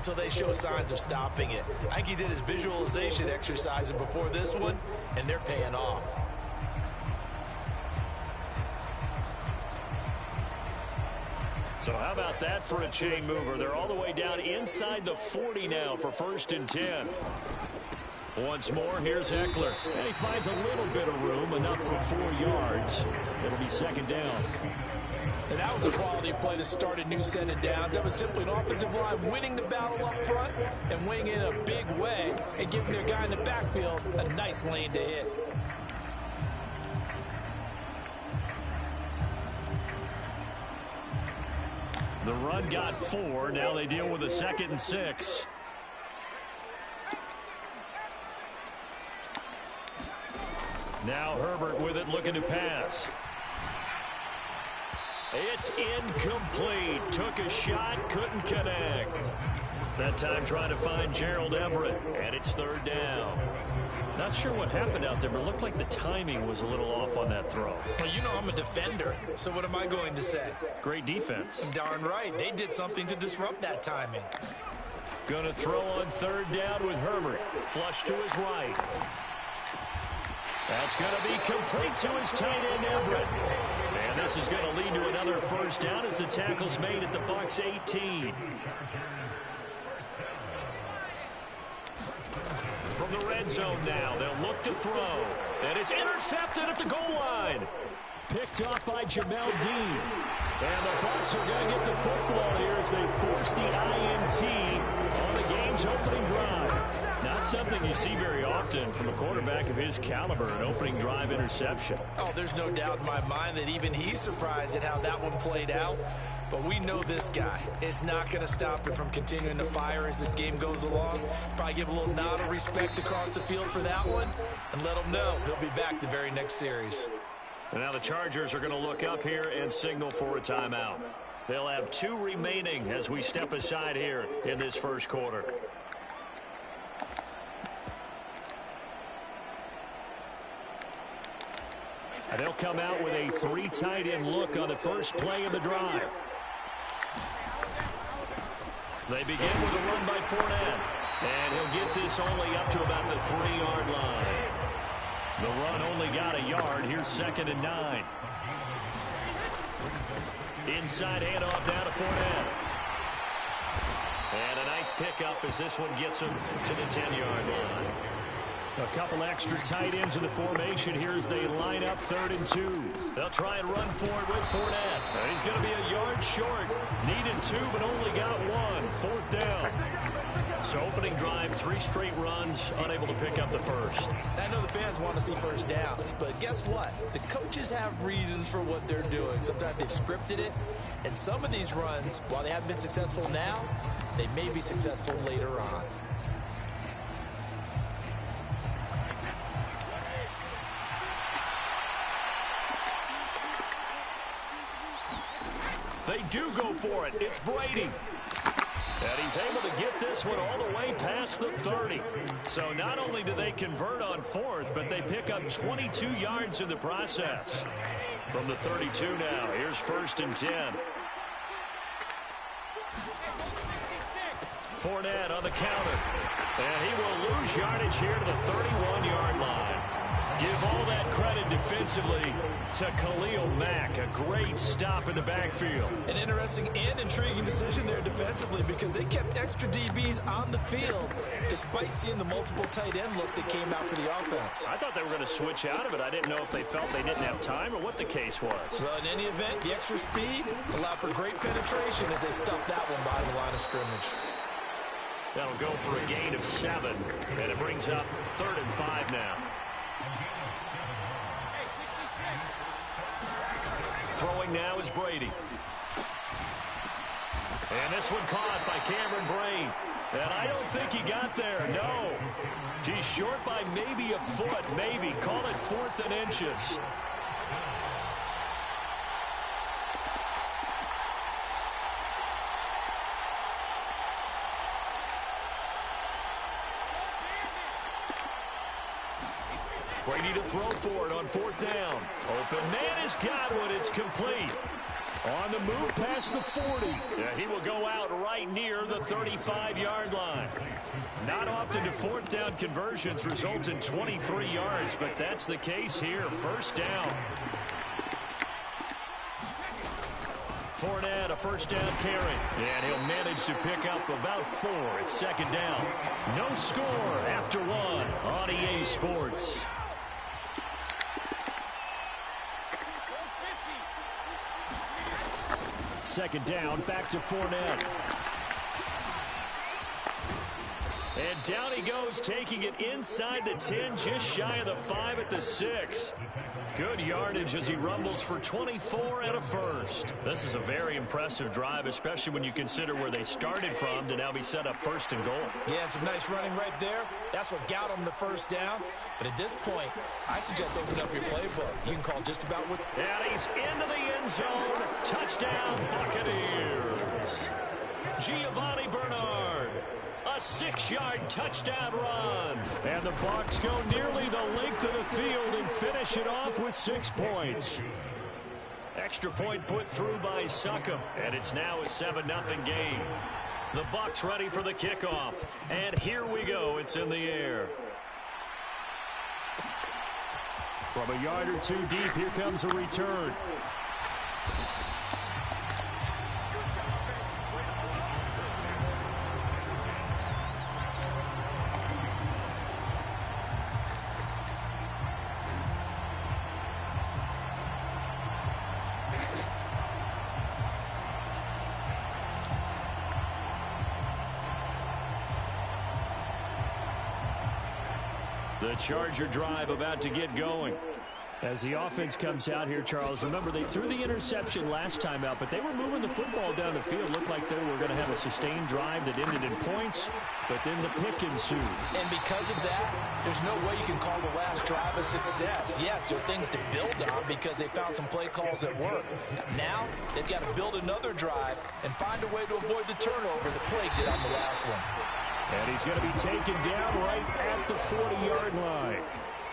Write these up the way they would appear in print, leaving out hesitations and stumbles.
until they show signs of stopping it. I think he did his visualization exercises before this one, and they're paying off. So how about that for a chain mover? They're all the way down inside the 40 now for 1st and 10. Once more, here's Ekeler. And he finds a little bit of room, enough for 4 yards. It'll be 2nd down. And that was a quality play to start a new set of downs. That was simply an offensive line winning the battle up front and winning in a big way and giving their guy in the backfield a nice lane to hit. The run got 4. Now they deal with a 2nd and 6. Now Herbert with it, looking to pass. It's incomplete. Took a shot, couldn't connect. That time trying to find Gerald Everett, and it's 3rd down. Not sure what happened out there, but it looked like the timing was a little off on that throw. Well, you know I'm a defender, so what am I going to say? Great defense. Darn right. They did something to disrupt that timing. Going to throw on 3rd down with Herbert. Flush to his right. That's going to be complete to his tight end, Everett. And this is going to lead to another 1st down as the tackle's made at the Bucs 18. From the red zone now, they'll look to throw. And it's intercepted at the goal line. Picked off by Jamel Dean. And the Bucs are going to get the football here as they force the INT on the game's opening drive. Not something you see very often from a quarterback of his caliber, an opening drive interception. Oh, there's no doubt in my mind that even he's surprised at how that one played out. But we know this guy is not going to stop it from continuing to fire as this game goes along. Probably give a little nod of respect across the field for that one and let him know he'll be back the very next series. And now the Chargers are going to look up here and signal for a timeout. They'll have 2 remaining as we step aside here in this 1st quarter. And they'll come out with a 3 tight end look on the first play of the drive. They begin with a run by Fournette. And he'll get this only up to about the 3-yard line. The run only got a yard. Here's 2nd and 9. Inside handoff down to Fournette. And a nice pickup as this one gets him to the 10-yard line. A couple extra tight ends in the formation here as they line up 3rd and 2. They'll try and run for it with Fournette. And he's going to be a yard short. Needed 2, but only got 1. 4th down. So opening drive, 3 straight runs, unable to pick up the first. I know the fans want to see first downs, but guess what? The coaches have reasons for what they're doing. Sometimes they've scripted it, and some of these runs, while they haven't been successful now, they may be successful later on. They do go for it. It's Brady. And he's able to get this one all the way past the 30. So not only do they convert on 4th, but they pick up 22 yards in the process. From the 32 now, here's 1st and 10. Fournette on the counter. And he will lose yardage here to the 31-yard line. Give all that credit defensively to Khalil Mack. A great stop in the backfield. An interesting and intriguing decision there defensively because they kept extra DBs on the field despite seeing the multiple tight end look that came out for the offense. I thought they were going to switch out of it. I didn't know if they felt they didn't have time or what the case was. Well, in any event, the extra speed allowed for great penetration as they stuffed that one by the line of scrimmage. That'll go for a gain of 7, and it brings up 3rd and 5 now. Throwing now is Brady. And this one caught by Cameron Brate. And I don't think he got there, no. He's short by maybe a foot, maybe. Call it 4th and inches. Brady to throw for it on 4th down. Open man has got one. It's complete. On the move past the 40. Yeah, he will go out right near the 35-yard line. Not often do fourth down conversions result in 23 yards, but that's the case here. First down. Fournette, a first down carry. And he'll manage to pick up about 4. It's second down. No score after 1 on EA Sports. Second down, back to Fournette. And down he goes, taking it inside the 10, just shy of the 5 at the 6. Good yardage as he rumbles for 24 and a first. This is a very impressive drive, especially when you consider where they started from to now be set up first and goal. Yeah, and some nice running right there. That's what got him the first down. But at this point, I suggest open up your playbook. You can call just about what... And he's into the end zone. Touchdown, Buccaneers. Giovanni Bernard. A 6-yard touchdown run. And the Bucs go nearly the length of the field and finish it off with 6 points. Extra point put through by Succop. And it's now a 7-0 game. The Bucs ready for the kickoff. And here we go. It's in the air. From a yard or 2 deep, here comes a return. The Charger drive about to get going. As the offense comes out here, Charles, remember they threw the interception last time out, but they were moving the football down the field. Looked like they were going to have a sustained drive that ended in points, but then the pick ensued. And because of that, there's no way you can call the last drive a success. Yes, there are things to build on because they found some play calls that work. Now, they've got to build another drive and find a way to avoid the turnover that plagued it on the last one. And he's going to be taken down right at the 40-yard line.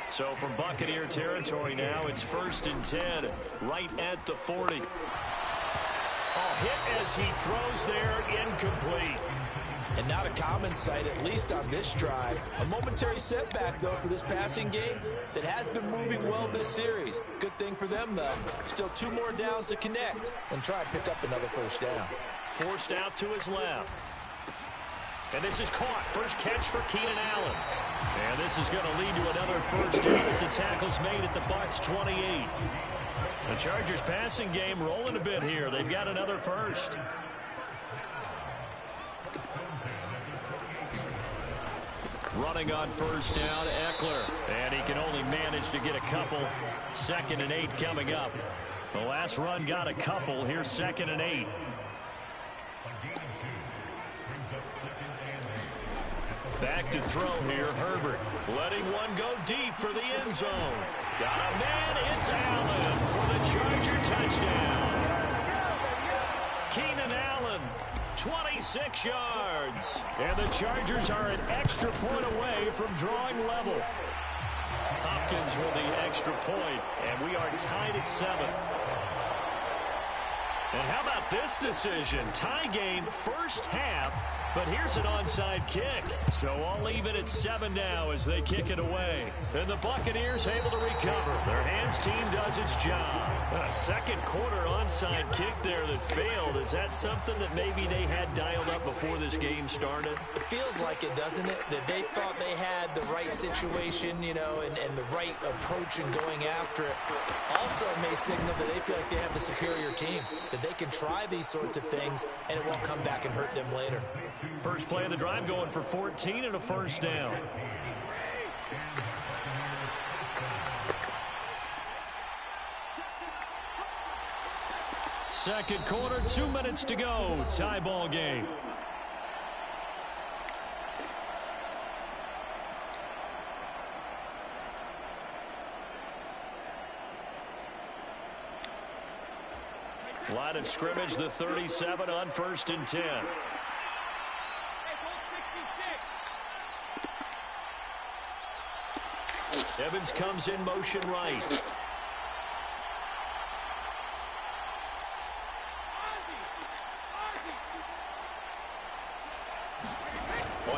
So from Buccaneer territory now, it's 1st and 10, right at the 40. Hit as he throws there, incomplete. And not a common sight, at least on this drive. A momentary setback, though, for this passing game that has been moving well this series. Good thing for them, though. Still 2 more downs to connect and try and pick up another first down. Forced out to his left. And this is caught. First catch for Keenan Allen. And this is going to lead to another first down as the tackle's made at the Bucs 28. The Chargers passing game rolling a bit here. They've got another first. Running on first down, Eckler. And he can only manage to get a couple. 2nd and 8 coming up. The last run got a couple. Here's 2nd and 8. Back to throw here, Herbert. Letting one go deep for the end zone. Got a man, it's Allen for the Charger touchdown. Keenan Allen, 26 yards. And the Chargers are an extra point away from drawing level. Hopkins with the extra point, and we are tied at 7. And how about this decision? Tie game, first half, but here's an onside kick. So I'll leave it at 7 now as they kick it away. And the Buccaneers able to recover. Their hands team does its job. A second quarter onside kick there that failed. Is that something that maybe they had dialed up before this game started? It feels like it, doesn't it? That they thought they had the right situation, you know, and the right approach in going after it. Also may signal that they feel like they have the superior team, that they can try these sorts of things and it won't come back and hurt them later. First play of the drive going for 14 and a first down. Second quarter, 2 minutes to go. Tie ball game. Line of scrimmage, the 37 on 1st and 10. Evans comes in motion right.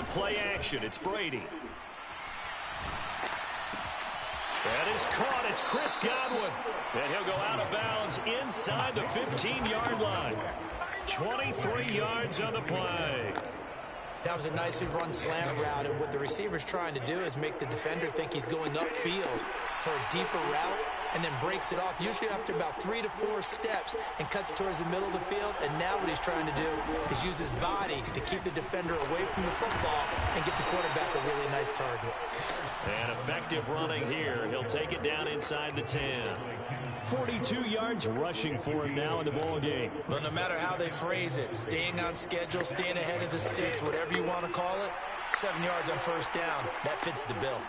on play action. It's Brady. That is caught. It's Chris Godwin. And he'll go out of bounds inside the 15-yard line. 23 yards on the play. That was a nicely run slant route, and what the receiver's trying to do is make the defender think he's going upfield for a deeper route, and then breaks it off, usually after about 3 to 4 steps, and cuts towards the middle of the field. And now what he's trying to do is use his body to keep the defender away from the football and get the quarterback a really nice target. And effective running here. He'll take it down inside the 10. 42 yards rushing for him now in the ball game. But no matter how they phrase it, staying on schedule, staying ahead of the sticks, whatever you want to call it, 7 yards on first down, that fits the bill.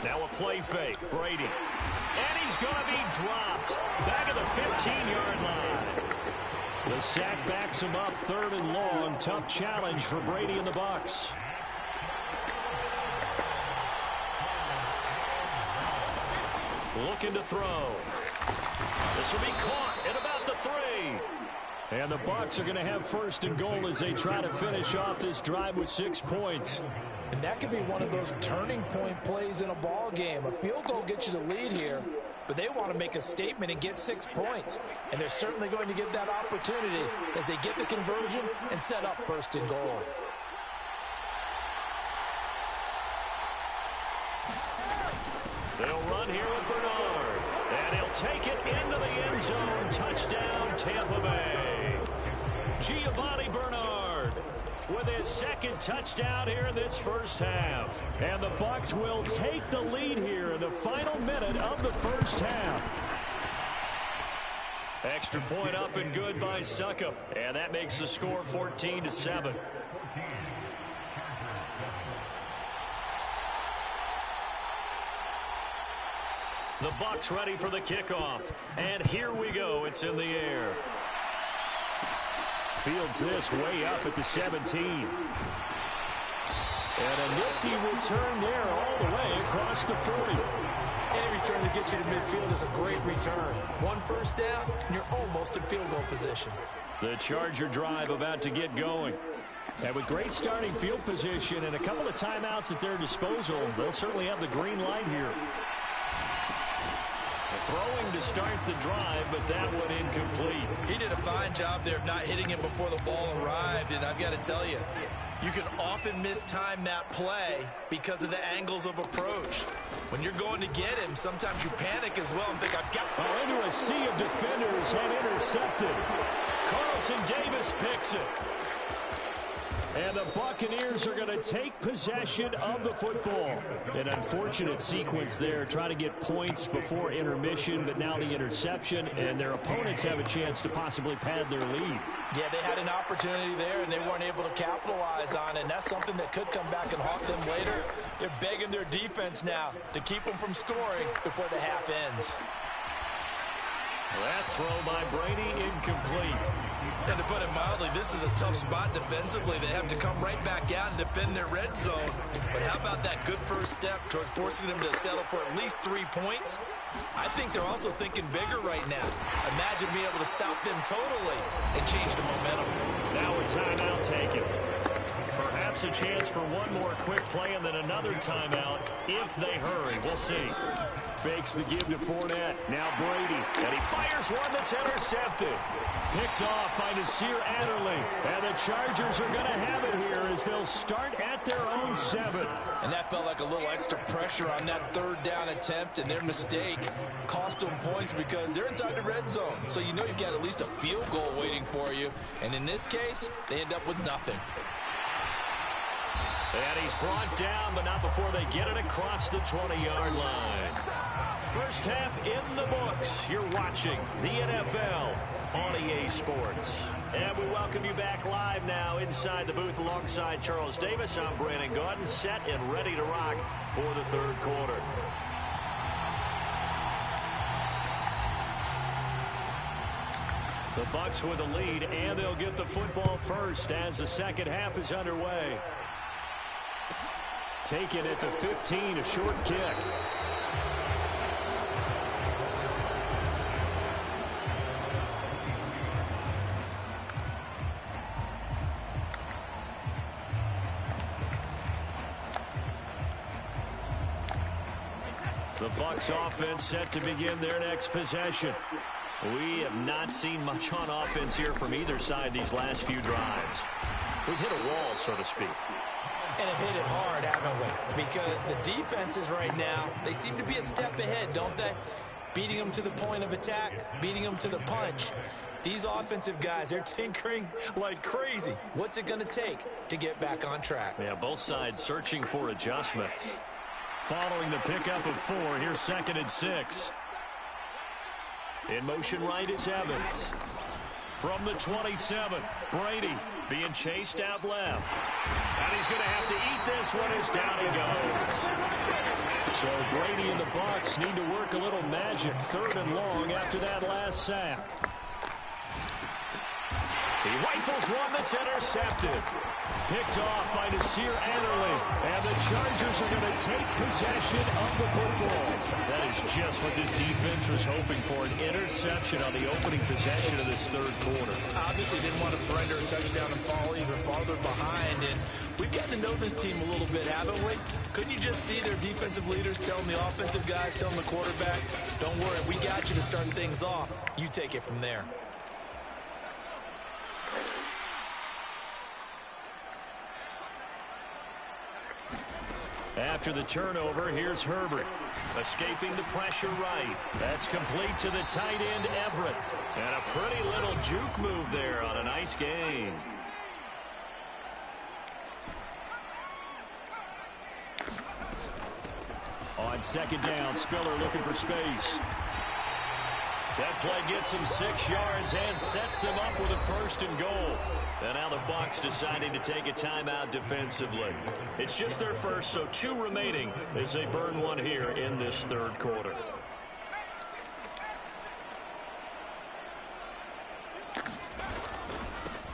Now a play fake, Brady. And he's going to be dropped. Back at the 15-yard line. The sack backs him up, 3rd and long. Tough challenge for Brady and the Bucs. Looking to throw. This will be caught at about the 3. And the Bucs are going to have 1st and goal as they try to finish off this drive with 6 points. And that could be one of those turning point plays in a ball game. A field goal gets you the lead here, but they want to make a statement and get 6 points. And they're certainly going to get that opportunity as they get the conversion and set up 1st and goal. They'll run here with Bernard. And he'll take it into the end zone. Touchdown, Tampa Bay. Giovanni Bernard with his 2nd touchdown here in this first half. And the Bucs will take the lead here in the final minute of the first half. Extra point up and good by Succop. And that makes the score 14-7. The Bucs ready for the kickoff. And here we go. It's in the air. Fields this way up at the 17. And a nifty return there all the way across the 40. Any return that gets you to midfield is a great return. 1 first down, and you're almost in field goal position. The Charger drive about to get going. And with great starting field position and a couple of timeouts at their disposal, they'll certainly have the green light here. Throwing to start the drive, but that one incomplete. He did a fine job there of not hitting him before the ball arrived, and I've got to tell you, you can often mistime that play because of the angles of approach. When you're going to get him, sometimes you panic as well and think, I've got... Well, into a sea of defenders and intercepted. Carlton Davis picks it. And the Buccaneers are going to take possession of the football. An unfortunate sequence there, trying to get points before intermission, but now the interception, and their opponents have a chance to possibly pad their lead. Yeah, they had an opportunity there, and they weren't able to capitalize on it, and that's something that could come back and haunt them later. They're begging their defense now to keep them from scoring before the half ends. That throw by Brady incomplete. And to put it mildly, this is a tough spot defensively. They have to come right back out and defend their red zone. But how about that good first step towards forcing them to settle for at least 3 points? I think they're also thinking bigger right now. Imagine being able to stop them totally and change the momentum. Now a timeout taken. Perhaps a chance for one more quick play and then another timeout if they hurry. We'll see. Fakes the give to Fournette. Now Brady. And he fires one that's intercepted. Picked off by Nasir Adderley. And the Chargers are going to have it here as they'll start at their own 7. And that felt like a little extra pressure on that 3rd down attempt, and their mistake cost them points because they're inside the red zone. So you know you've got at least a field goal waiting for you. And in this case, they end up with nothing. And he's brought down, but not before they get it across the 20-yard line. First half in the books. You're watching the NFL on EA Sports. And we welcome you back live now inside the booth alongside Charles Davis. I'm Brandon Gaudin, set and ready to rock for the 3rd quarter. The Bucs with the lead, and they'll get the football first as the second half is underway. Taken at the 15, a short kick. The Bucs offense set to begin their next possession. We have not seen much on offense here from either side these last few drives. We've hit a wall, so to speak. And have hit it hard, haven't we? Because the defenses right now, they seem to be a step ahead, don't they? Beating them to the point of attack, beating them to the punch. These offensive guys, they're tinkering like crazy. What's it going to take to get back on track? Yeah, both sides searching for adjustments. Following the pickup of 4, here's 2nd and 6. In motion right is Evans. From the 27, Brady being chased out left. And he's going to have to eat this one as down he goes. So Brady and the Bucs need to work a little magic 3rd and long after that last sack. He rifles one that's intercepted. Picked off by Nasir Adderley. And the Chargers are going to take possession of the football. That is just what this defense was hoping for, an interception on the opening possession of this 3rd quarter. Obviously didn't want to surrender a touchdown and fall even farther behind. And we've gotten to know this team a little bit, haven't we? Couldn't you just see their defensive leaders telling the offensive guys, telling the quarterback, don't worry, we got you to start things off. You take it from there. After the turnover, here's Herbert. Escaping the pressure right. That's complete to the tight end, Everett. And a pretty little juke move there on a nice gain. On 2nd down, Spiller looking for space. That play gets him 6 yards and sets them up with a 1st and goal. And now the Bucs deciding to take a timeout defensively. It's just their first, so 2 remaining as they burn one here in this 3rd quarter.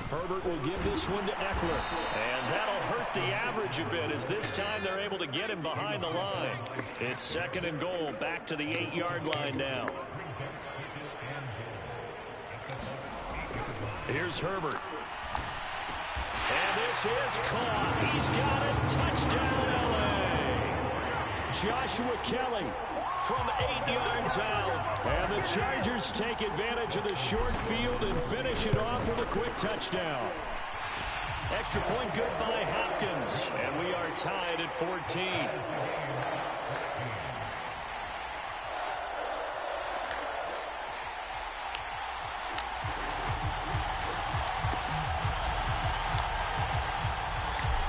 Herbert will give this one to Eckler. And that'll hurt the average a bit as this time they're able to get him behind the line. It's 2nd and goal, back to the 8-yard line now. Here's Herbert. And this is caught. He's got it. Touchdown, L.A. Joshua Kelly from 8 yards out. And the Chargers take advantage of the short field and finish it off with a quick touchdown. Extra point good by Hopkins. And we are tied at 14.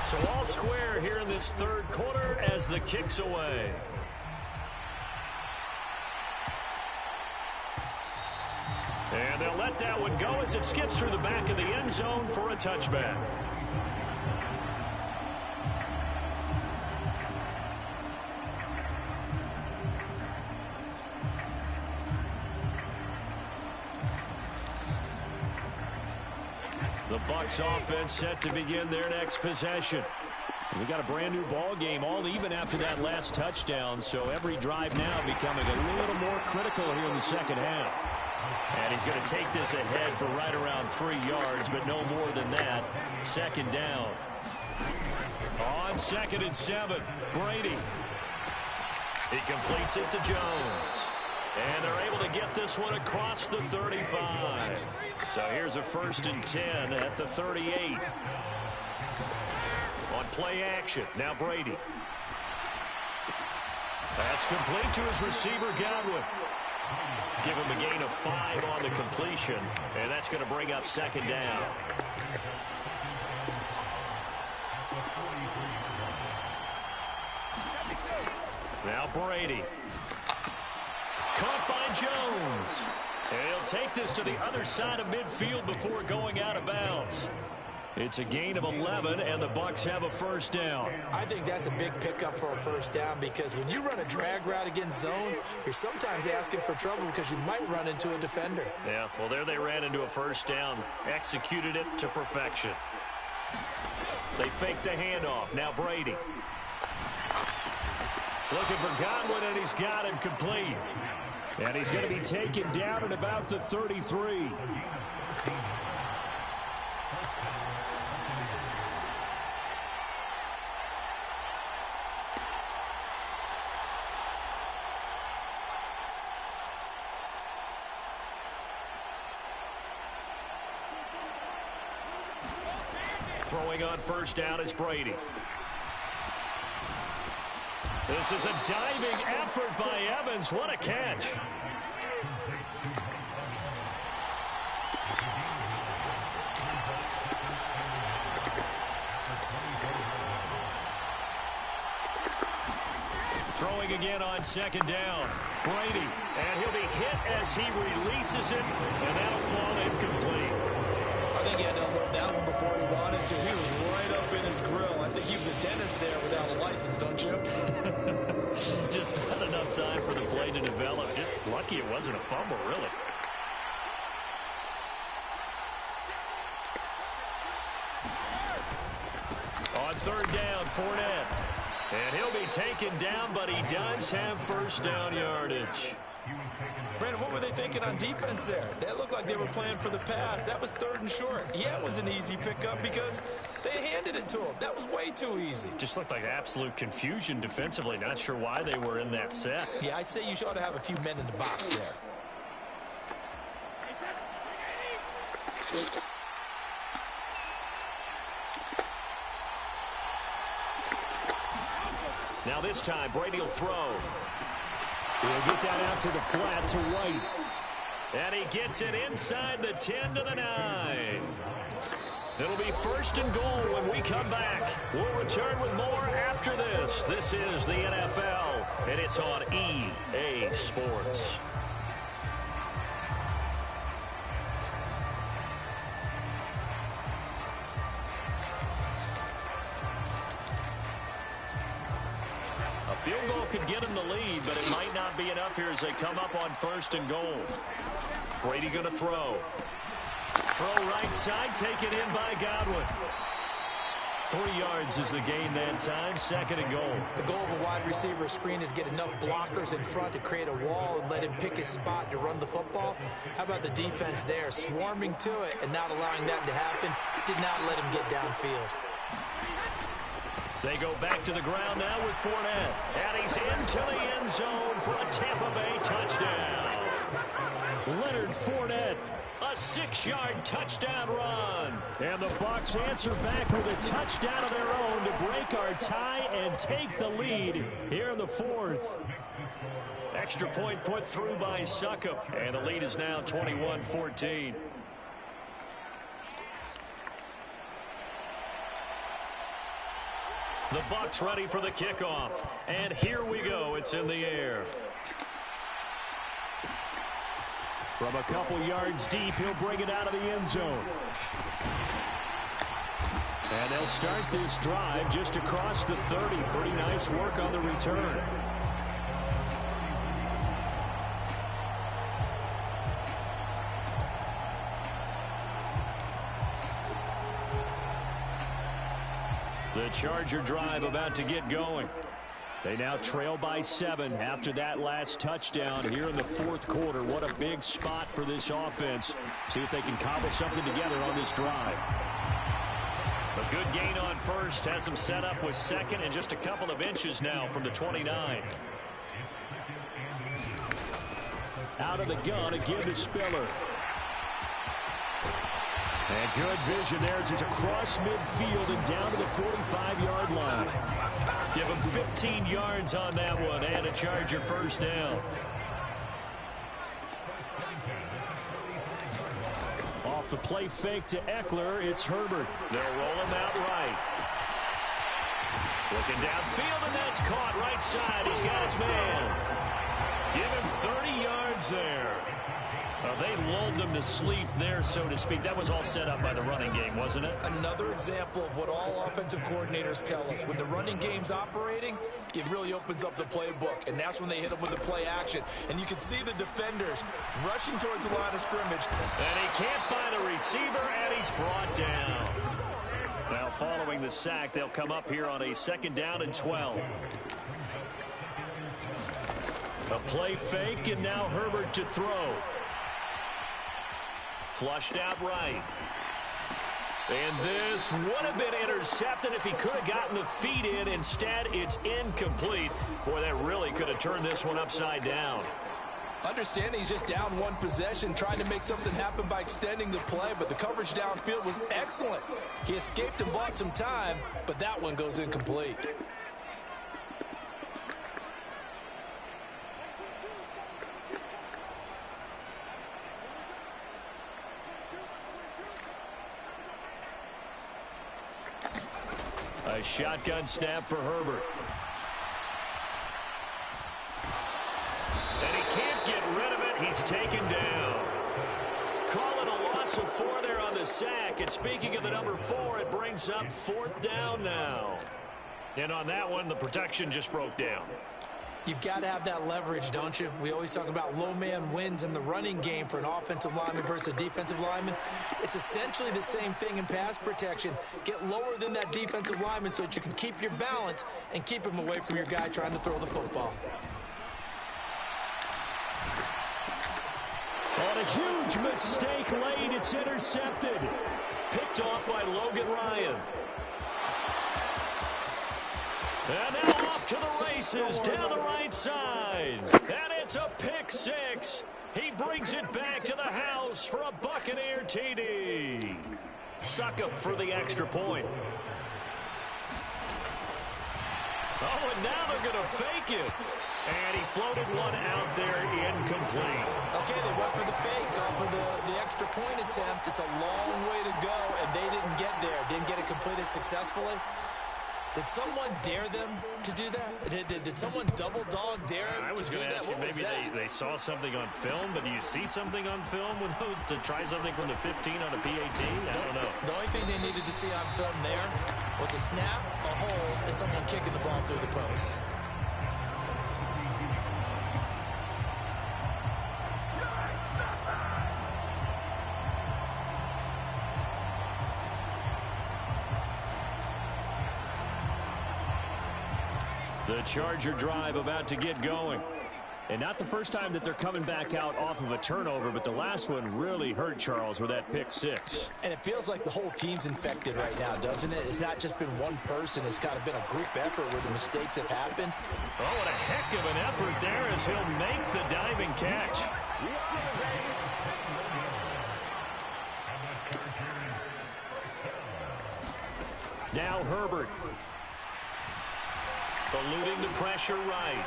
So all square here in this 3rd quarter as the kick's away. And they'll let that one go as it skips through the back of the end zone for a touchback. The Bucs offense set to begin their next possession. We got a brand new ball game, all even after that last touchdown, so every drive now becoming a little more critical here in the 2nd half. And he's going to take this ahead for right around 3 yards, but no more than that. 2nd down. On 2nd and 7, Brady. He completes it to Jones. And they're able to get this one across the 35. So here's a 1st and 10 at the 38. On play action, now Brady. That's complete to his receiver, Godwin. Give him a gain of 5 on the completion, and that's going to bring up 2nd down. Now Brady. Caught by Jones. And he'll take this to the other side of midfield before going out of bounds. It's a gain of 11, and the Bucs have a 1st down. I think that's a big pickup for a 1st down because when you run a drag route against zone, you're sometimes asking for trouble because you might run into a defender. Yeah, well, there they ran into a 1st down. Executed it to perfection. They fake the handoff. Now Brady. Looking for Godwin, and he's got him complete. And he's going to be taken down at about the 33. Throwing on first down is Brady. This is a diving effort by Evans. What a catch. Throwing again on second down. Brady, and he'll be hit as he releases it, and that'll fall incomplete. I think he had to unload that one before he wanted to. He was right up in his grill. I think he was a dentist there without a license, don't you? Just not enough time for the play to develop. Just lucky it wasn't a fumble, really. On third down, Fournette. And he'll be taken down, but he does have first down yardage. Brandon, what were they thinking on defense there? That looked like they were playing for the pass. That was third and short. Yeah, it was an easy pickup because they handed it to him. That was way too easy. Just looked like absolute confusion defensively. Not sure why they were in that set. Yeah, I'd say you ought to have a few men in the box there. Now this time, Brady will throw. He'll get that out to the flat to White. And he gets it inside the 10 to the 9. It'll be first and goal when we come back. We'll return with more after this. This is the NFL, and it's on EA Sports. A field goal could get him the lead, but it might not be enough here as they come up on first and goal. Brady going to throw. Throw right side, taken in by Godwin. 3 yards is the gain that time, second and goal. The goal of a wide receiver screen is get enough blockers in front to create a wall and let him pick his spot to run the football. How about the defense there, swarming to it and not allowing that to happen? Did not let him get downfield. They go back to the ground now with Fournette. And he's into the end zone for a Tampa Bay touchdown. Leonard Fournette. A 6-yard touchdown run. And the Bucs answer back with a touchdown of their own to break our tie and take the lead here in the fourth. Extra point put through by Succop. And the lead is now 21-14. The Bucs ready for the kickoff. And here we go. It's in the air. From a couple yards deep, he'll bring it out of the end zone. And they'll start this drive just across the 30. Pretty nice work on the return. The Charger drive about to get going. They now trail by 7 after that last touchdown here in the fourth quarter. What a big spot for this offense. See if they can cobble something together on this drive. A good gain on first. Has them set up with second and just a couple of inches now from the 29. Out of the gun to give to Spiller. And good vision there as he's across midfield and down to the 45-yard line. Give him 15 yards on that one and a Charger first down. Off the play fake to Eckler, it's Herbert. They'll roll him out right. Looking downfield, and that's caught right side. He's got his man. Give him 30 yards there. They lulled them to sleep there, so to speak. That was all set up by the running game, wasn't it? Another example of what all offensive coordinators tell us. When the running game's operating, it really opens up the playbook, and that's when they hit them with the play action. And you can see the defenders rushing towards the line of scrimmage. And he can't find a receiver, and he's brought down. Now, following the sack, they'll come up here on a second down and 12. A play fake, and now Herbert to throw. Flushed out right. And this would have been intercepted if he could have gotten the feet in. Instead, it's incomplete. Boy, that really could have turned this one upside down. Understanding he's just down one possession, trying to make something happen by extending the play, but the coverage downfield was excellent. He escaped and bought some time, but that one goes incomplete. A shotgun snap for Herbert. And he can't get rid of it. He's taken down. Call it a loss of 4 there on the sack. And speaking of the number 4, it brings up 4th down now. And on that one, the protection just broke down. You've got to have that leverage, don't you? We always talk about low man wins in the running game for an offensive lineman versus a defensive lineman. It's essentially the same thing in pass protection. Get lower than that defensive lineman so that you can keep your balance and keep him away from your guy trying to throw the football. On a huge mistake late, it's intercepted. Picked off by Logan Ryan. And now off to the races down the right side. And it's a pick 6. He brings it back to the house for a Buccaneer TD. Succop for the extra point. Oh, and now they're going to fake it. And he floated one out there incomplete. Okay, they went for the fake off of the extra point attempt. It's a long way to go, and they didn't get there. Didn't get it completed successfully. Did someone dare them to do that? Did someone double dog dare them I was to do going to that? ask you, maybe they saw something on film, but do you see something on film with those to try something from the 15 on a PAT? I don't know. The only thing they needed to see on film there was a snap, a hole, and someone kicking the ball through the post. The Charger drive about to get going. And not the first time that they're coming back out off of a turnover, but the last one really hurt Charles with that pick 6. And it feels like the whole team's infected right now, doesn't it? It's not just been one person. It's kind of been a group effort where the mistakes have happened. Oh, what a heck of an effort there as he'll make the diving catch. Now Herbert. Eluding the pressure right.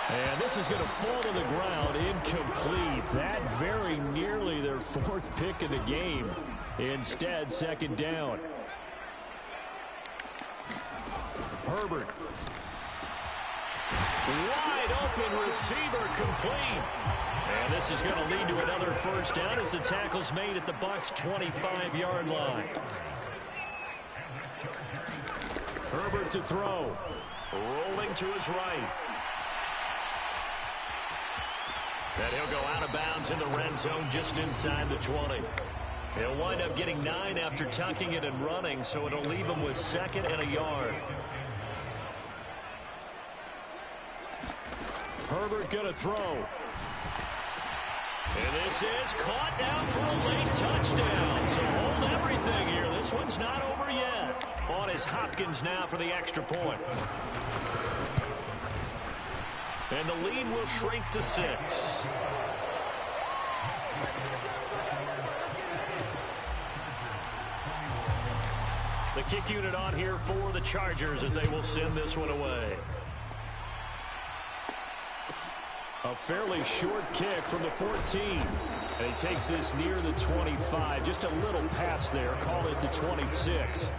And this is going to fall to the ground incomplete. That very nearly their 4th pick of the game. Instead, 2nd down. Herbert. Wide open receiver complete. And this is going to lead to another 1st down as the tackle's made at the Bucs' 25-yard line. Herbert to throw. Rolling to his right. And he'll go out of bounds in the red zone just inside the 20. He'll wind up getting 9 after tucking it and running, so it'll leave him with 2nd and a yard. Herbert going to throw. And this is caught down for a late touchdown. So hold everything here. This one's not over yet. On is Hopkins now for the extra point. And the lead will shrink to 6. The kick unit on here for the Chargers as they will send this one away. A fairly short kick from the 14. And he takes this near the 25. Just a little pass there. Call it the 26.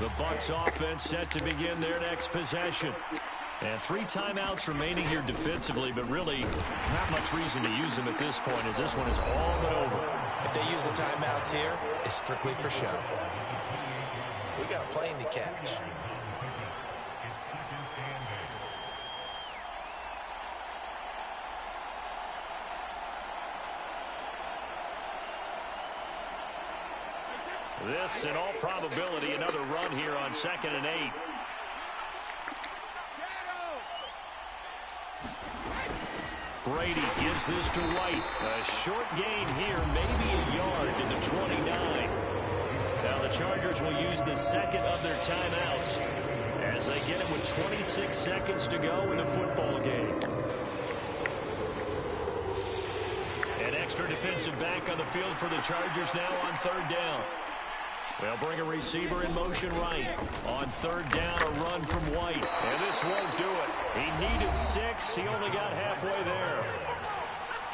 The Bucs offense set to begin their next possession. And 3 timeouts remaining here defensively, but really not much reason to use them at this point as this one is all but over. If they use the timeouts here, it's strictly for show. We got a plane to catch. This, in all probability, another run here on 2nd and 8. Brady gives this to White. A short gain here, maybe a yard to the 29. Now the Chargers will use the second of their timeouts as they get it with 26 seconds to go in the football game. An extra defensive back on the field for the Chargers now on third down. They'll bring a receiver in motion right. On third down, a run from White. And this won't do it. He needed 6. He only got halfway there.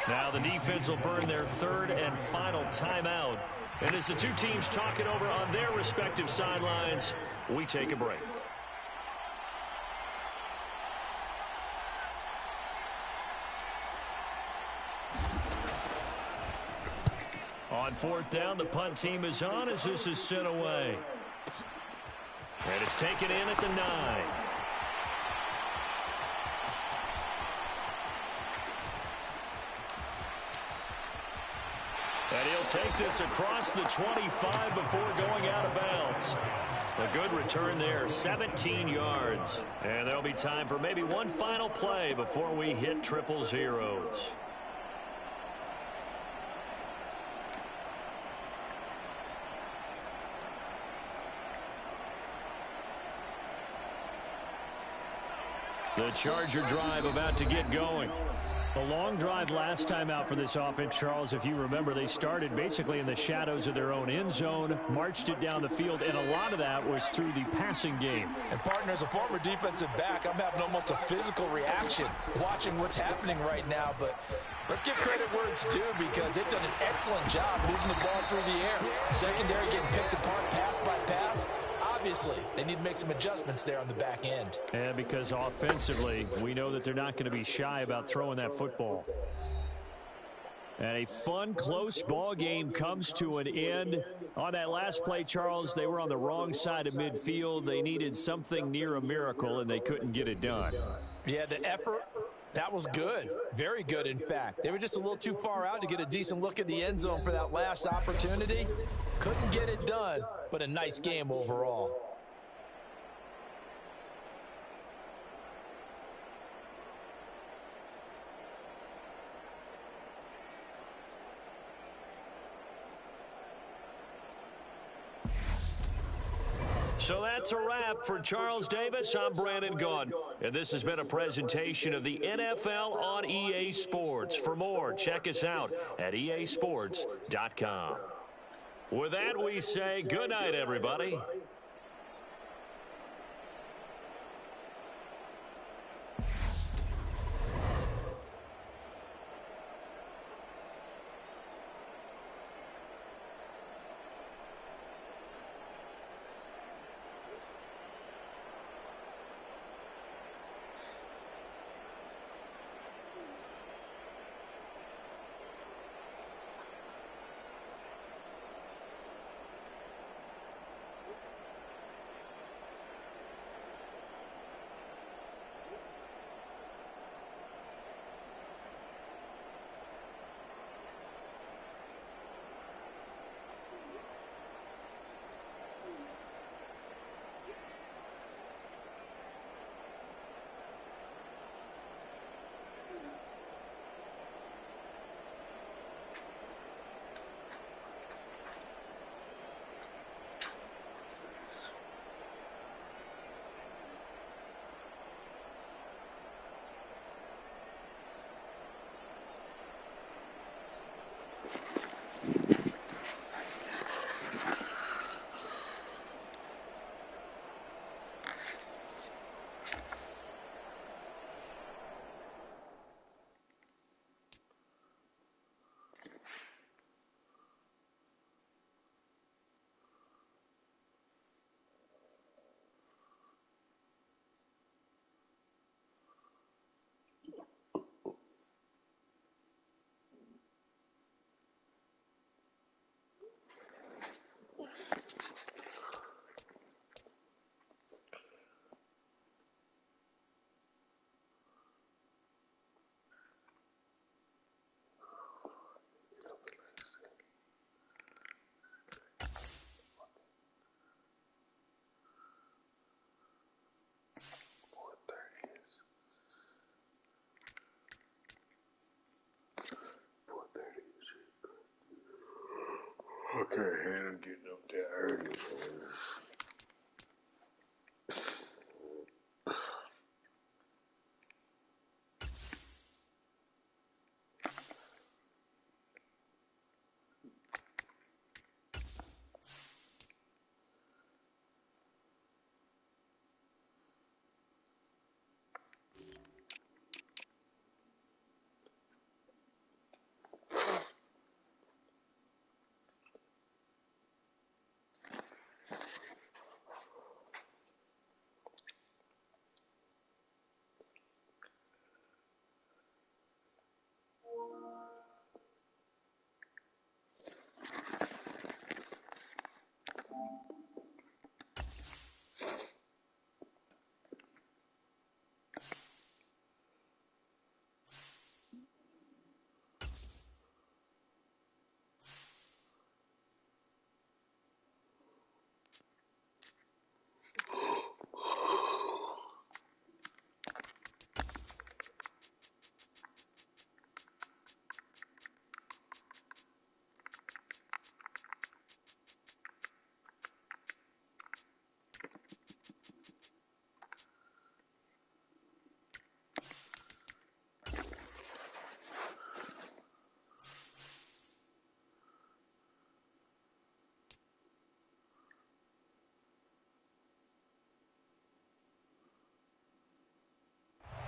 Now the defense will burn their third and final timeout. And as the two teams talk it over on their respective sidelines, we take a break. On fourth down, the punt team is on as this is sent away. And it's taken in at the 9. And he'll take this across the 25 before going out of bounds. A good return there, 17 yards. And there'll be time for maybe one final play before we hit triple zeros. The Charger drive about to get going. A long drive last time out for this offense, Charles. If you remember, they started basically in the shadows of their own end zone, marched it down the field, and a lot of that was through the passing game. And, partner, as a former defensive back, I'm having almost a physical reaction watching what's happening right now. But let's give credit where it's due because they've done an excellent job moving the ball through the air. Secondary getting picked apart pass by pass. Obviously, they need to make some adjustments there on the back end. And because offensively, we know that they're not going to be shy about throwing that football. And a fun, close ball game comes to an end. On that last play, Charles, they were on the wrong side of midfield. They needed something near a miracle, and they couldn't get it done. Yeah, the effort, that was good. Very good, in fact. They were just a little too far out to get a decent look at the end zone for that last opportunity. Couldn't get it done, but a nice game overall. So that's a wrap for Charles Davis. I'm Brandon Gaudin, and this has been a presentation of the NFL on EA Sports. For more, check us out at easports.com. With that, we say good night, everybody. Hannah getting up there early, man.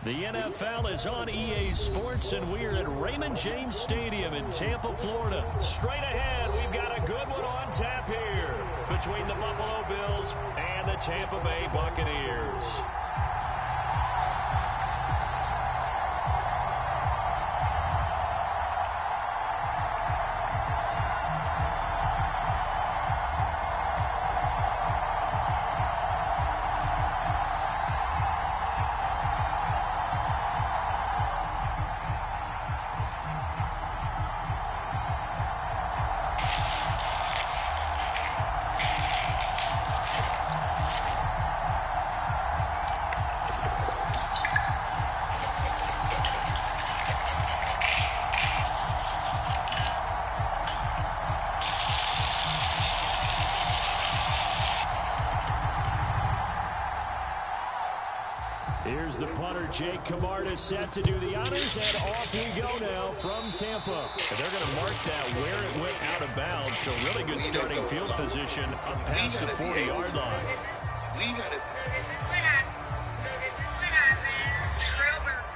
The NFL is on EA Sports, and we're at Raymond James Stadium in Tampa, Florida. Straight ahead, we've got a good one on tap here between the Buffalo Bills and the Tampa Bay Buccaneers. Here's the punter, Jake Camarda, set to do the honors, and off we go now from Tampa. They're going to mark that where it went out of bounds, so really good starting field position up past the 40-yard line. We got it. So this is what happened. Schrober.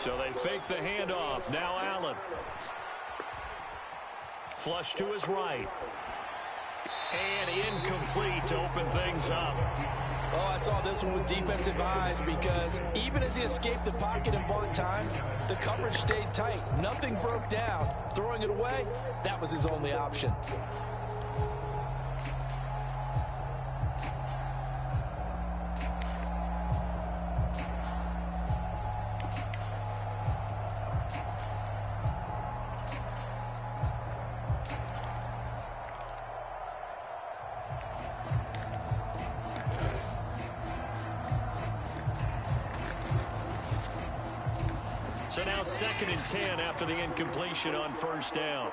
So they fake the handoff. Now Allen. Flush to his right. And incomplete to open things up. Oh, I saw this one with defensive eyes because even as he escaped the pocket and bought time, the coverage stayed tight. Nothing broke down. Throwing it away, that was his only option. So now 2nd and 10 after the incompletion on first down.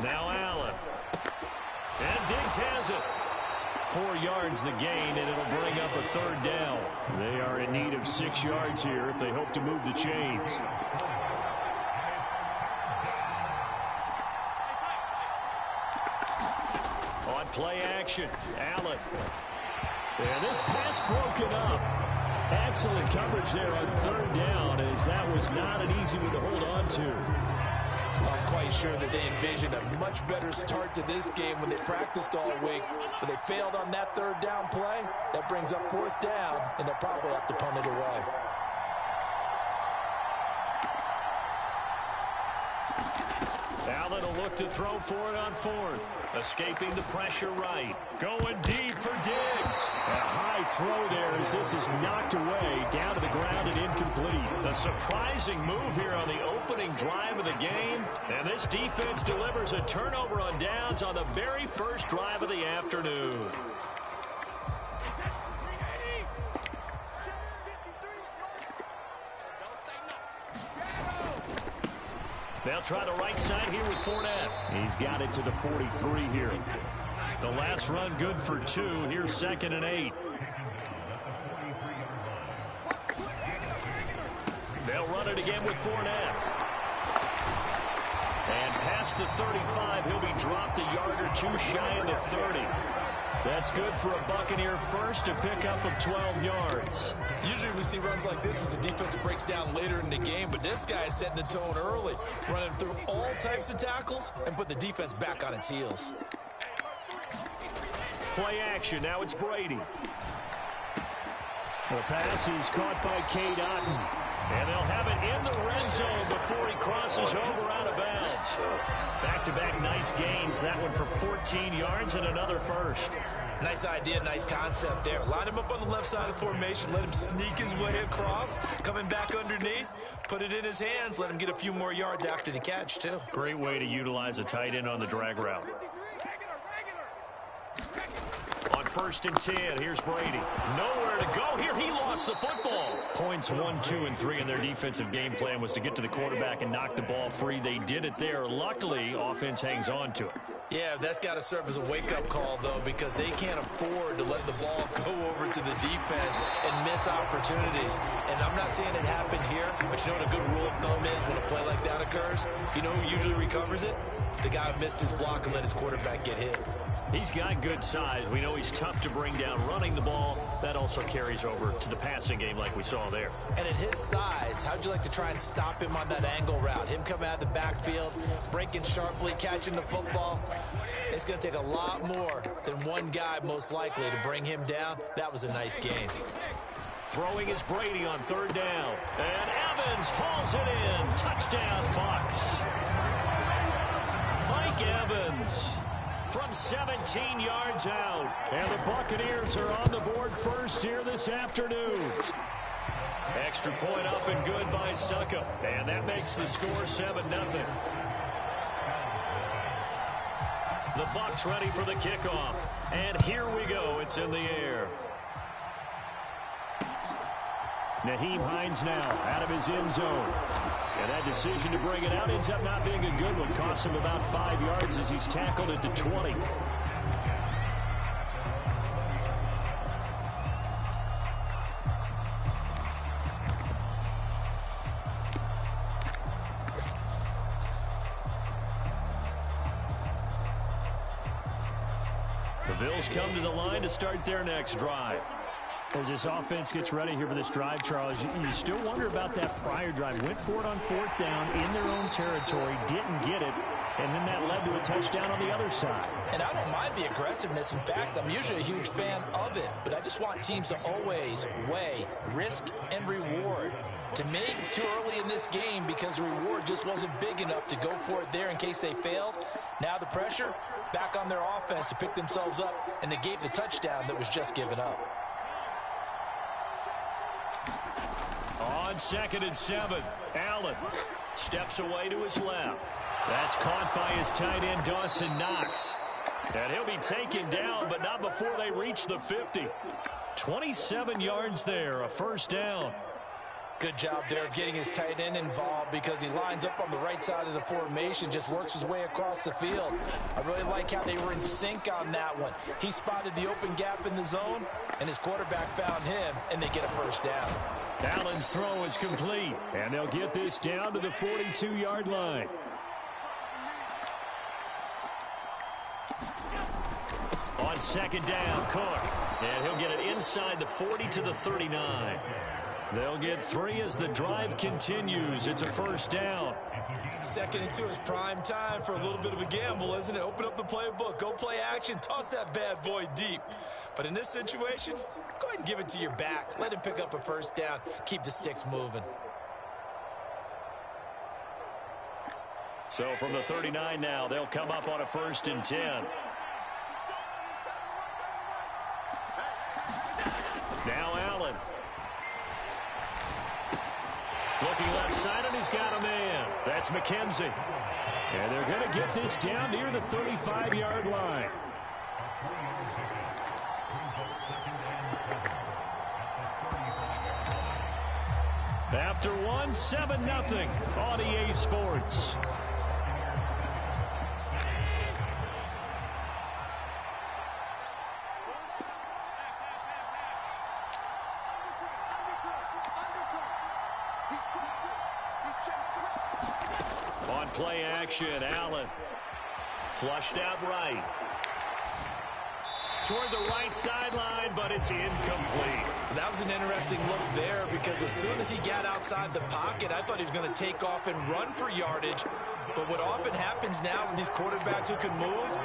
Now Allen. And Diggs has it. 4 yards the gain, and it'll bring up a 3rd down. They are in need of 6 yards here if they hope to move the chains. On play action, Allen. And this pass broken up. Excellent coverage there on 3rd down, as that was not an easy one to hold on to. I'm quite sure that they envisioned a much better start to this game when they practiced all week. But they failed on that 3rd down play. That brings up 4th down, and they'll probably have to punt it away. Allen will look to throw for it on 4th. Escaping the pressure right. Going deep for Diggs. A high throw there as this is knocked away down to the ground and incomplete. A surprising move here on the opening drive of the game. And this defense delivers a turnover on downs on the very first drive of the afternoon. They'll try the right side here with Fournette. He's got it to the 43 here. The last run good for 2. Here's 2nd and 8. They'll run it again with Fournette. And past the 35, he'll be dropped a yard or 2 shy of the 30. That's good for a Buccaneer first, a pickup of 12 yards. Usually we see runs like this as the defense breaks down later in the game, but this guy is setting the tone early, running through all types of tackles and put the defense back on its heels. Play action. Now it's Brady. The pass is caught by Cade Otton. And they'll have it in the red zone before he crosses over out of bounds. Back-to-back nice gains. That one for 14 yards and another first. Nice idea, nice concept there. Line him up on the left side of the formation. Let him sneak his way across. Coming back underneath. Put it in his hands. Let him get a few more yards after the catch, too. Great way to utilize a tight end on the drag route. On 1st and 10, here's Brady. Nowhere to go here. He lost the football. Points 1, 2, and 3 in their defensive game plan was to get to the quarterback and knock the ball free. They did it there. Luckily, offense hangs on to it. Yeah, that's got to serve as a wake-up call, though, because they can't afford to let the ball go over to the defense and miss opportunities. And I'm not saying it happened here, but you know what a good rule of thumb is when a play like that occurs? You know who usually recovers it? The guy who missed his block and let his quarterback get hit. He's got good size. We know he's tough to bring down running the ball. That also carries over to the passing game like we saw there. And at his size, how'd you like to try and stop him on that angle route? Him coming out of the backfield, breaking sharply, catching the football. It's going to take a lot more than one guy most likely to bring him down. That was a nice game. Throwing is Brady on 3rd down. And Evans hauls it in. Touchdown, Bucs. Mike Evans from 17 yards out. And the Buccaneers are on the board first here this afternoon. Extra point up and good by Succop. And that makes the score 7-0. The Bucs ready for the kickoff. And here we go. It's in the air. Nyheim Hines now out of his end zone. And that decision to bring it out ends up not being a good one. Cost him about 5 yards as he's tackled at the 20. The Bills come to the line to start their next drive. As this offense gets ready here for this drive, Charles, you still wonder about that prior drive. Went for it on 4th down in their own territory, didn't get it. And then that led to a touchdown on the other side. And I don't mind the aggressiveness. In fact, I'm usually a huge fan of it. But I just want teams to always weigh risk and reward. To me, too early in this game because the reward just wasn't big enough to go for it there in case they failed. Now the pressure back on their offense to pick themselves up and negate the touchdown that was just given up. On 2nd and 7, Allen steps away to his left. That's caught by his tight end, Dawson Knox. And he'll be taken down, but not before they reach the 50. 27 yards there, a first down. Good job there of getting his tight end involved because he lines up on the right side of the formation, just works his way across the field. I really like how they were in sync on that one. He spotted the open gap in the zone, and his quarterback found him, and they get a first down. Allen's throw is complete, and they'll get this down to the 42-yard line. On 2nd down, Cook. And he'll get it inside the 40 to the 39. They'll get 3 as the drive continues. It's a first down. 2nd and 2 is prime time for a little bit of a gamble, isn't it? Open up the playbook, go play action, toss that bad boy deep. But in this situation, go ahead and give it to your back. Let him pick up a first down. Keep the sticks moving. So from the 39 now, they'll come up on a 1st and 10. Now Allen. Looking left side, and he's got a man. That's McKenzie. And they're going to get this down near the 35-yard line. After one, 7-0 on EA Sports. On play action, Allen. Flushed out right. Toward the right sideline, but it's incomplete. That was an interesting look there because as soon as he got outside the pocket, I thought he was going to take off and run for yardage. But what often happens now with these quarterbacks who can move,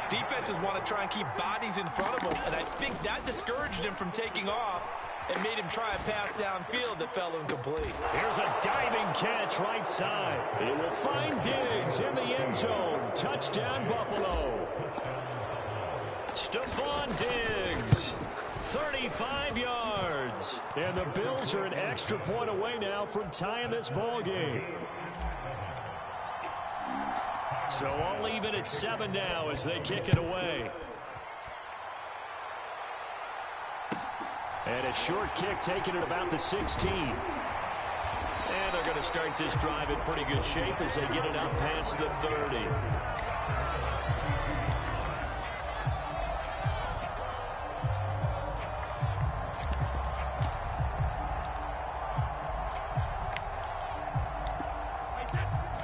defenses want to try and keep bodies in front of them. And I think that discouraged him from taking off and made him try a pass downfield that fell incomplete. Here's a diving catch right side. It will find Diggs in the end zone. Touchdown, Buffalo. Stephon Diggs, 35 yards. And the Bills are an extra point away now from tying this ball game. So all even at 7 now as they kick it away. And a short kick taken at about the 16. And they're going to start this drive in pretty good shape as they get it up past the 30.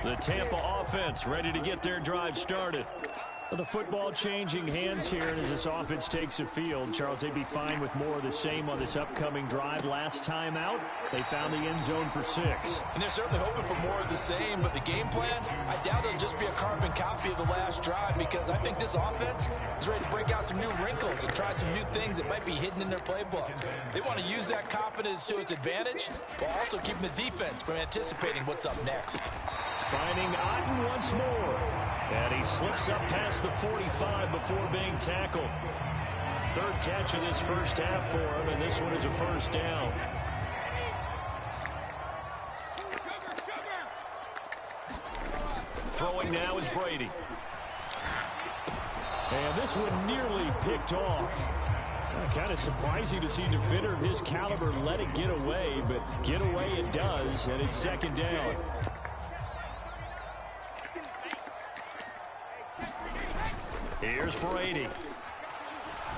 The Tampa offense ready to get their drive started. Well, the football changing hands here, and as this offense takes the field, Charles, they'd be fine with more of the same on this upcoming drive. Last time out, they found the end zone for 6. And they're certainly hoping for more of the same, but the game plan, I doubt it'll just be a carbon copy of the last drive because I think this offense is ready to break out some new wrinkles and try some new things that might be hidden in their playbook. They want to use that confidence to its advantage while also keeping the defense from anticipating what's up next. Finding Otten once more. And he slips up past the 45 before being tackled. 3rd catch of this first half for him, and this one is a first down. Throwing now is Brady. And this one nearly picked off. Kind of surprising to see a defender of his caliber let it get away, but get away it does, and it's 2nd down. Here's Brady.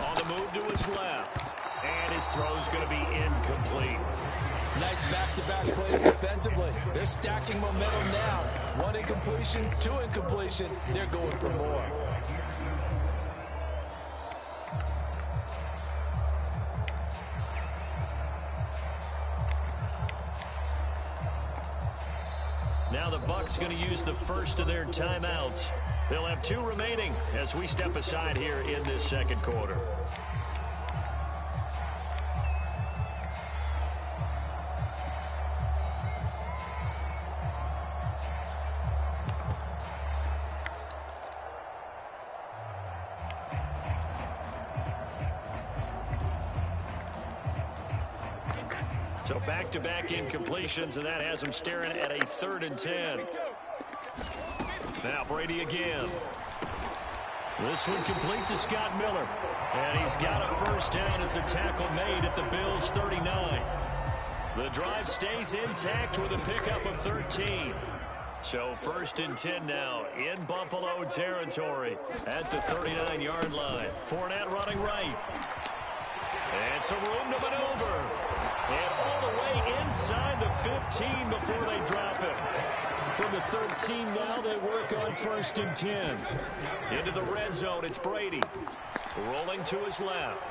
On the move to his left. And his throw's going to be incomplete. Nice back-to-back plays defensively. They're stacking momentum now. 1 incompletion, 2 incompletion. They're going for more. Now the Bucs going to use the first of their timeouts. They'll have 2 remaining as we step aside here in this second quarter. So back-to-back incompletions, and that has him staring at a 3rd and 10. Now Brady again. This one complete to Scott Miller. And he's got a first down as a tackle made at the Bills' 39. The drive stays intact with a pickup of 13. So 1st and 10 now in Buffalo territory at the 39-yard line. Fournette running right. And some room to maneuver. And all the way inside the 15 before they drop it. From the 13 now, they work on 1st and 10. Into the red zone, it's Brady. Rolling to his left.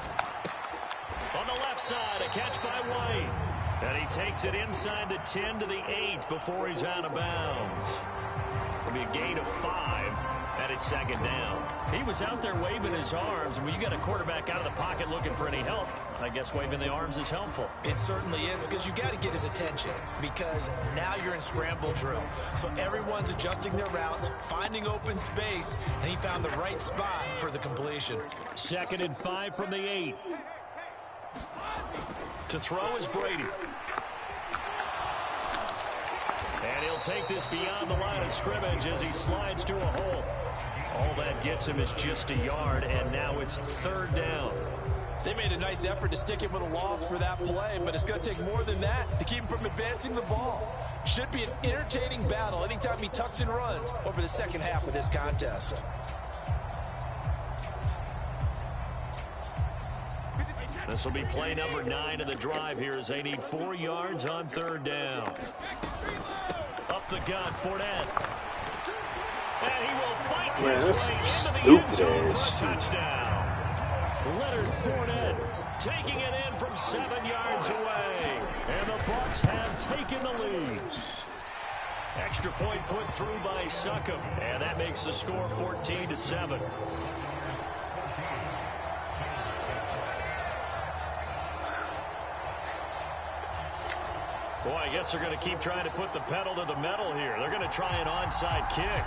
On the left side, a catch by White. And he takes it inside the 10 to the 8 before he's out of bounds. It'll be a gain of 5, and it's 2nd down. He was out there waving his arms, and when you got a quarterback out of the pocket looking for any help, I guess waving the arms is helpful. It certainly is, because you got to get his attention, because now you're in scramble drill. So everyone's adjusting their routes, finding open space, and he found the right spot for the completion. 2nd and 5 from the 8. To throw is Brady. And he'll take this beyond the line of scrimmage as he slides to a hole. All that gets him is just a yard, and now it's 3rd down. They made a nice effort to stick him with a loss for that play, but it's going to take more than that to keep him from advancing the ball. Should be an entertaining battle anytime he tucks and runs over the second half of this contest. This will be play number 9 of the drive here as they need 4 yards on 3rd down. Up the gut, Fournette. And he will fight his way into the end zone for a touchdown. Leonard Fournette taking it in from 7 yards away. And the Bucs have taken the lead. Extra point put through by Succop. And that makes the score 14-7. Boy, I guess they're going to keep trying to put the pedal to the metal here. They're going to try an onside kick.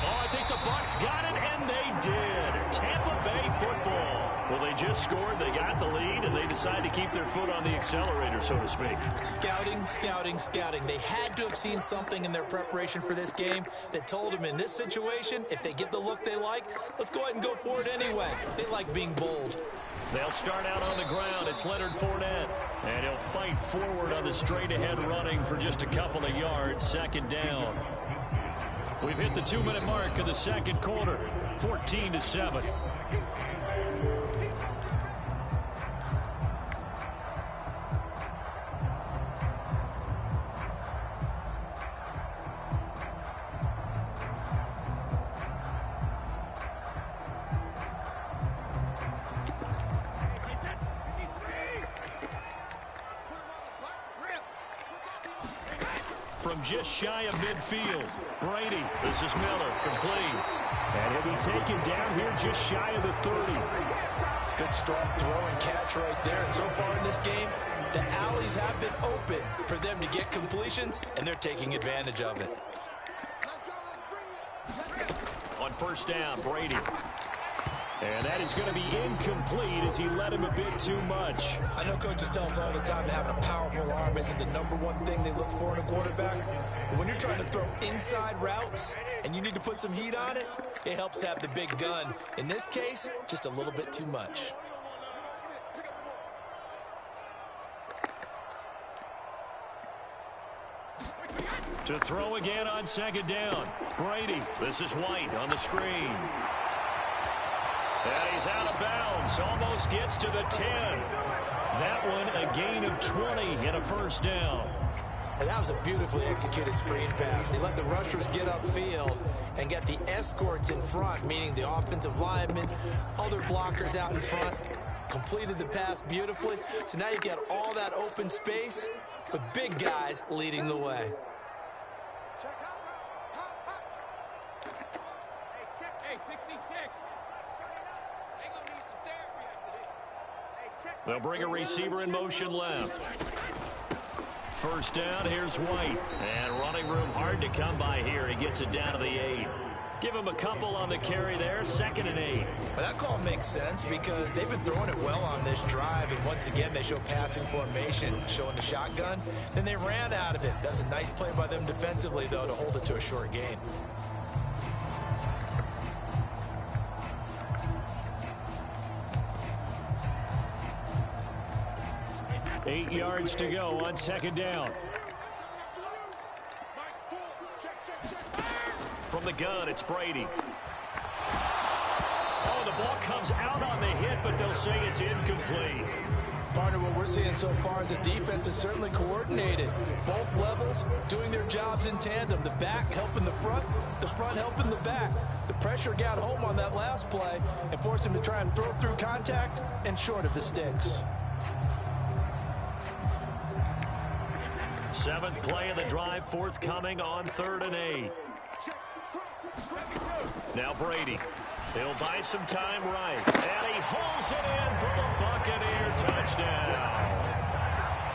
Oh, I think the Bucs got it, and they did. Tampa Bay football. Well, they just scored, they got the lead, and they decide to keep their foot on the accelerator, so to speak. Scouting, scouting, scouting. They had to have seen something in their preparation for this game that told them in this situation, if they get the look they like, let's go ahead and go for it anyway. They like being bold. They'll start out on the ground. It's Leonard Fournette. And he'll fight forward on the straight-ahead running for just a couple of yards. 2nd down. We've hit the 2-minute mark of the second quarter. 14-7. From just shy of midfield, Brady. This is Miller, complete. And he'll be taken down here just shy of the 30. Good strong throw and catch right there. And so far in this game, the alleys have been open for them to get completions, and they're taking advantage of it. On 1st down, Brady. And that is going to be incomplete as he led him a bit too much. I know coaches tell us all the time that having a powerful arm isn't the #1 thing they look for in a quarterback. But when you're trying to throw inside routes and you need to put some heat on it, it helps to have the big gun. In this case, just a little bit too much. To throw again on 2nd down. Brady. This is White on the screen. And he's out of bounds. Almost gets to the 10. That one a gain of 20 and a 1st down. And that was a beautifully executed screen pass. They let the rushers get upfield and get the escorts in front, meaning the offensive linemen, other blockers out in front. Completed the pass beautifully. So now you've got all that open space, with big guys leading the way. They'll bring a receiver in motion left. First down, here's White. And running room hard to come by here. He gets it down to the 8. Give him a couple on the carry there, 2nd and 8. Well, that call makes sense because they've been throwing it well on this drive, and once again they show passing formation, showing the shotgun. Then they ran out of it. That was a nice play by them defensively, though, to hold it to a short gain. Eight yards to go on 2nd down. From the gun, it's Brady. Oh, the ball comes out on the hit, but they'll say it's incomplete. Partner, what we're seeing so far is the defense is certainly coordinated. Both levels doing their jobs in tandem. The back helping the front helping the back. The pressure got home on that last play and forced him to try and throw through contact and short of the sticks. 7th play of the drive, forthcoming on 3rd and 8. Now Brady. He'll buy some time right. And he hauls it in for the Buccaneer touchdown.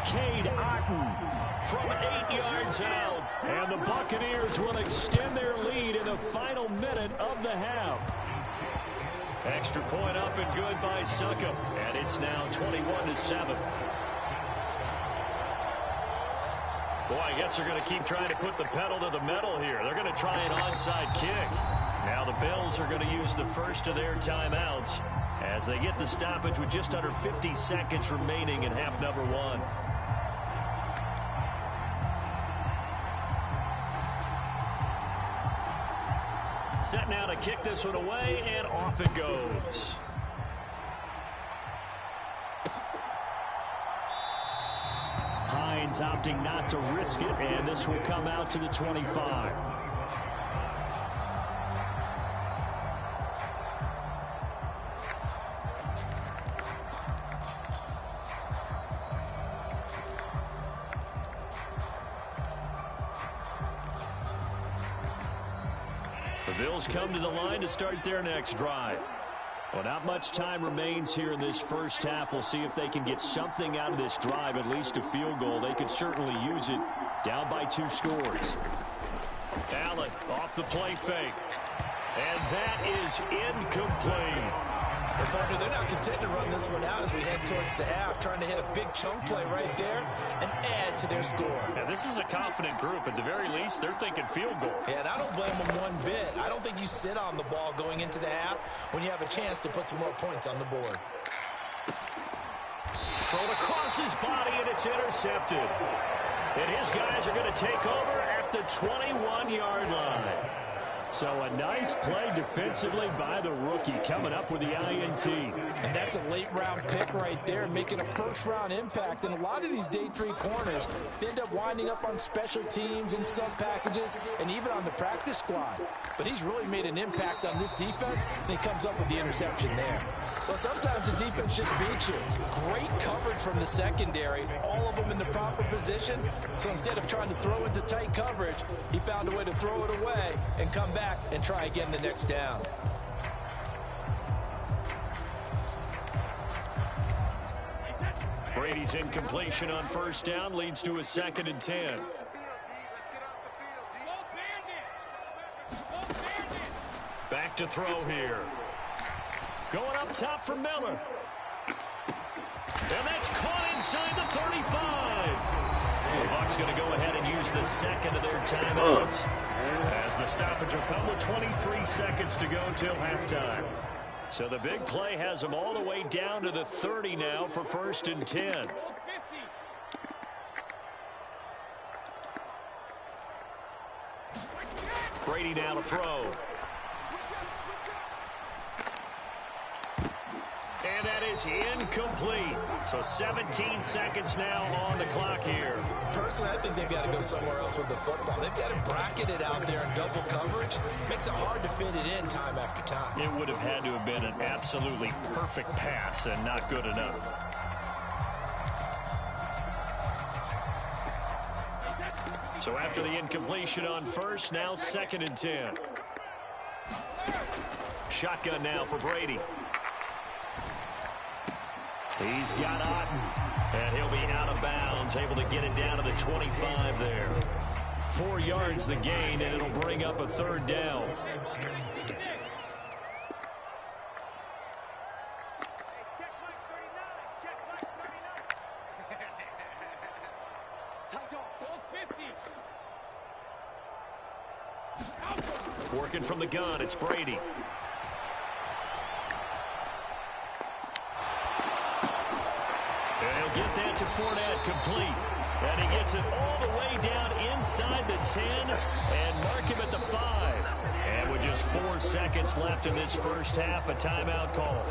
Cade Otton from 8 yards out. And the Buccaneers will extend their lead in the final minute of the half. Extra point up and good by Succop. And it's now 21-7. Boy, I guess they're going to keep trying to put the pedal to the metal here. They're going to try an onside kick. Now the Bills are going to use the first of their timeouts as they get the stoppage with just under 50 seconds remaining in half number 1. Set now to kick this one away, and off it goes. Hines opting not to risk it, and this will come out to the 25. The Bills come to the line to start their next drive. Well, not much time remains here in this first half. We'll see if they can get something out of this drive, at least a field goal. They could certainly use it. Down by 2 scores. Allen off the play fake. And that is incomplete. Well, partner, they're not content to run this one out as we head towards the half, trying to hit a big chunk play right there and add to their score. Now, this is a confident group. At the very least, they're thinking field goal. Yeah, and I don't blame them one bit. I don't think you sit on the ball going into the half when you have a chance to put some more points on the board. Thrown across his body, and it's intercepted. And his guys are going to take over at the 21-yard line. So a nice play defensively by the rookie, coming up with the INT. And that's a late-round pick right there, making a first-round impact. And a lot of these day 3 corners, they end up winding up on special teams and sub-packages and even on the practice squad. But he's really made an impact on this defense, and he comes up with the interception there. Well, sometimes the defense just beats you. Great coverage from the secondary, all of them in the proper position. So instead of trying to throw into tight coverage, he found a way to throw it away and come back and try again the next down. Brady's incompletion on first down leads to a 2nd and 10. Back to throw here. Going up top for Miller. And that's caught inside the 35. The Bucs going to go ahead and use the second of their timeouts. As the stoppage will come with 23 seconds to go till halftime. So the big play has them all the way down to the 30 now for 1st and 10. Brady now to throw. And that is incomplete. So 17 seconds now on the clock here. Personally, I think they've got to go somewhere else with the football. They've got to bracket it out there in double coverage. Makes it hard to fit it in time after time. It would have had to have been an absolutely perfect pass and not good enough. So after the incompletion on first, now 2nd and 10. Shotgun now for Brady. He's got Otten, and he'll be out of bounds, able to get it down to the 25 there. 4 yards the gain, and it'll bring up a 3rd down. Working from the gun, it's Brady. And he'll get that to Fournette, complete. And he gets it all the way down inside the 10 and mark him at the 5. And with just 4 seconds left in this first half, a timeout call.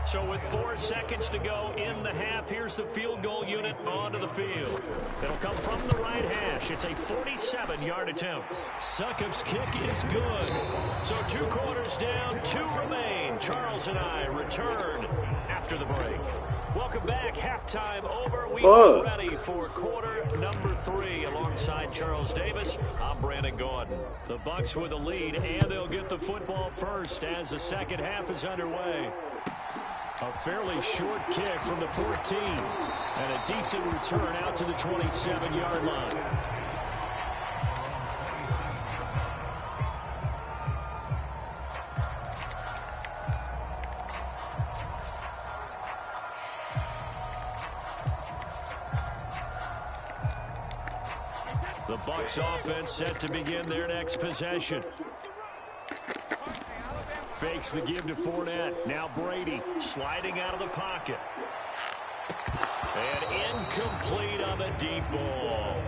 So with 4 seconds to go in the half, here's the field goal unit onto the field. It'll come from the right hash. It's a 47-yard attempt. Succop's kick is good. So 2 quarters down, 2 remain. Charles and I return after the break. Welcome back. Halftime over. We are ready for quarter number 3. Alongside Charles Davis, I'm Brandon Gaudin. The Bucs with the lead, and they'll get the football first as the second half is underway. A fairly short kick from the 14, and a decent return out to the 27-yard line. The Bucs offense set to begin their next possession. Fakes the give to Fournette. Now Brady sliding out of the pocket. And incomplete on the deep ball.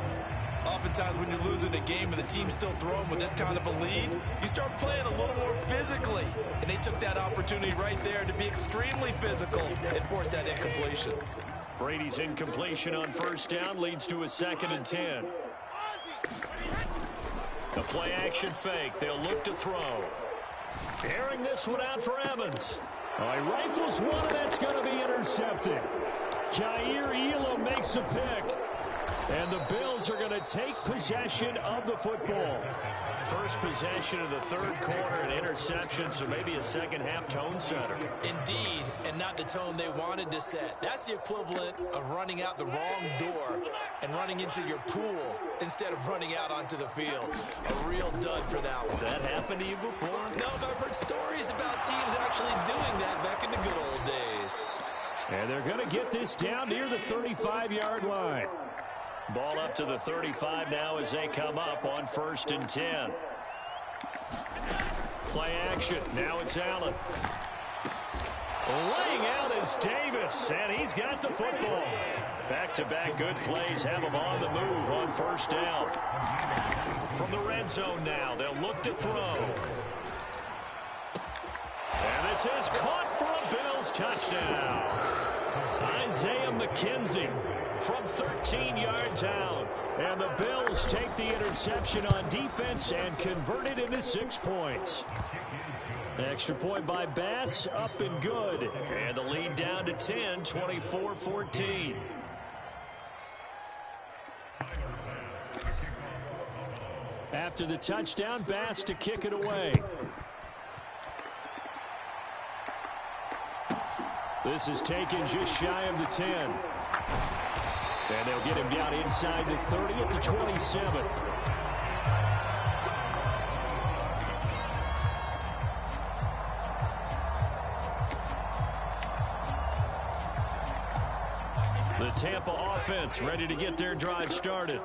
Oftentimes when you're losing a game and the team's still throwing with this kind of a lead, you start playing a little more physically. And they took that opportunity right there to be extremely physical and force that incompletion. Brady's incompletion on first down leads to a 2nd and 10. The play action fake. They'll look to throw. Airing this one out for Evans. He rifles one, and that's going to be intercepted. Kaiir Elam makes a pick. And the Bills are going to take possession of the football. First possession of the 3rd quarter, an interception, so maybe a second half tone setter. Indeed, and not the tone they wanted to set. That's the equivalent of running out the wrong door and running into your pool instead of running out onto the field. A real dud for that one. Has that happened to you before? No, but I've heard stories about teams actually doing that back in the good old days. And they're going to get this down near the 35-yard line. Ball up to the 35 now as they come up on 1st and 10. Play action. Now it's Allen. Laying out is Davis, and he's got the football. Back-to-back good plays have him on the move on 1st down. From the red zone now, they'll look to throw. And this is caught for a Bills touchdown. Isaiah McKenzie from 13 yards out. And the Bills take the interception on defense and convert it into 6 points. Extra point by Bass, up and good. And the lead down to 10, 24-14. After the touchdown, Bass to kick it away. This is taken just shy of the 10. And they'll get him down inside the 30 at the 27. The Tampa offense ready to get their drive started.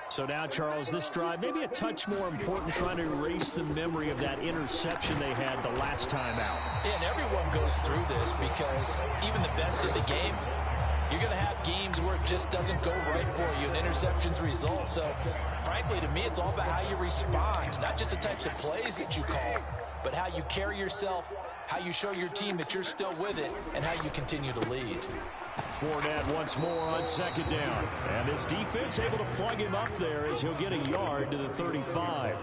So now, Charles, this drive maybe a touch more important, trying to erase the memory of that interception they had the last time out. Yeah, and everyone goes through this because even the best of the game, you're going to have games where it just doesn't go right for you, and interceptions result. So, frankly, to me, it's all about how you respond, not just the types of plays that you call, but how you carry yourself, how you show your team that you're still with it, and how you continue to lead. Fournette once more on 2nd down. And his defense able to plug him up there as he'll get a yard to the 35.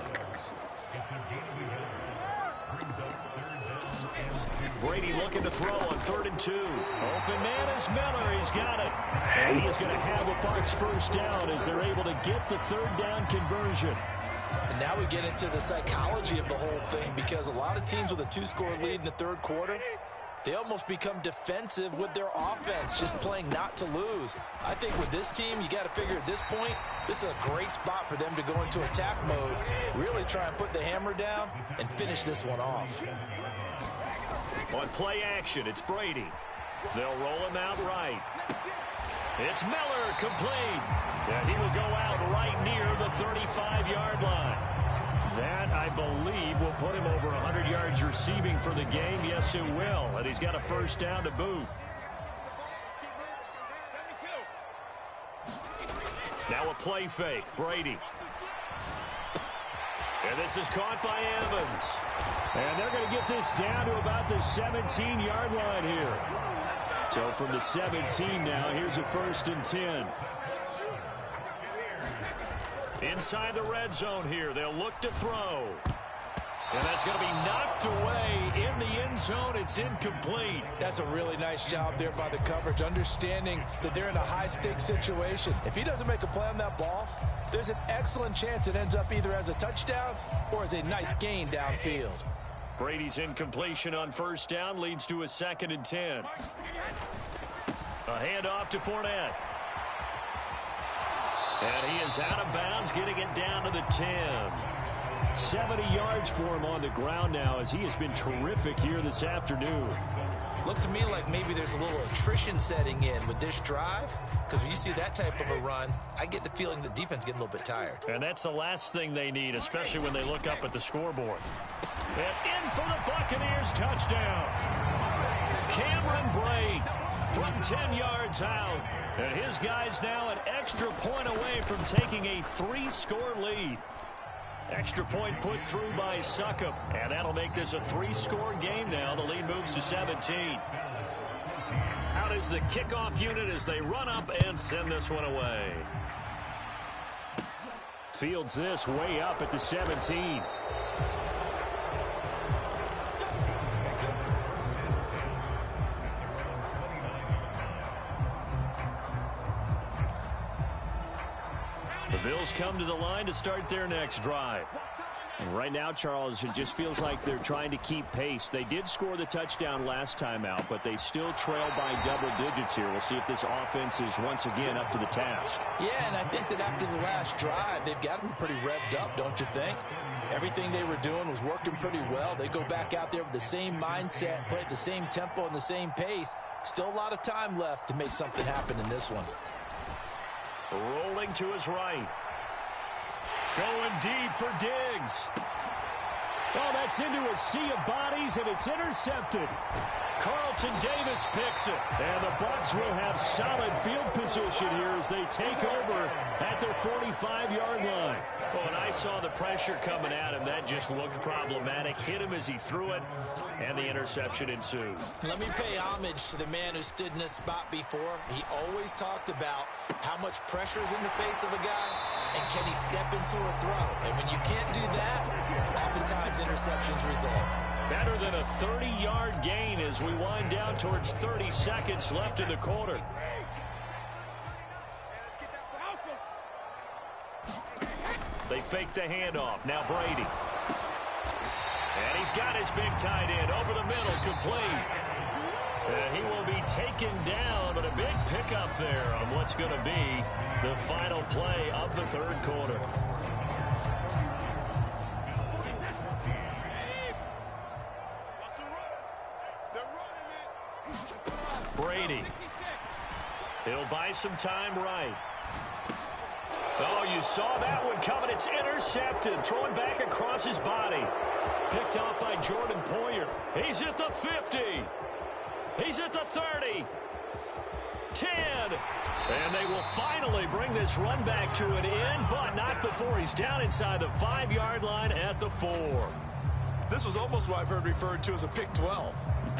Brady looking to throw on 3rd and 2. Open man is Miller. He's got it. And he is going to have a Bucs first down as they're able to get the 3rd down conversion. And now we get into the psychology of the whole thing, because a lot of teams with a 2-score lead in the 3rd quarter, they almost become defensive with their offense, just playing not to lose. I think with this team, you got to figure at this point, this is a great spot for them to go into attack mode, really try and put the hammer down and finish this one off. On play action, it's Brady. They'll roll him out right. It's Miller, complete. And he will go out right near the 35-yard line. That, I believe, will put him over 100 yards receiving for the game. Yes, it will. And he's got a first down to boot. Now a play fake. Brady. And this is caught by Evans. And they're going to get this down to about the 17-yard line here. So from the 17 now, here's a 1st and 10. Inside the red zone here, they'll look to throw. And that's going to be knocked away in the end zone. It's incomplete. That's a really nice job there by the coverage, understanding that they're in a high-stakes situation. If he doesn't make a play on that ball, there's an excellent chance it ends up either as a touchdown or as a nice gain downfield. Brady's incompletion on 1st down leads to a 2nd and 10. A handoff to Fournette. And he is out of bounds, getting it down to the 10. 70 yards for him on the ground now, as he has been terrific here this afternoon. Looks to me like maybe there's a little attrition setting in with this drive, because when you see that type of a run, I get the feeling the defense getting a little bit tired. And that's the last thing they need, especially when they look up at the scoreboard. And in for the Buccaneers, touchdown. Cameron Brate from 10 yards out. And his guys now an extra point away from taking a 3-score lead. Extra point put through by Succop. And that'll make this a 3-score game now. The lead moves to 17. Out is the kickoff unit as they run up and send this one away. Fields this way up at the 17. The Bills come to the line to start their next drive. And right now, Charles, it just feels like they're trying to keep pace. They did score the touchdown last time out, but they still trail by double digits here. We'll see if this offense is once again up to the task. Yeah, and I think that after the last drive, they've got them pretty revved up, don't you think? Everything they were doing was working pretty well. They go back out there with the same mindset, play at the same tempo and the same pace. Still a lot of time left to make something happen in this one. Rolling to his right. Going deep for Diggs. Oh, that's into a sea of bodies, and it's intercepted. Carlton Davis picks it. And the Bucs will have solid field position here as they take over at their 45-yard line. Oh, and I saw the pressure coming at him. That just looked problematic. Hit him as he threw it, and the interception ensued. Let me pay homage to the man who stood in this spot before. He always talked about how much pressure is in the face of a guy, and can he step into a throw. And when you can't do that, oftentimes interceptions result. Better than a 30-yard gain as we wind down towards 30 seconds left in the quarter. They fake the handoff. Now Brady. And he's got his big tight end over the middle, complete. And he will be taken down, but a big pickup there on what's going to be the final play of the 3rd quarter. Brady. He'll buy some time right. Oh, you saw that one coming. It's intercepted. Throwing back across his body. Picked off by Jordan Poyer. He's at the 50. He's at the 30. 10. And they will finally bring this run back to an end, but not before he's down inside the 5-yard line at the 4. This was almost what I've heard referred to as a pick 12.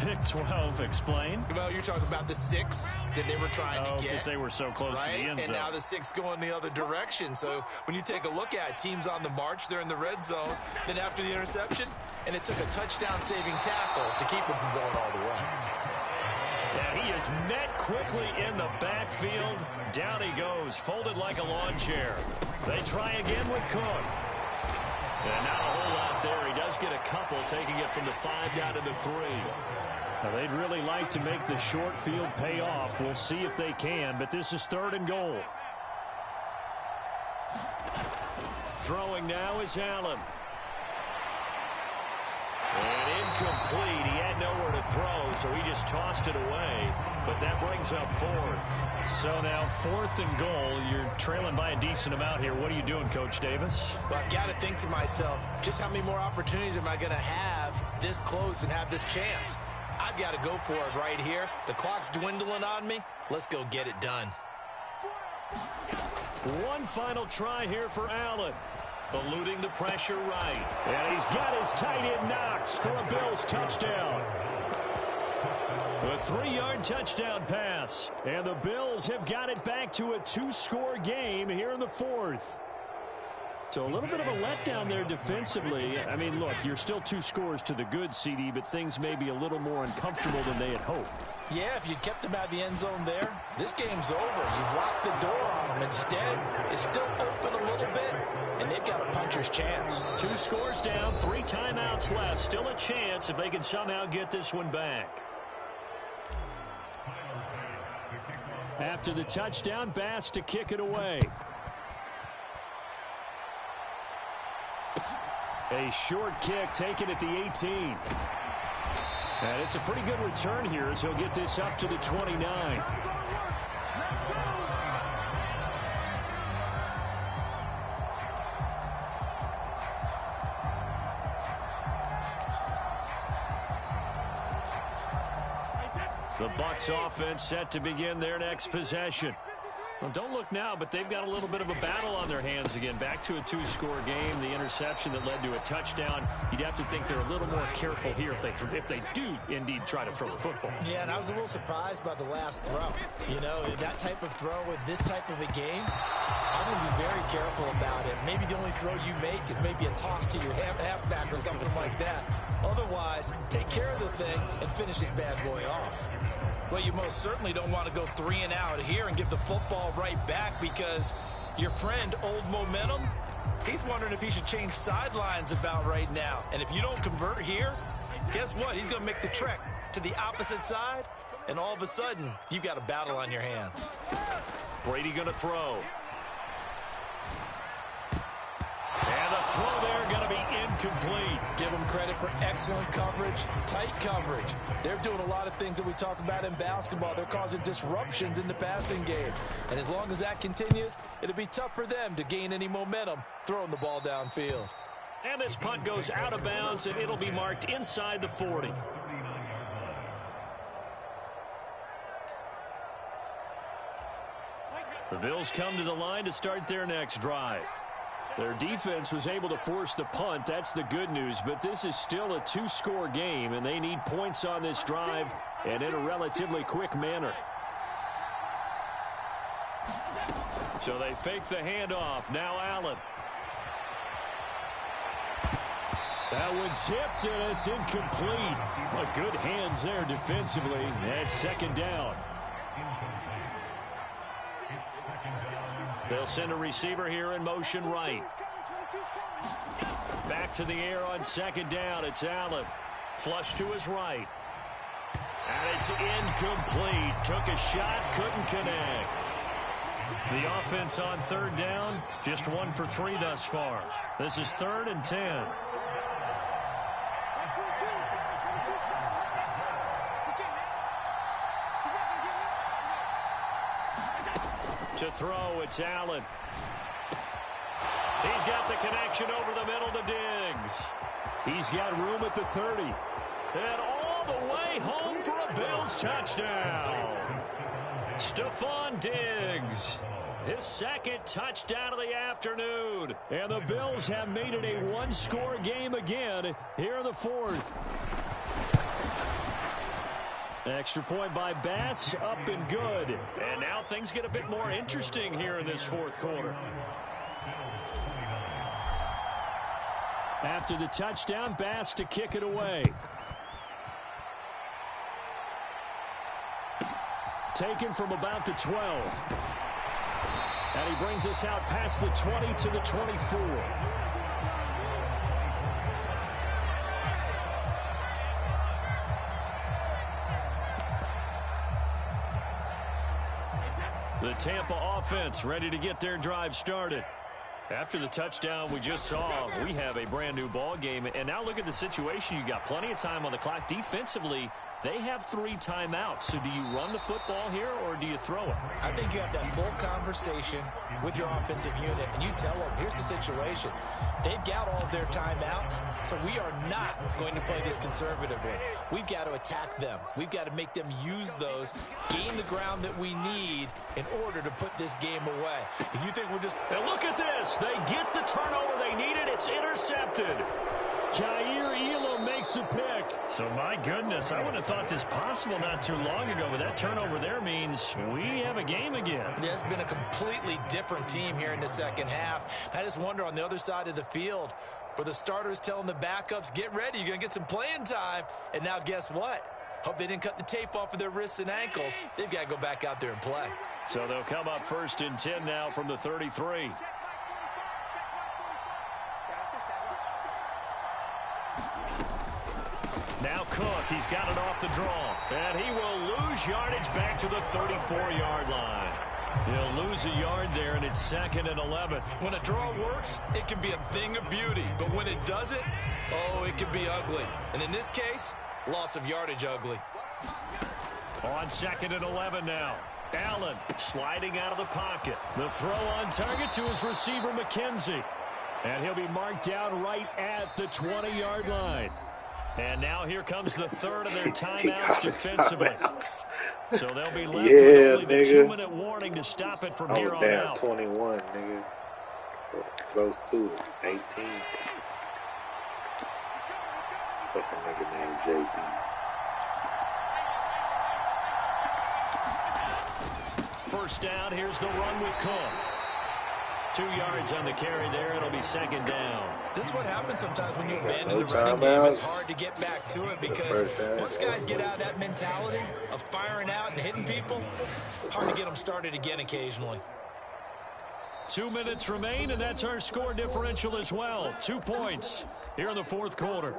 Big 12, explain. Well, you're talking about the 6 that they were trying to get. Because they were so close to the end zone. And now the 6 going the other direction. So when you take a look at teams on the march, they're in the red zone. Then after the interception, and it took a touchdown-saving tackle to keep them from going all the way. And he is met quickly in the backfield. Down he goes, folded like a lawn chair. They try again with Cook. And not a whole lot there. He does get a couple, taking it from the 5 down to the 3. Now, they'd really like to make the short field pay off. We'll see if they can, but this is 3rd and goal. Throwing now is Allen. And incomplete. He had nowhere to throw, so he just tossed it away. But that brings up 4th. So now 4th and goal. You're trailing by a decent amount here. What are you doing, Coach Davis? Well, I've got to think to myself, just how many more opportunities am I going to have this close and have this chance? I've got to go for it right here. The clock's dwindling on me. Let's go get it done. One final try here for Allen. Eluding the pressure right. And he's got his tight end Knox for a Bills touchdown. A 3-yard touchdown pass. And the Bills have got it back to a 2-score game here in the 4th. So a little bit of a letdown there defensively. I mean, look, you're still 2 scores to the good, CD, but things may be a little more uncomfortable than they had hoped. Yeah, if you kept them out of the end zone there, this game's over. You've locked the door on them. Instead, it's still open a little bit, and they've got a puncher's chance. 2 scores down, 3 timeouts left. Still a chance if they can somehow get this one back. After the touchdown, Bass to kick it away. A short kick taken at the 18. And it's a pretty good return here as he'll get this up to the 29. The Bucs offense set to begin their next possession. Well, don't look now, but they've got a little bit of a battle on their hands again. Back to a 2-score game. The interception that led to a touchdown. You'd have to think they're a little more careful here if they do indeed try to throw the football. Yeah, and I was a little surprised by the last throw. You know, that type of throw with this type of a game, I'm going to be very careful about it. Maybe the only throw you make is maybe a toss to your halfback or something like that. Otherwise, take care of the thing and finish this bad boy off. Well, you most certainly don't want to go 3 and out here and give the football right back, because your friend, Old Momentum, he's wondering if he should change sidelines about right now. And if you don't convert here, guess what? He's going to make the trek to the opposite side, and all of a sudden, you've got a battle on your hands. Brady going to throw. And the throw there going to be incomplete. Give them credit for excellent coverage, tight coverage. They're doing a lot of things that we talk about in basketball. They're causing disruptions in the passing game. And as long as that continues, it'll be tough for them to gain any momentum throwing the ball downfield. And this punt goes out of bounds, and it'll be marked inside the 40. The Bills come to the line to start their next drive. Their defense was able to force the punt. That's the good news. But this is still a 2-score game, and they need points on this drive and in a relatively quick manner. So they fake the handoff. Now Allen. That one tipped, and it's incomplete. But good hands there defensively. And 2nd down. They'll send a receiver here in motion right. Back to the air on 2nd down. It's Allen. Flush to his right. And it's incomplete. Took a shot, couldn't connect. The offense on 3rd down, just 1 for 3 thus far. This is 3rd and 10. To throw, it's Allen. He's got the connection over the middle to Diggs. He's got room at the 30. And all the way home for a Bills touchdown. Stephon Diggs. His 2nd touchdown of the afternoon. And the Bills have made it a 1-score game again here in the 4th. Extra point by Bass, up and good. And now things get a bit more interesting here in this fourth quarter. After the touchdown, Bass to kick it away. Taken from about the 12. And he brings us out past the 20 to the 24. The Tampa offense ready to get their drive started. After the touchdown we just saw, we have a brand new ball game. And now look at the situation. You got plenty of time on the clock. Defensively, they have 3 timeouts. So do you run the football here or do you throw it? I think you have that full conversation with your offensive unit, and you tell them, here's the situation. They've got all of their timeouts, so we are not going to play this conservatively. We've got to attack them. We've got to make them use those, gain the ground that we need in order to put this game away. If you think we're just... And look at this. They get the turnover they needed. It's intercepted. Jair Elam makes a pick. So, my goodness, I would have thought this possible not too long ago, but that turnover there means we have a game again. Yeah, it's been a completely different team here in the second half. I just wonder on the other side of the field where the starters telling the backups, get ready, you're going to get some playing time. And now guess what? Hope they didn't cut the tape off of their wrists and ankles. They've got to go back out there and play. So they'll come up 1st and 10 now from the 33. Now Cook, he's got it off the draw. And he will lose yardage back to the 34-yard line. He'll lose a yard there, and it's 2nd and 11. When a draw works, it can be a thing of beauty. But when it doesn't, oh, it can be ugly. And in this case, loss of yardage ugly. On 2nd and 11 now. Allen sliding out of the pocket. The throw on target to his receiver, McKenzie. And he'll be marked down right at the 20-yard line. And now here comes the 3rd of their timeouts defensively. So they'll be left with only the 2-minute warning to stop it from here on out. 21, nigga. Close to it. 18. Fucking nigga named JB. First down, here's the run with Cook. 2 yards on the carry there. It'll be 2nd down. This is what happens sometimes when you abandon the running game. It's hard to get back to it because once guys get out of that mentality of firing out and hitting people, hard to get them started again occasionally. 2 minutes remain, and that's our score differential as well. 2 points here in the fourth quarter.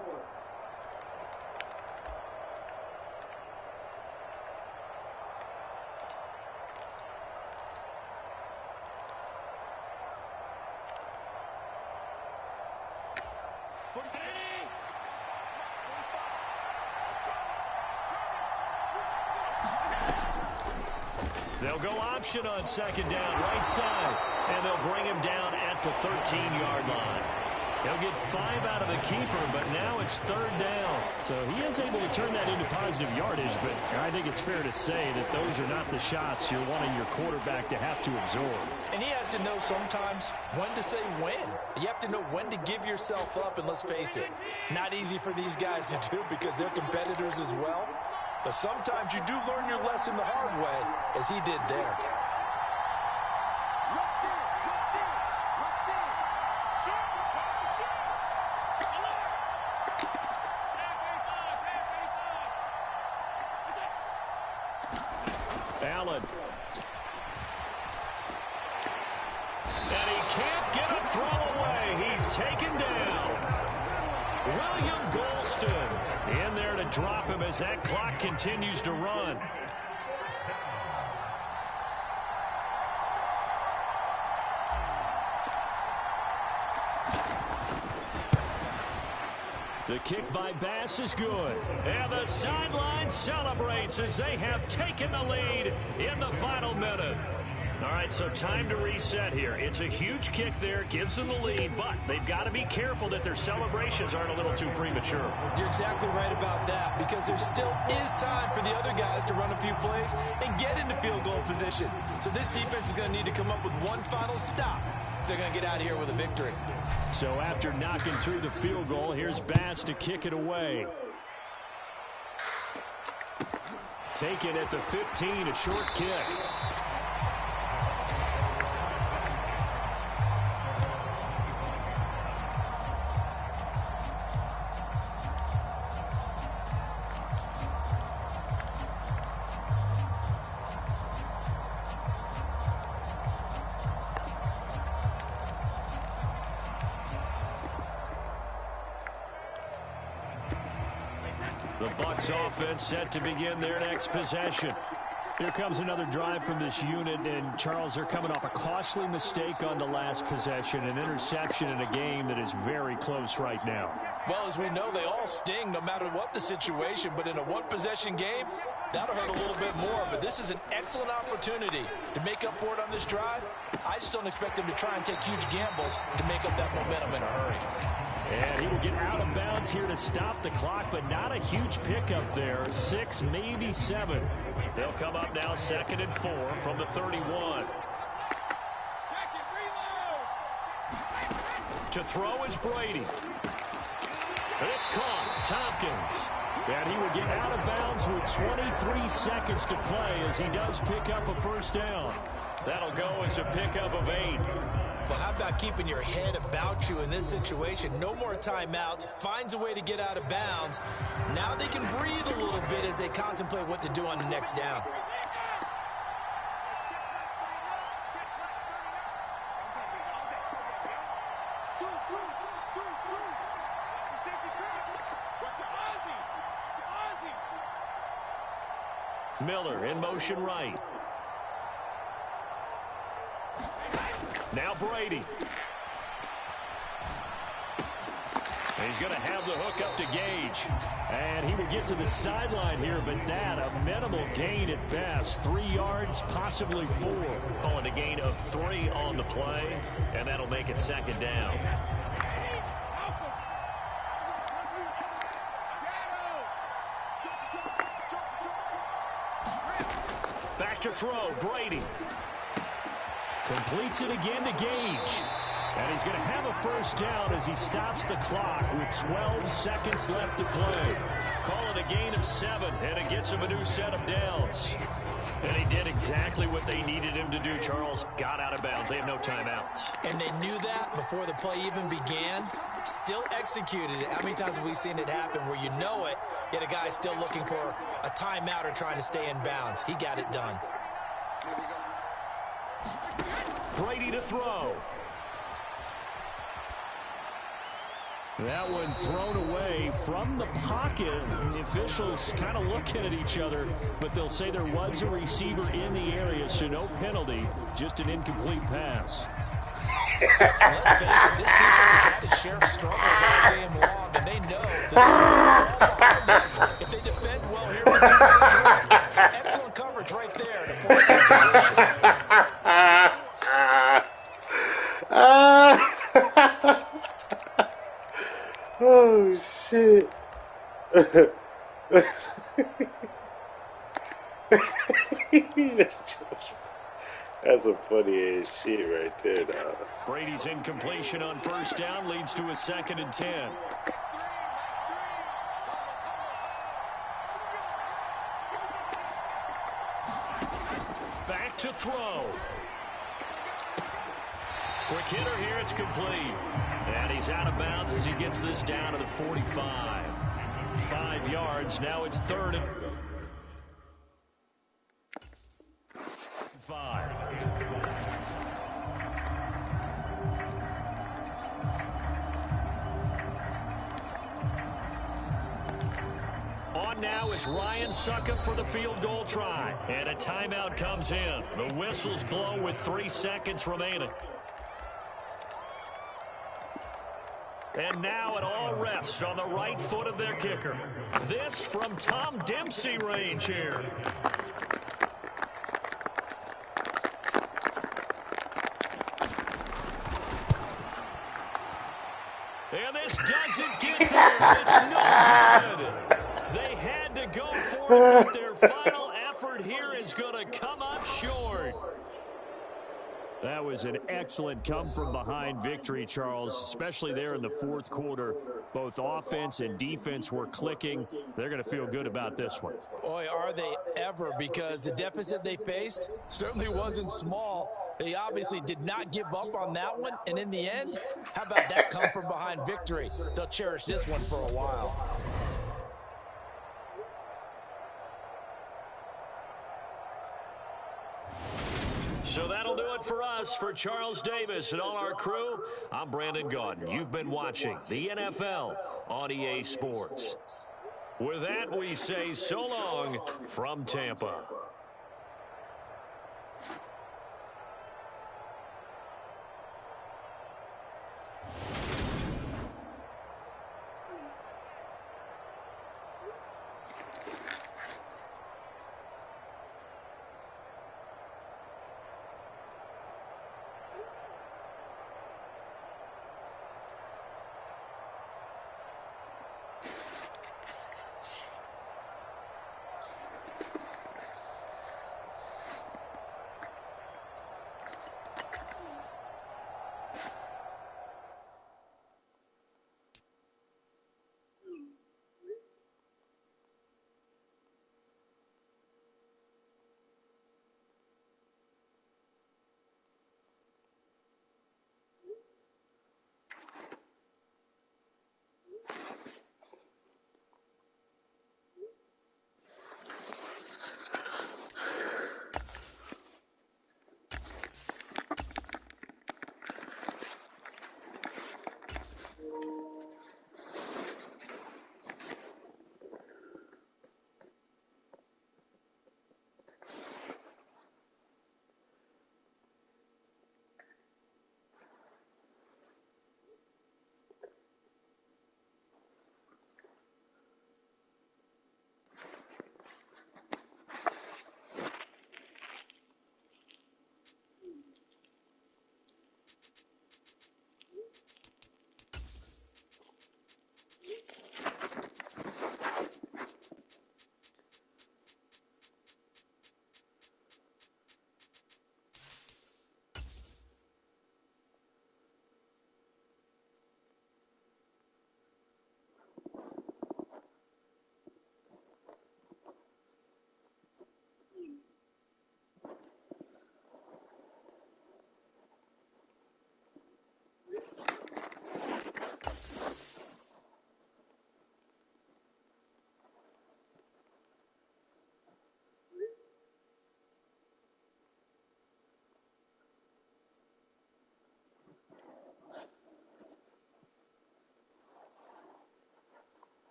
They'll go option on 2nd down, right side, and they'll bring him down at the 13-yard line. He'll get 5 out of the keeper, but now it's 3rd down. So he is able to turn that into positive yardage, but I think it's fair to say that those are not the shots you're wanting your quarterback to have to absorb. And he has to know sometimes when to say when. You have to know when to give yourself up, and let's face it, not easy for these guys to do because they're competitors as well. But sometimes you do learn your lesson the hard way, as he did there. Allen. And he can't get a throw away. He's taken down. William Golston in there to drop him as that clock continues to run. The kick by Bass is good. And the sideline celebrates as they have taken the lead in the final minute. All right, so time to reset here. It's a huge kick there, gives them the lead, but they've got to be careful that their celebrations aren't a little too premature. You're exactly right about that because there still is time for the other guys to run a few plays and get into field goal position. So this defense is going to need to come up with one final stop if they're going to get out of here with a victory. So after knocking through the field goal, here's Bass to kick it away. taken at the 15, a short kick. The Bucs offense set to begin their next possession. Here comes another drive from this unit, and Charles, they're coming off a costly mistake on the last possession, an interception in a game that is very close right now. Well, as we know, they all sting no matter what the situation, but in a one-possession game, that'll hurt a little bit more. But this is an excellent opportunity to make up for it on this drive. I just don't expect them to try and take huge gambles to make up that momentum in a hurry. And he will get out of bounds here to stop the clock, but not a huge pickup there. 6, maybe 7. They'll come up now 2nd and 4 from the 31. To throw is Brady. And it's caught. Tompkins. And he will get out of bounds with 23 seconds to play as he does pick up a first down. That'll go as a pickup of 8. Well, how about keeping your head about you in this situation? No more timeouts. Finds a way to get out of bounds. Now they can breathe a little bit as they contemplate what to do on the next down. Miller in motion right. Now Brady. He's going to have the hook up to Gage. And he will get to the sideline here, but that a minimal gain at best. 3 yards, possibly 4. Calling a gain of 3 on the play, and that'll make it 2nd down. Back to throw, Brady. Completes it again to Gage. And he's going to have a first down as he stops the clock with 12 seconds left to play. Call it a gain of 7, and it gets him a new set of downs. And he did exactly what they needed him to do, Charles. Got out of bounds. They have no timeouts. And they knew that before the play even began. Still executed it. How many times have we seen it happen where you know it, yet a guy's still looking for a timeout or trying to stay in bounds? He got it done. Brady to throw. That one thrown away from the pocket. The officials kind of looking at each other, but they'll say there was a receiver in the area, so no penalty, just an incomplete pass. Let's face it, this defense has had its share of struggles all game long, and they know that if they defend well here, excellent coverage right there to force that Oh, shit. That's some funny ass shit right there, dog. Brady's incompletion on first down leads to a 2nd and 10. Back to throw. Quick hitter here, it's complete. And he's out of bounds as he gets this down to the 45. 5 yards, now it's 3rd and 5. On now is Ryan Succop for the field goal try. And a timeout comes in. The whistles blow with 3 seconds remaining. And now it all rests on the right foot of their kicker. This from Tom Dempsey range here. And this doesn't get there. It's no good. They had to go for it, but their final effort here is going to come up short. That was an excellent come-from-behind victory, Charles, especially there in the fourth quarter. Both offense and defense were clicking. They're going to feel good about this one. Boy, are they ever, because the deficit they faced certainly wasn't small. They obviously did not give up on that one, and in the end, how about that come-from-behind victory? They'll cherish this one for a while. So that'll do it for us. For Charles Davis and all our crew, I'm Brandon Gaudin. You've been watching the NFL on EA Sports. With that, we say so long from Tampa.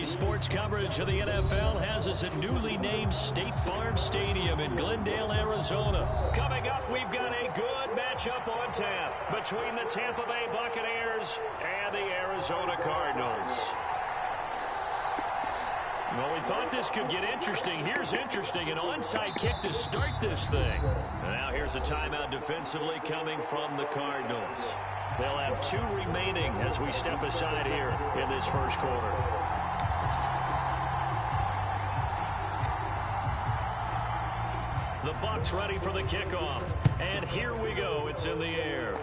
sports coverage of the NFL has us at newly named State Farm Stadium in Glendale, Arizona. Coming up, we've got a good matchup on tap between the Tampa Bay Buccaneers and the Arizona Cardinals. Well, we thought this could get interesting. Here's interesting, an onside kick to start this thing. And now here's a timeout defensively coming from the Cardinals. They'll have 2 remaining as we step aside here in this first quarter. The Bucs ready for the kickoff. And here we go. It's in the air.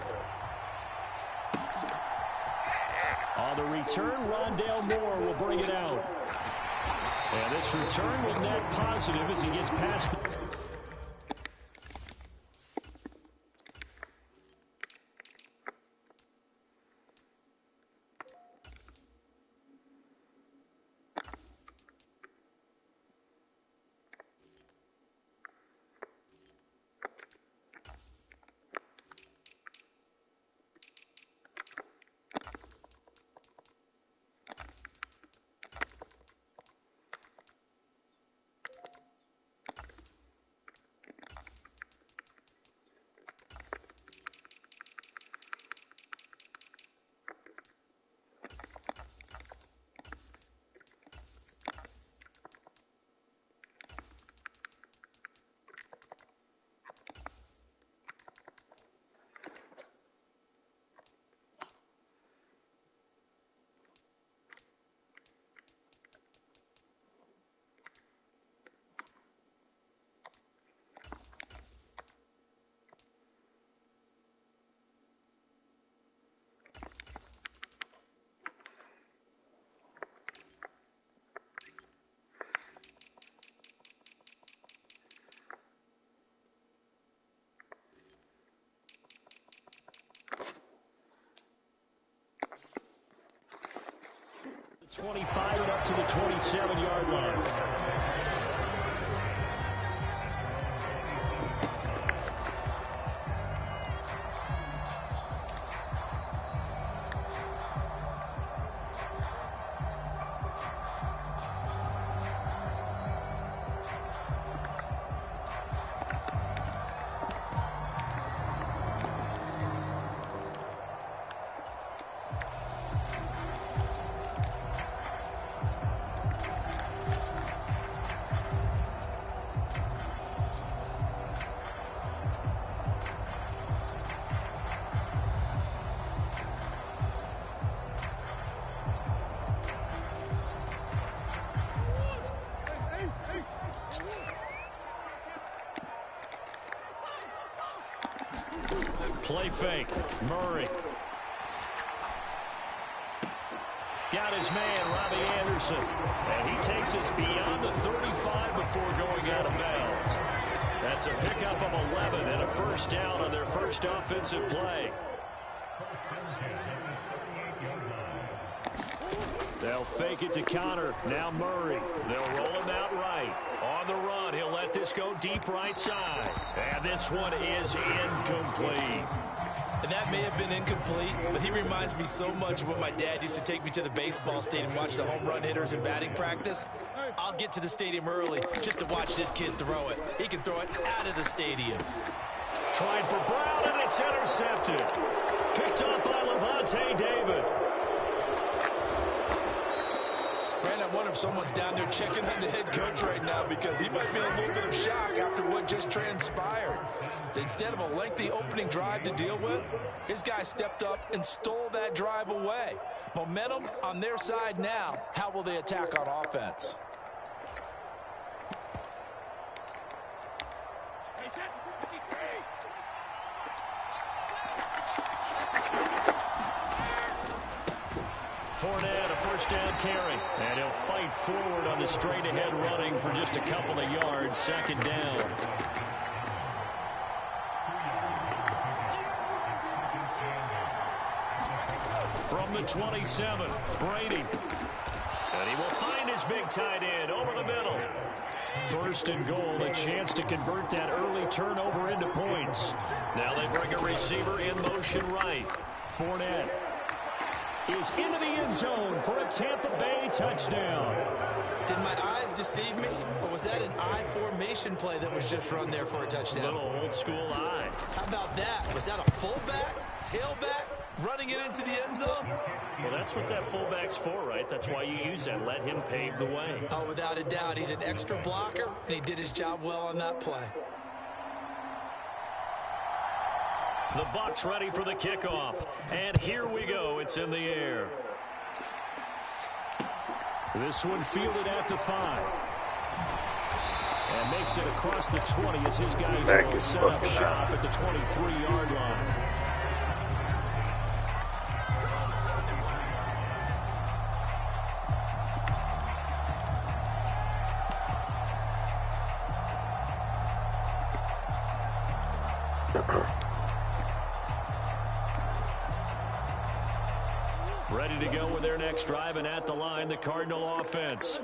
On the return, Rondale Moore will bring it out. And this return will net positive as he gets past the... The 25 and up to the 27-yard line. Play fake. Murray. Got his man, Robbie Anderson. And he takes us beyond the 35 before going out of bounds. That's a pickup of 11 and a first down on their first offensive play. They'll fake it to Connor. Now Murray. They'll roll him out right. On the run, he'll let this go deep right side. And this one is incomplete. And that may have been incomplete, but he reminds me so much of when my dad used to take me to the baseball stadium and watch the home run hitters in batting practice. I'll get to the stadium early just to watch this kid throw it. He can throw it out of the stadium. Trying for Brown, and it's intercepted. Picked up by Lavonte David. Brandon, I wonder if someone's down there checking on the head coach right now because he might be in a little bit of shock after what just transpired. Instead of a lengthy opening drive to deal with, his guy stepped up and stole that drive away. Momentum on their side now. How will they attack on offense? Fournette, a first down carry. And he'll fight forward on the straight-ahead running for just a couple of yards. Second down. From the 27, Brady. And he will find his big tight end over the middle. First and goal, a chance to convert that early turnover into points. Now they bring a receiver in motion right. Fournette. is into the end zone for a Tampa Bay touchdown. Did my eyes deceive me, or was that an I formation play that was just run there for a touchdown? Little old school eye. How about that? Was that a fullback, tailback, running it into the end zone? Well, that's what that fullback's for, right? That's why you use that. Let him pave the way. Oh, without a doubt. He's an extra blocker, and he did his job well on that play. The Bucs ready for the kickoff. And here we go. It's in the air. This one fielded at the 5. And makes it across the 20 as his guys will set up shop at the 23-yard line. Ready to go with their next drive, and at the line, the Cardinal offense.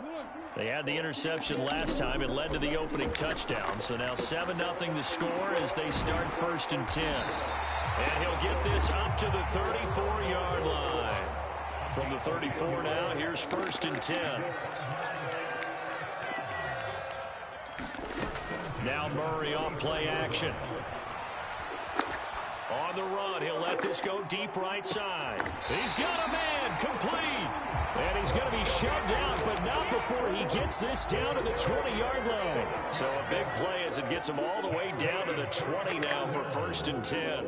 They had the interception last time. It led to the opening touchdown. So now 7-0 the score as they start 1st and 10. And he'll get this up to the 34-yard line. From the 34 now, here's 1st and 10. Now Murray off play action. On the run, he'll let this go deep right side. He's got a man, complete. And he's going to be shut down, but not before he gets this down to the 20-yard line. So a big play as it gets him all the way down to the 20 now for 1st and 10.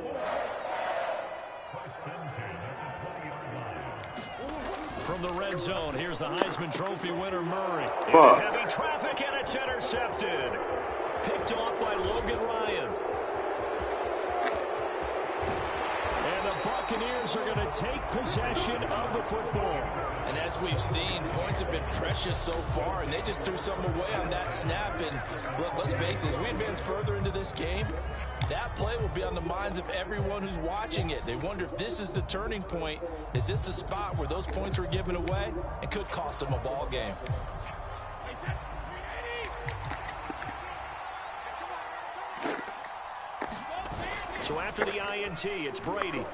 From the red zone, here's the Heisman Trophy winner, Murray. In heavy traffic, and it's intercepted. Picked off by Logan Ryan. Buccaneers are going to take possession of the football. And as we've seen, points have been precious so far, and they just threw something away on that snap. And look, let's face it, as we advance further into this game, that play will be on the minds of everyone who's watching it. They wonder if this is the turning point. Is this the spot where those points were given away? It could cost them a ball game. So after the INT, it's Brady.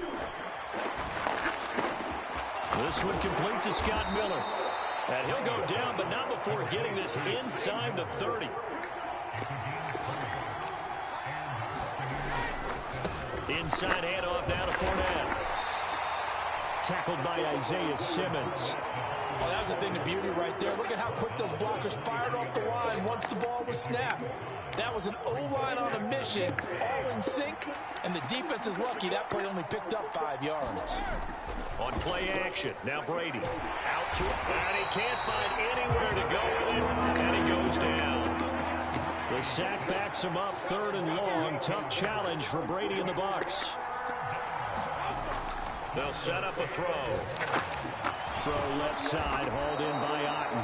This one complete to Scott Miller. And he'll go down, but not before getting this inside the 30. Inside handoff now to Fournette. Tackled by Isaiah Simmons. Oh, that was a thing of beauty right there. Look at how quick those blockers fired off the line once the ball was snapped. That was an O-line on a mission, all in sync, and the defense is lucky that play only picked up 5 yards. On play action, now Brady out to it, and he can't find anywhere to go with it, and he goes down. The sack backs him up, 3rd and long. Tough challenge for Brady and the Bucs. They'll set up a throw. Throw left side, hauled in by Otten.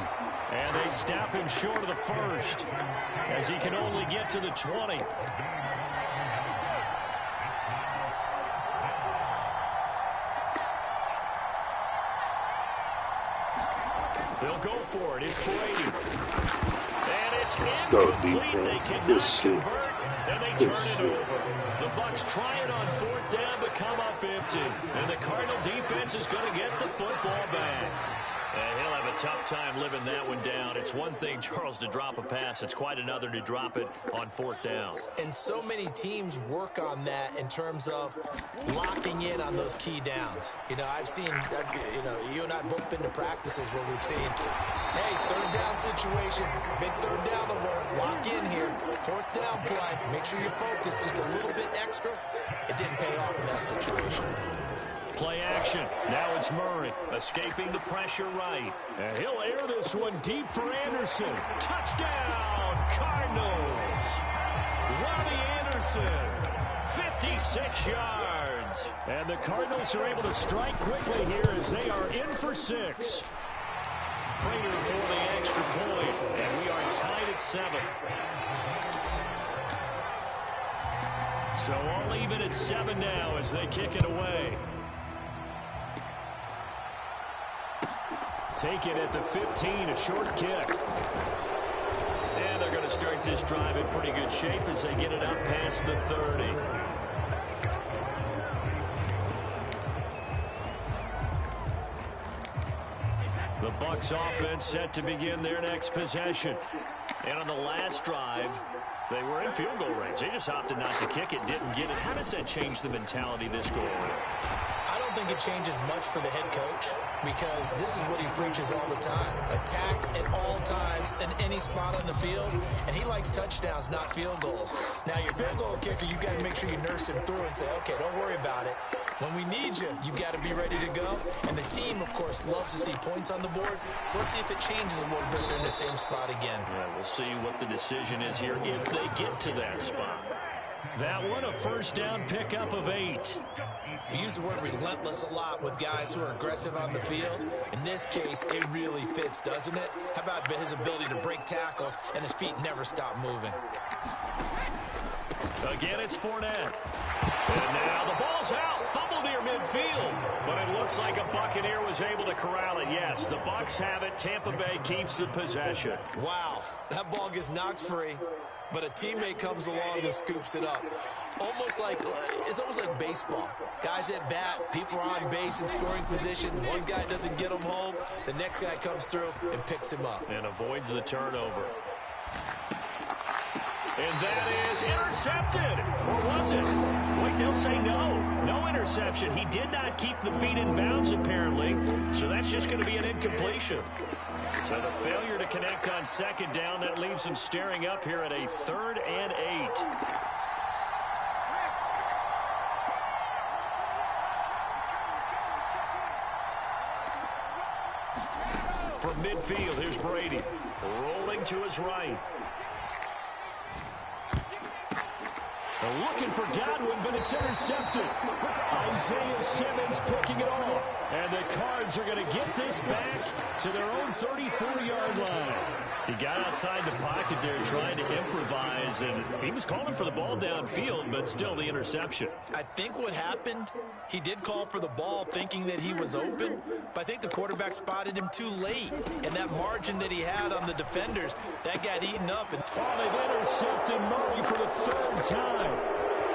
And they snap him short of the 1st, as he can only get to the 20. They'll go for it. It's Brady. And it's incomplete. They cannot convert, and they turn it over. The Bucs try it on 4th down, but come up empty. And the Cardinal defense is going to get the football back. And he'll have a tough time living that one down. It's one thing, Charles, to drop a pass. It's quite another to drop it on 4th down. And so many teams work on that in terms of locking in on those key downs. You know, I've seen, you and I have both been to practices where we've seen, hey, 3rd down situation, big 3rd down alert, lock in here, 4th down play, make sure you focus just a little bit extra. It didn't pay off in that situation. Play action. Now it's Murray escaping the pressure right. And he'll air this one deep for Anderson. Touchdown, Cardinals. Robbie Anderson, 56 yards. And the Cardinals are able to strike quickly here as they are in for 6. Prater for the extra point. And we are tied at 7. So all even at 7 now as they kick it away. Take it at the 15, a short kick. And they're going to start this drive in pretty good shape as they get it up past the 30. The Bucs offense set to begin their next possession. And on the last drive, they were in field goal range. They just opted not to kick it, didn't get it. How does that change the mentality this goal around? I don't think it changes much for the head coach because this is what he preaches all the time. Attack at all times in any spot on the field, and he likes touchdowns, not field goals. Now, your field goal kicker, you got to make sure you nurse him through and say, okay, don't worry about it. When we need you, you've got to be ready to go. And the team, of course, loves to see points on the board. So let's see if it changes a little bit. They're in the same spot again. Yeah, we'll see what the decision is here if they get to that spot. That one, a first down pickup of 8. We use the word relentless a lot with guys who are aggressive on the field. In this case, it really fits, doesn't it? How about his ability to break tackles and his feet never stop moving? Again, it's Fournette. And now the ball's out. Fumble near midfield. But it looks like a Buccaneer was able to corral it. Yes, the Bucs have it. Tampa Bay keeps the possession. Wow, that ball gets knocked free, but a teammate comes along and scoops it up. It's almost like baseball. Guys at bat, people are on base in scoring position. One guy doesn't get him home. The next guy comes through and picks him up. And avoids the turnover. And that is intercepted. Or was it? Wait, they'll say no. No interception. He did not keep the feet in bounds, apparently. So that's just going to be an incompletion. So the failure to connect on second down, that leaves him staring up here at a 3rd and 8. From midfield, here's Brady. Rolling to his right. Looking for Godwin, but it's intercepted. Isaiah Simmons picking it off. And the Cards are going to get this back to their own 34-yard line. He got outside the pocket there trying to improvise, and he was calling for the ball downfield, but still the interception. I think what happened, he did call for the ball thinking that he was open, but I think the quarterback spotted him too late. And that margin that he had on the defenders, that got eaten up. And they've intercepted Murray for the 3rd time.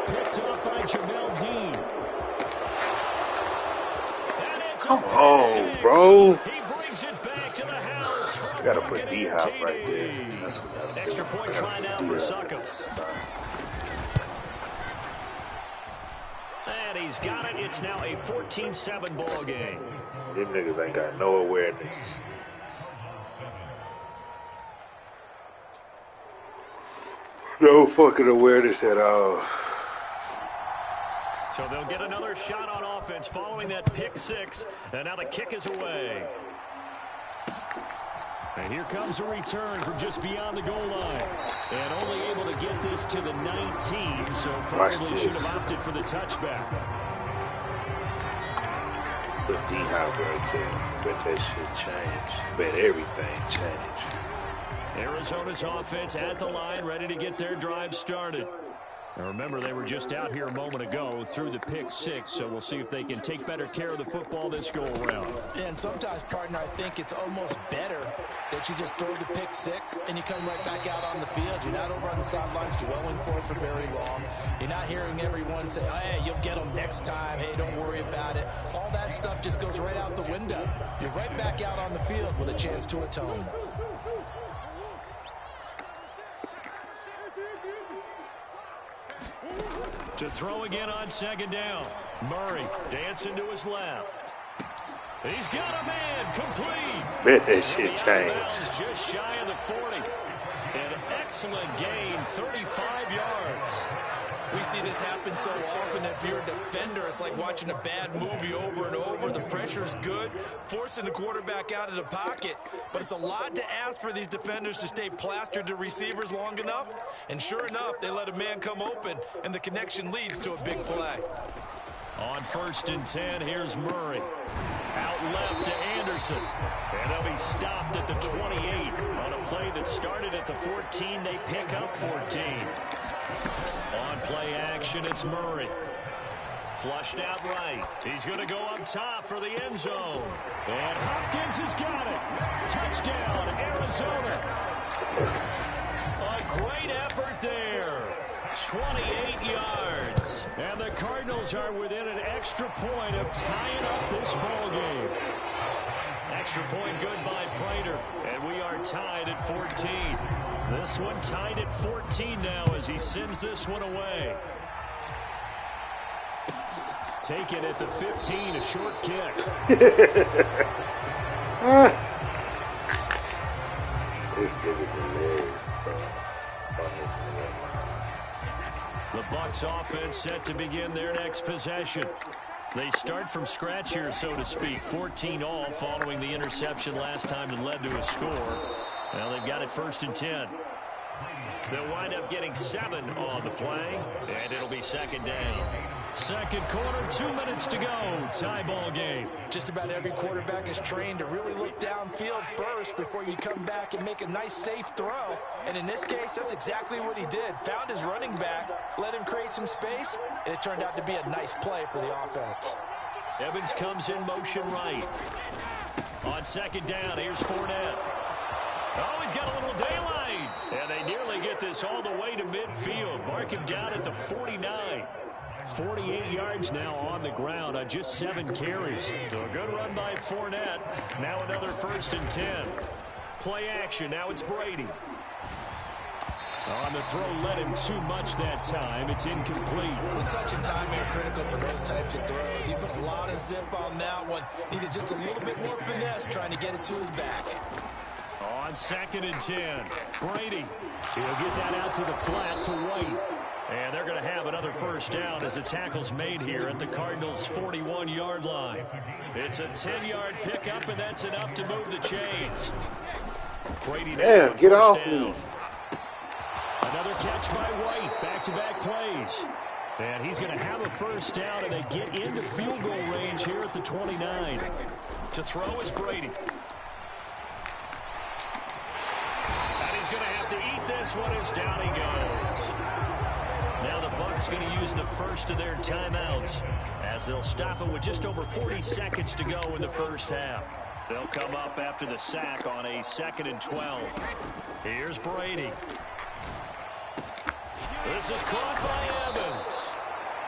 Picked up by Jamel Dean. Come on, bro. He brings it back to the house. I gotta put D-Hop right there. That's what I gotta do. Extra point trying out for Succop. And he's got it. It's now a 14-7 ball game. Them niggas ain't got no awareness. No fucking awareness at all. So they'll get another shot on offense following that pick 6. And now the kick is away. And here comes a return from just beyond the goal line. And only able to get this to the 19, so probably should have opted for the touchback. Put D-Hop right there. Bet that shit change. Bet everything change. Arizona's offense at the line, ready to get their drive started. Now remember, they were just out here a moment ago through the pick 6, so we'll see if they can take better care of the football this go-around. And sometimes, partner, I think it's almost better that you just throw the pick 6 and you come right back out on the field. You're not over on the sidelines dwelling for it for very long. You're not hearing everyone say, oh, hey, you'll get them next time. Hey, don't worry about it. All that stuff just goes right out the window. You're right back out on the field with a chance to atone. To throw again on second down. Murray dancing to his left. He's got a man complete. Bet that shit changed. Just shy of the 40. An excellent gain, 35 yards. We see this happen so often. If you're a defender, it's like watching a bad movie over and over. The pressure's good, forcing the quarterback out of the pocket. But it's a lot to ask for these defenders to stay plastered to receivers long enough. And sure enough, they let a man come open, and the connection leads to a big play. On 1st and 10, here's Murray. Out left to Anderson. And they'll be stopped at the 28. On a play that started at the 14, they pick up 14. On play action, it's Murray. Flushed out right. He's going to go up top for the end zone. And Hopkins has got it. Touchdown, Arizona. A great effort there. 28 yards. And the Cardinals are within an extra point of tying up this ball game. Extra point good by Prater. And we are tied at 14. This one tied at 14 now as he sends this one away. Take it at the 15, a short kick. This nigga's hilarious, bro. The Bucs offense set to begin their next possession. They start from scratch here, so to speak. 14 all following the interception last time that led to a score. Now they've got it 1st and 10. They'll wind up getting 7 on the play, and it'll be 2nd down. Second quarter, 2 minutes to go. Tie ball game. Just about every quarterback is trained to really look downfield first before you come back and make a nice, safe throw. And in this case, that's exactly what he did. Found his running back, let him create some space, and it turned out to be a nice play for the offense. Evans comes in motion right. On 2nd down, here's Fournette. Oh, he's got a little daylight. And they nearly get this all the way to midfield. Mark him down at the 49. 48 yards now on the ground on just 7 carries. So a good run by Fournette. Now another 1st and 10. Play action. Now it's Brady. On the throw, led him too much that time. It's incomplete. The touch and timing are critical for those types of throws. He put a lot of zip on that one. Needed just a little bit more finesse trying to get it to his back. On 2nd and 10. Brady. He'll get that out to the flat to White. And they're going to have another 1st down as the tackle's made here at the Cardinals' 41-yard line. It's a 10-yard pickup, and that's enough to move the chains. Brady, damn, get off me. Another catch by White. Back-to-back plays. And he's going to have a 1st down, and they get into field goal range here at the 29. To throw is Brady. And he's going to have to eat this one as down he goes. Now the Bucs going to use the first of their timeouts as they'll stop it with just over 40 seconds to go in the 1st half. They'll come up after the sack on a 2nd and 12. Here's Brady. This is caught by Evans.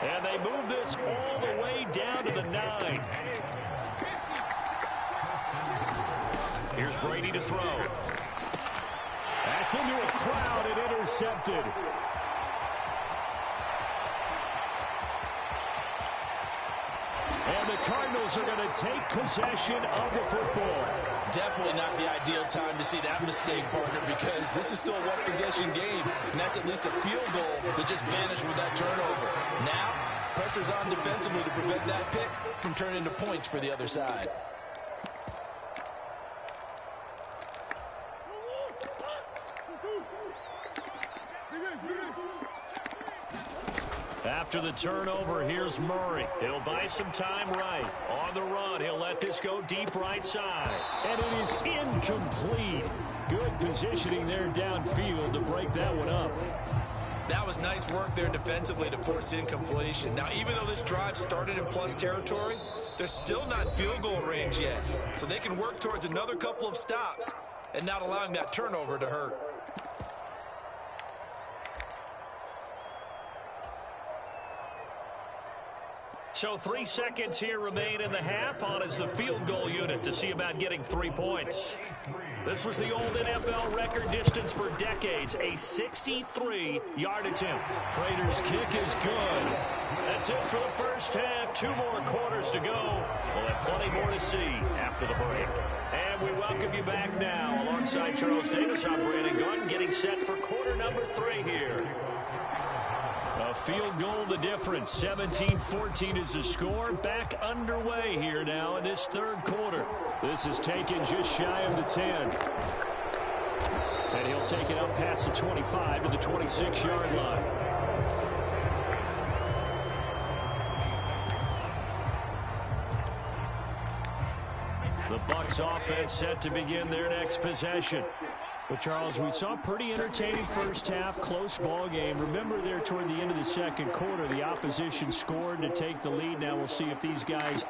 And they move this all the way down to the 9. Here's Brady to throw. That's into a crowd and intercepted. And the Cardinals are going to take possession of the football. Definitely not the ideal time to see that mistake, partner, because this is still a one-possession game, and that's at least a field goal that just vanished with that turnover. Now, pressure's on defensively to prevent that pick from turning into points for the other side. After the turnover, here's Murray. He'll buy some time right. On the run, he'll let this go deep right side. And it is incomplete. Good positioning there downfield to break that one up. That was nice work there defensively to force incompletion. Now, even though this drive started in plus territory, they're still not field goal range yet. So they can work towards another couple of stops and not allowing that turnover to hurt. So 3 seconds here remain in the half. On is the field goal unit to see about getting 3 points. This was the old NFL record distance for decades, a 63-yard attempt. Prater's kick is good. That's it for the 1st half. 2 more quarters to go. We'll have plenty more to see after the break. And we welcome you back now. Alongside Charles Davis, I'm Brandon Gunn, getting set for quarter number 3 here. A field goal the difference. 17-14 is the score. Back underway here now in this 3rd quarter. This is taken just shy of the 10. And he'll take it up past the 25 to the 26-yard line. The Bucs offense set to begin their next possession. Well, Charles, we saw a pretty entertaining 1st half, close ball game. Remember there toward the end of the 2nd quarter, the opposition scored to take the lead. Now we'll see if these guys...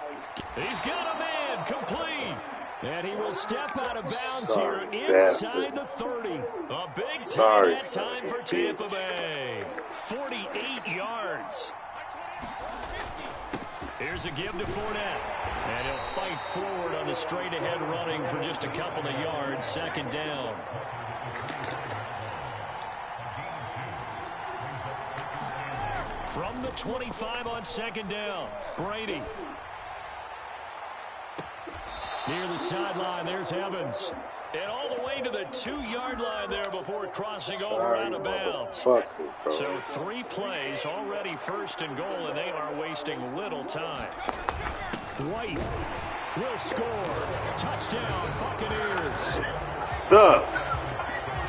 He's got a man, complete. And he will step out of bounds here inside the 30. A big play that time for Tampa Bay. 48 yards. Here's a give to Fournette. And he'll fight forward on the straight-ahead running for just a couple of yards. Second down. From the 25 on second down, Brady. Near the sideline, there's Evans. And all the way to the 2-yard line there before crossing over out of bounds. So 3 plays, already first and goal, and they are wasting little time. White will score. Touchdown, Buccaneers. Sucks.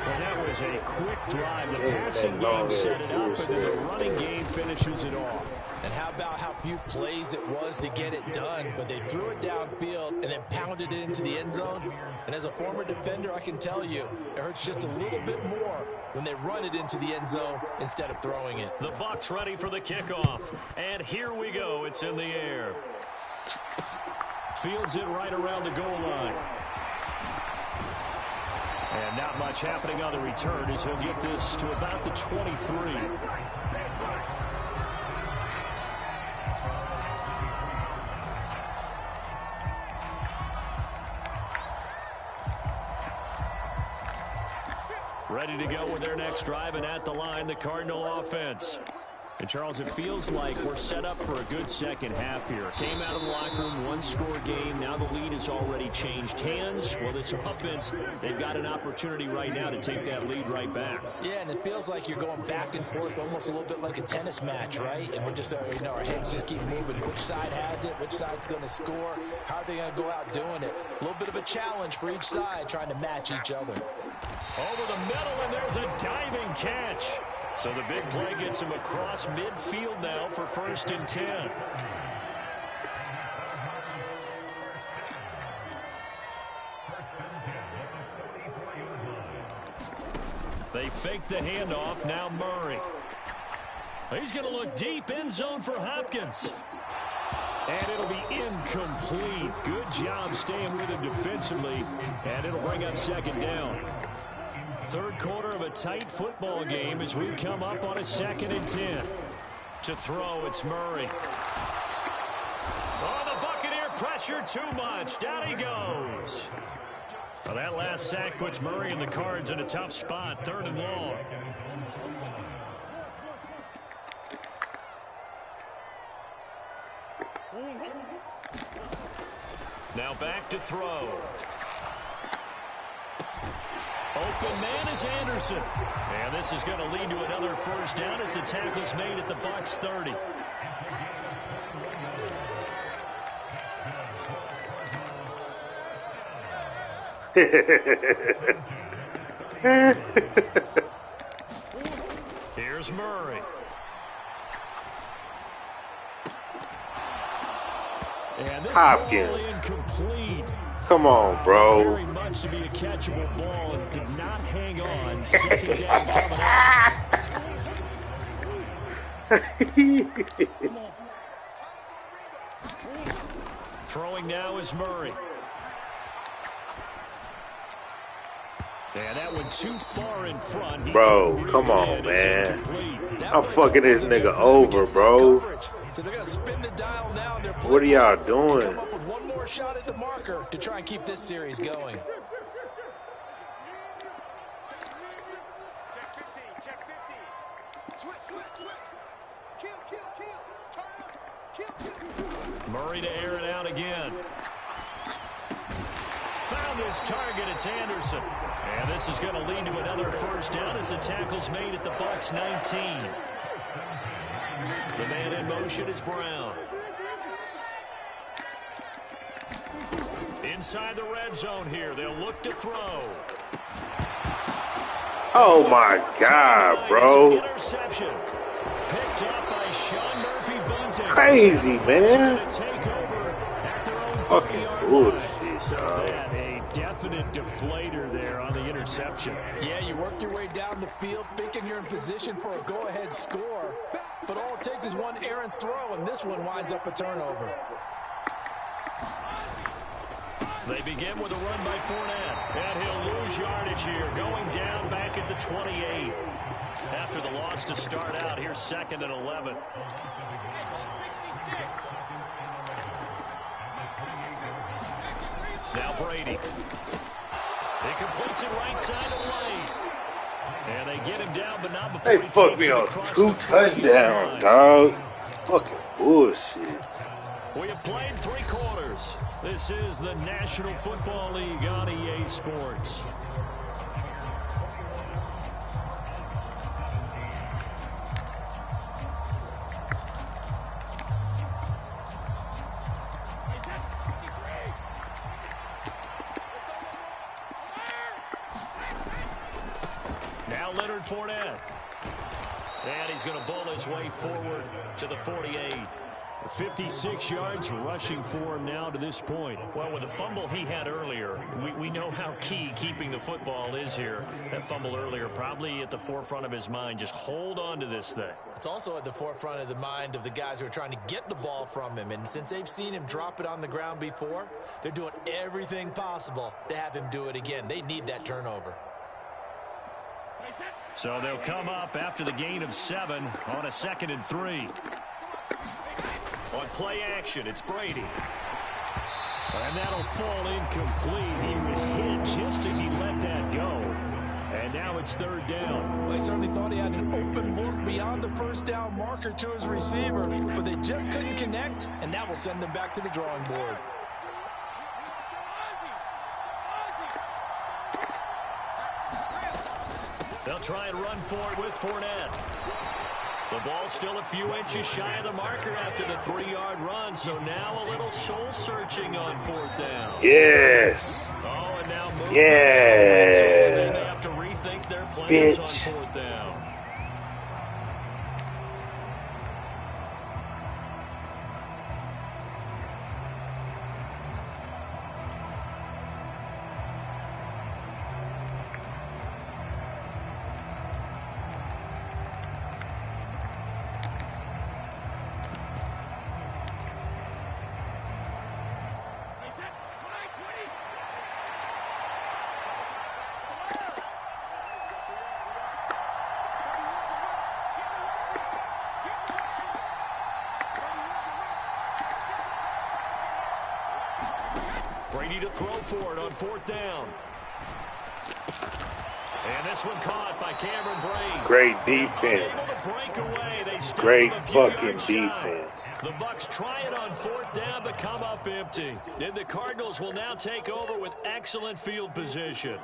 And that was a quick drive. The passing game set it up, and then the running game finishes it off. And how about how few plays it was to get it done, but they threw it downfield and then pounded it into the end zone. And as a former defender, I can tell you, it hurts just a little bit more when they run it into the end zone instead of throwing it. The Bucs ready for the kickoff. And here we go. It's in the air. Fields it right around the goal line. And not much happening on the return as he'll get this to about the 23. Ready to go with their next drive, and at the line, the Cardinal offense. And, Charles, it feels like we're set up for a good second half here. Came out of the locker room, 1-score game. Now the lead has already changed hands. Well, this offense, they've got an opportunity right now to take that lead right back. Yeah, and it feels like you're going back and forth almost a little bit like a tennis match, right? And we're just, our heads just keep moving. Which side has it? Which side's going to score? How are they going to go out doing it? A little bit of a challenge for each side trying to match each other. Over the middle, and there's a diving catch. So the big play gets him across midfield now for 1st and 10. They fake the handoff. Now Murray. He's going to look deep, end zone for Hopkins. And it'll be incomplete. Good job staying with him defensively. And it'll bring up second down. Third quarter of a tight football game as we come up on a 2nd and 10. To throw, it's Murray. Oh, the Buccaneer pressure too much. Down he goes. Well, that last sack puts Murray and the Cards in a tough spot. 3rd and long. Now back to throw. Open man is Anderson. And this is going to lead to another first down as the tackle's made at the Bucs 30. Here's Murray. And this Hopkins. Incomplete. Come on, bro. Very much to be a catchable ball and could not hang on. Second down coming up. Throwing now is Murray. And that one too far in front. Bro, come on, man. I'm fucking this nigga over, bro. So they're going to spin the dial now. What are y'all doing? Come up with one more shot at the marker to try and keep this series going. Check 15. Switch. Kill. Turn up. Kill. Murray to air it out again. Found his target. It's Anderson. And this is going to lead to another first down as the tackle's made at the Bucs 19. The man in motion is Brown. Inside the red zone here. They'll look to throw. Oh, my God, bro. Interception. Picked up by Sean Murphy-Bunting. Crazy, man. Take over at their own Fucking bullshit, so dog. that a definite deflator there on the interception. Yeah, you work your way down the field thinking you're in position for a go-ahead score. But all it takes is one errant throw, and this one winds up a turnover. They begin with a run by Fournette. And he'll lose yardage here, going down back at the 28. After the loss to start out, here's 2nd and 11. Now Brady. He completes it right side of the lane. And they get him down, but not before They he fucked takes me it on across 2 the 40-yard touchdowns, line. dog. Fucking bullshit. We have played 3 quarters. This is the National Football League on EA Sports. Now Leonard Fournette. And he's going to bowl his way forward to the 48. 56 yards rushing for him now to this point. Well, with the fumble he had earlier, we know how key keeping the football is here. That fumble earlier probably at the forefront of his mind. Just hold on to this thing. It's also at the forefront of the mind of the guys who are trying to get the ball from him. And since they've seen him drop it on the ground before, they're doing everything possible to have him do it again. They need that turnover. So they'll come up after the gain of 7 on a 2nd and 3. On play action, it's Brady. And that'll fall incomplete. He was hit just as he let that go. And now it's 3rd down. Well, he certainly thought he had an open look beyond the first down marker to his receiver, but they just couldn't connect, and that will send them back to the drawing board. They'll try and run for it with Fournette. The ball still a few inches shy of the marker after the 3-yard run, so now a little soul-searching on 4th down. Yes. Oh, and now moving. Yeah. So they may have to rethink their plans on 4th down. Brady to throw for it on 4th down. And this one caught by Cameron Brate. Great defense. Great fucking defense. The Bucs try it on 4th down but come up empty. And the Cardinals will now take over with excellent field position.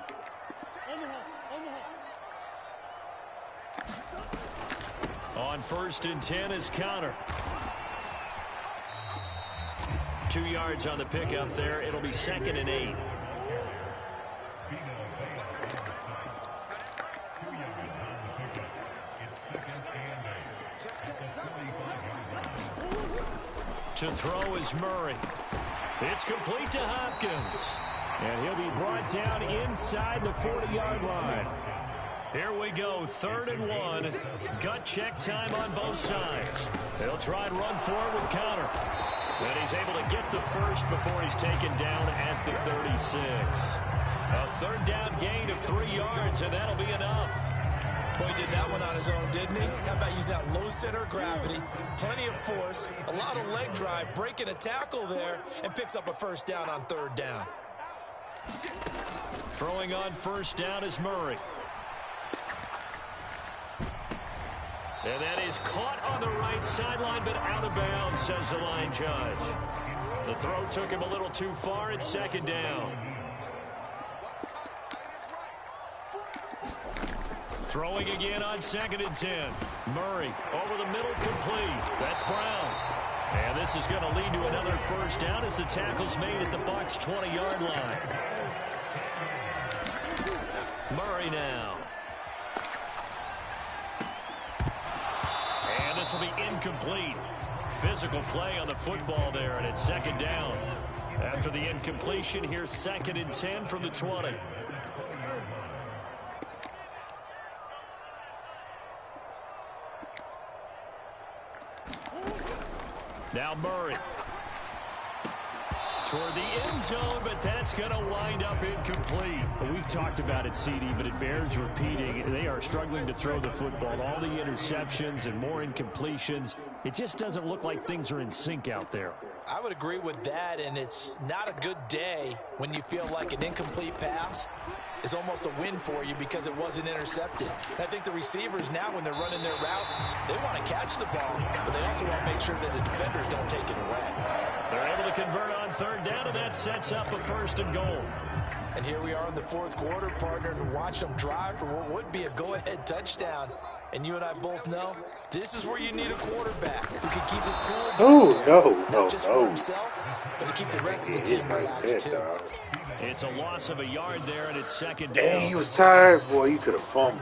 On 1st and 10 is Connor. 2 yards on the pickup there. It'll be 2nd and 8. To throw is Murray. It's complete to Hopkins. And he'll be brought down inside the 40-yard line. Here we go, 3rd and 1. Gut check time on both sides. They'll try and run forward with Connor. And he's able to get the first before he's taken down at the 36. A 3rd down gain of 3 yards, and that'll be enough. Boy, he did that one on his own, didn't he? How about using that low center of gravity, plenty of force, a lot of leg drive, breaking a tackle there, and picks up a 1st down on 3rd down. Throwing on 1st down is Murray. And that is caught on the right sideline, but out of bounds, says the line judge. The throw took him a little too far. It's 2nd down. Throwing again on 2nd and 10. Murray over the middle, complete. That's Brown. And this is going to lead to another 1st down as the tackle's made at the Bucs' 20-yard line. Murray now. And this will be incomplete. Physical play on the football there, and it's 2nd down. After the incompletion, here's 2nd and 10 from the 20. Now Murray. toward the end zone, but that's going to wind up incomplete. We've talked about it, CD, but it bears repeating. They are struggling to throw the football. All the interceptions and more incompletions. It just doesn't look like things are in sync out there. I would agree with that, and it's not a good day when you feel like an incomplete pass is almost a win for you because it wasn't intercepted. I think the receivers now, when they're running their routes, they want to catch the ball, but they also want to make sure that the defenders don't take it away. They're able to convert on third down, and that sets up a 1st and goal. And here we are in the 4th quarter, partner, to watch them drive for what would be a go-ahead touchdown. And you and I both know this is where you need a quarterback who can keep his cool. No. For himself, but to keep the rest of the team relaxed too. It's a loss of a yard there, and it's 2nd down. Dang, he was tired. Boy, you could have fumbled.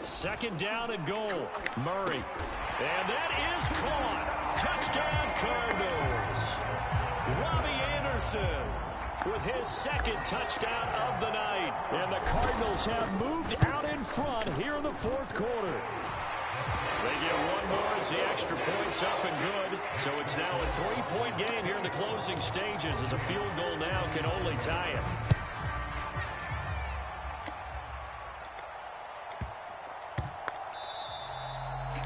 Second down and goal. Murray. And that is caught. Touchdown, Cardinals. Robbie Anderson with his 2nd touchdown of the night. And the Cardinals have moved out in front here in the 4th quarter. They get one more as the extra point's up and good. So it's now a 3-point game here in the closing stages as a field goal now can only tie it.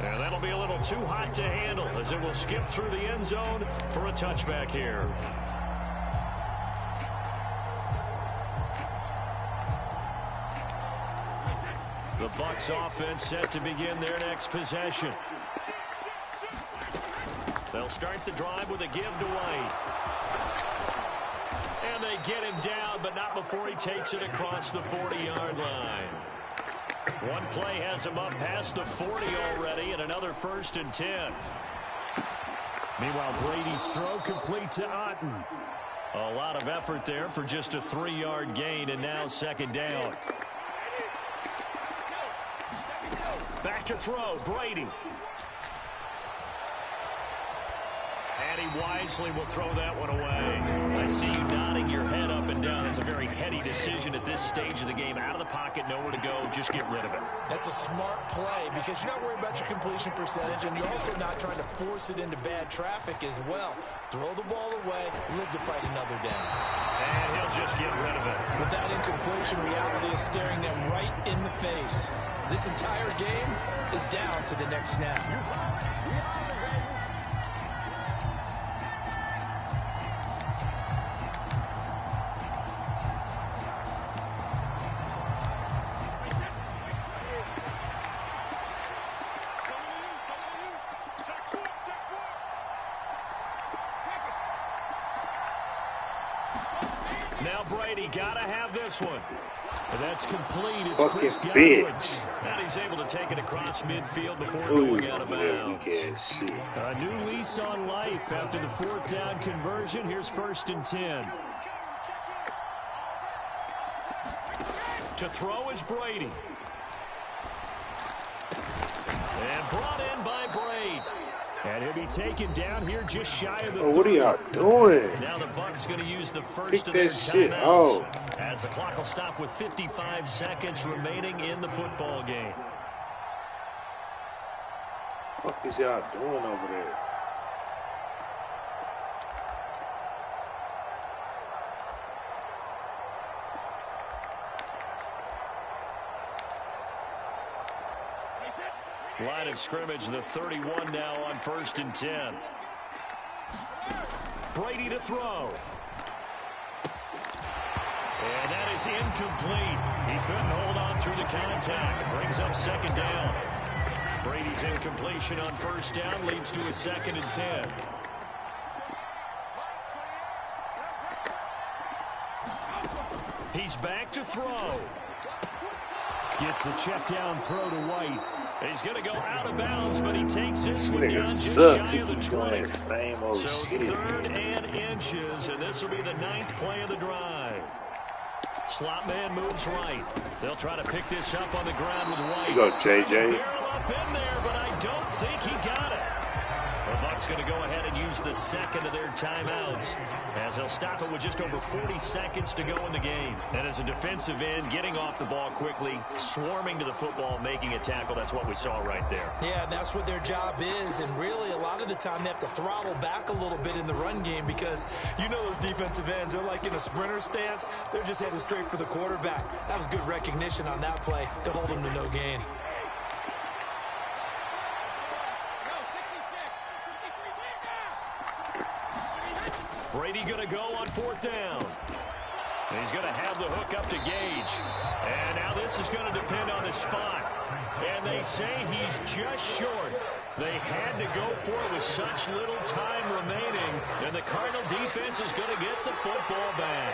And that'll be a little too hot to handle as it will skip through the end zone for a touchback here. The Bucs offense set to begin their next possession. They'll start the drive with a give to White. And they get him down, but not before he takes it across the 40-yard line. One play has him up past the 40 already, and another 1st and 10. Meanwhile, Brady's throw complete to Otten. A lot of effort there for just a 3-yard gain, and now 2nd down. Back to throw, Brady. And he wisely will throw that one away. I see you nodding your head up and down. It's a very heady decision at this stage of the game. Out of the pocket, nowhere to go. Just get rid of it. That's a smart play because you're not worried about your completion percentage, and you're also not trying to force it into bad traffic as well. Throw the ball away, live to fight another down. And he'll just get rid of it. With that incompletion, reality is staring them right in the face. This entire game is down to the next snap. Now Brady gotta have this one. And that's complete. It's Fucking Chris Godwin. bitch. And he's able to take it across midfield before Ooh, going out of bounds. shit. A new lease on life after the 4th down conversion. Here's 1st and 10. To throw is Brady. And brought in by Brady. And he'll be taken down here just shy of the What are y'all doing? Now the Bucs going to use the first Pick of their that shit timeouts off. as the clock will stop with 55 seconds remaining in the football game. What is y'all doing over there? Line of scrimmage, the 31 now on 1st and 10. Brady to throw. And that is incomplete. He couldn't hold on through the contact. Brings up 2nd down. Brady's incompletion on 1st down leads to a 2nd and 10. He's back to throw. Gets the check down throw to White. He's going to go out of bounds, but he takes this one down Nigga just sucks. shy He of the keep doing 20. that same old So shit. 3rd and inches, and this will be the 9th play of the drive. Slot man moves right. They'll try to pick this up on the ground with White. You go, JJ. Barrel up in there, but I don't think he got it. The Bucs going to go ahead and use the second of their timeouts as they'll stop it with just over 40 seconds to go in the game. And as a defensive end, getting off the ball quickly, swarming to the football, making a tackle, that's what we saw right there. Yeah, that's what their job is, and really a lot of the time they have to throttle back a little bit in the run game because you know those defensive ends, they're like in a sprinter stance. They're just headed straight for the quarterback. That was good recognition on that play to hold them to no gain. Brady going to go on 4th down. He's going to have the hook up to Gage. And now this is going to depend on the spot. And they say he's just short. They had to go for it with such little time remaining. And the Cardinal defense is going to get the football back.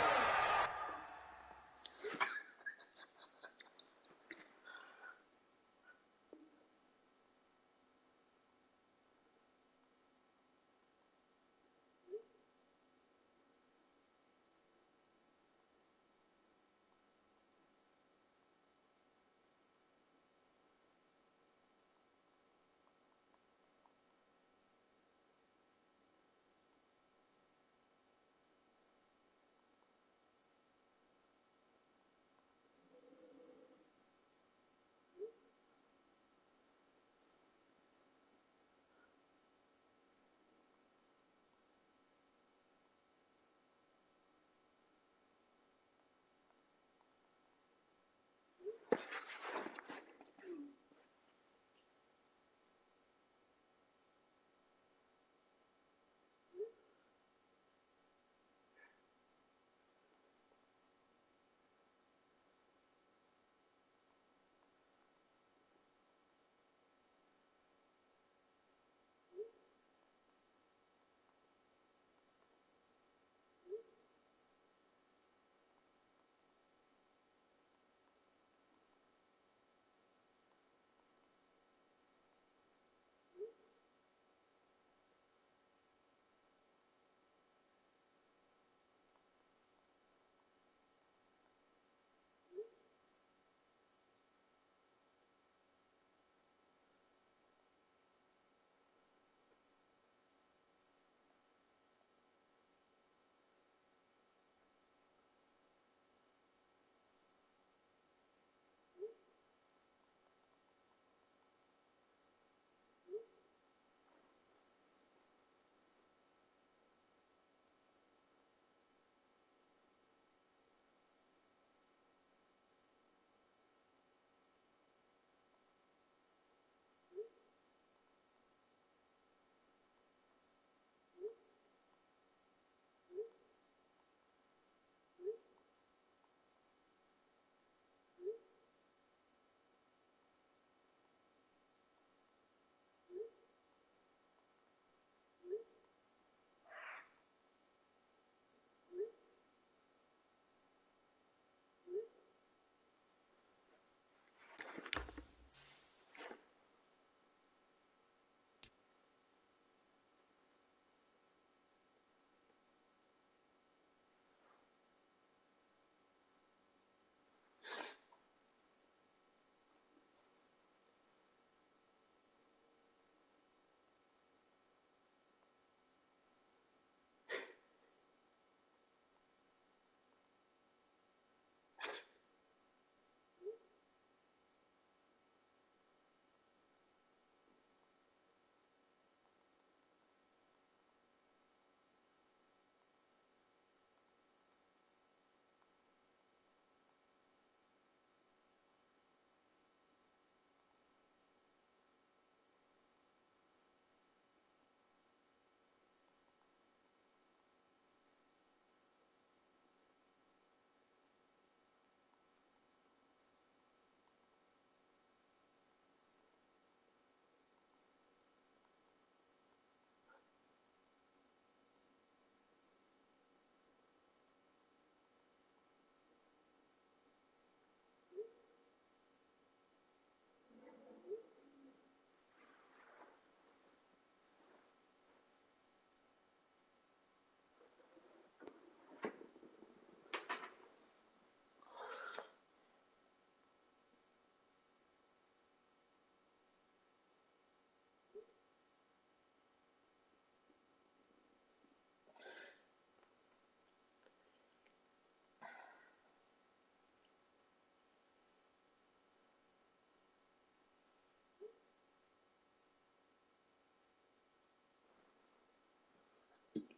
What's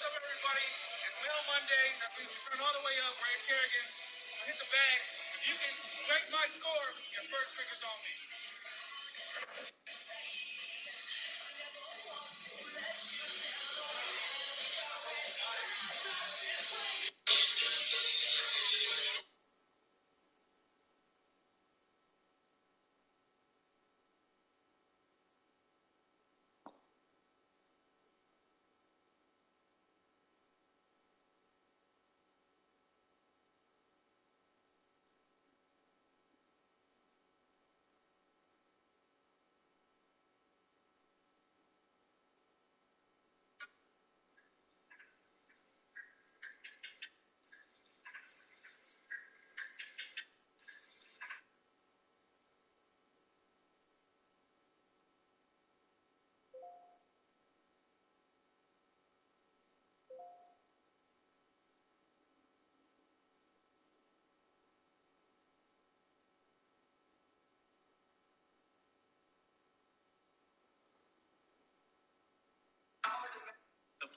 up, everybody? It's Mail Monday. As we turn all the way up, Ryan Kerrigan's. I hit the bag. If you can break my score, your first trigger's on me.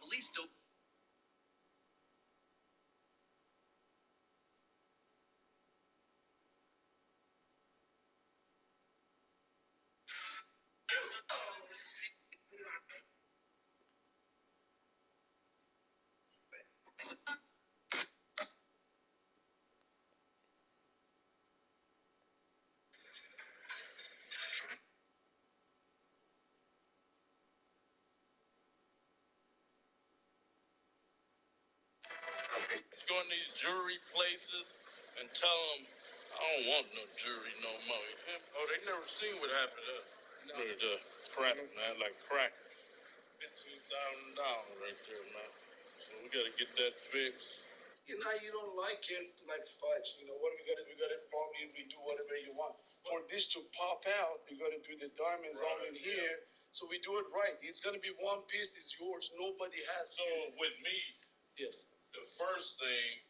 Police don't. Go in these jury places and tell them, I don't want no jury no more. Oh, they never seen what happened to us. Ready to crap, man, like crackers. $15,000 right there, man. So we gotta get that fixed. You know, you don't like it, like fudge. You know, what we gotta probably redo whatever you want. For this to pop out, you gotta do the diamonds all in here. So we do it right. It's gonna be one piece, it's yours. Nobody has. So with me, yes. The first thing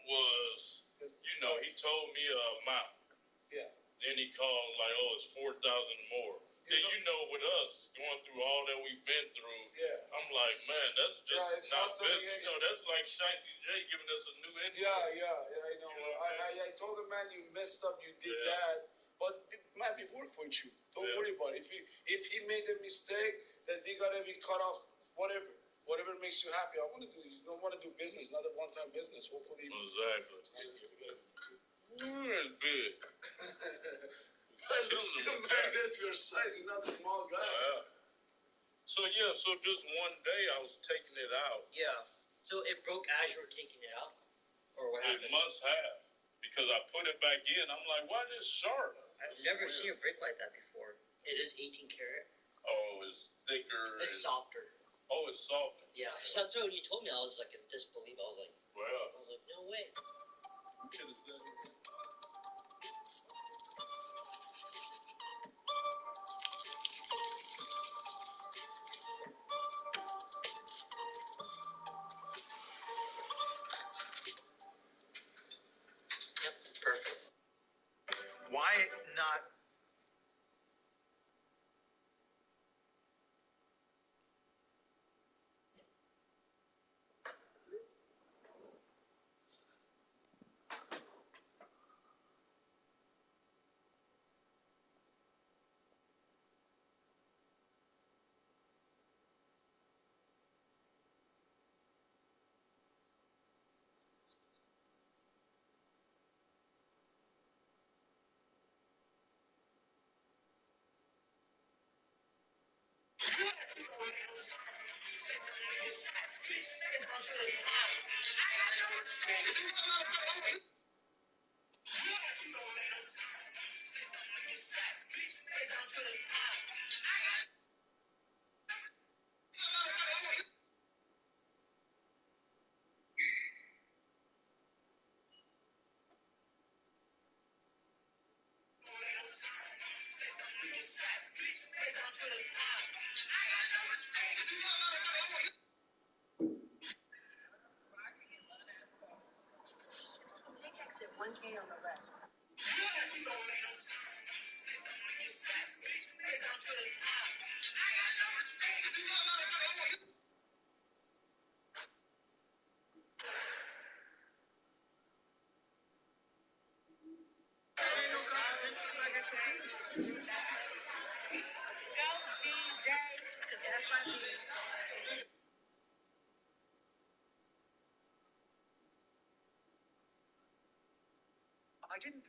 was, you know, he told me a amount. Yeah. Then he called like, oh, it's 4,000 more. Then you know, with us going through all that we've been through, yeah. I'm like, man, that's just not fair. You know, that's like Shicey J giving us a new entry. Yeah, I know. You know I told him, man, you messed up, you did that. But man, we work with you. Don't worry about it. If he made a mistake, then we gotta be cut off. Whatever makes you happy. I want to do. You don't want to do business, not a one-time business. Hopefully. Exactly. It's big. That's your size. You're not a small guy. So just one day I was taking it out. Yeah. So it broke as you were taking it out, or what happened? It must have, because I put it back in. I'm like, why is it sharp? I've never seen a brick like that before. It is 18 karat. Oh, it's thicker. It's softer. Oh, it's softer. Yeah. So that's when you told me, I was like in disbelief. I was like, no way. You could have said it. Yep, perfect. Why not? I didn't.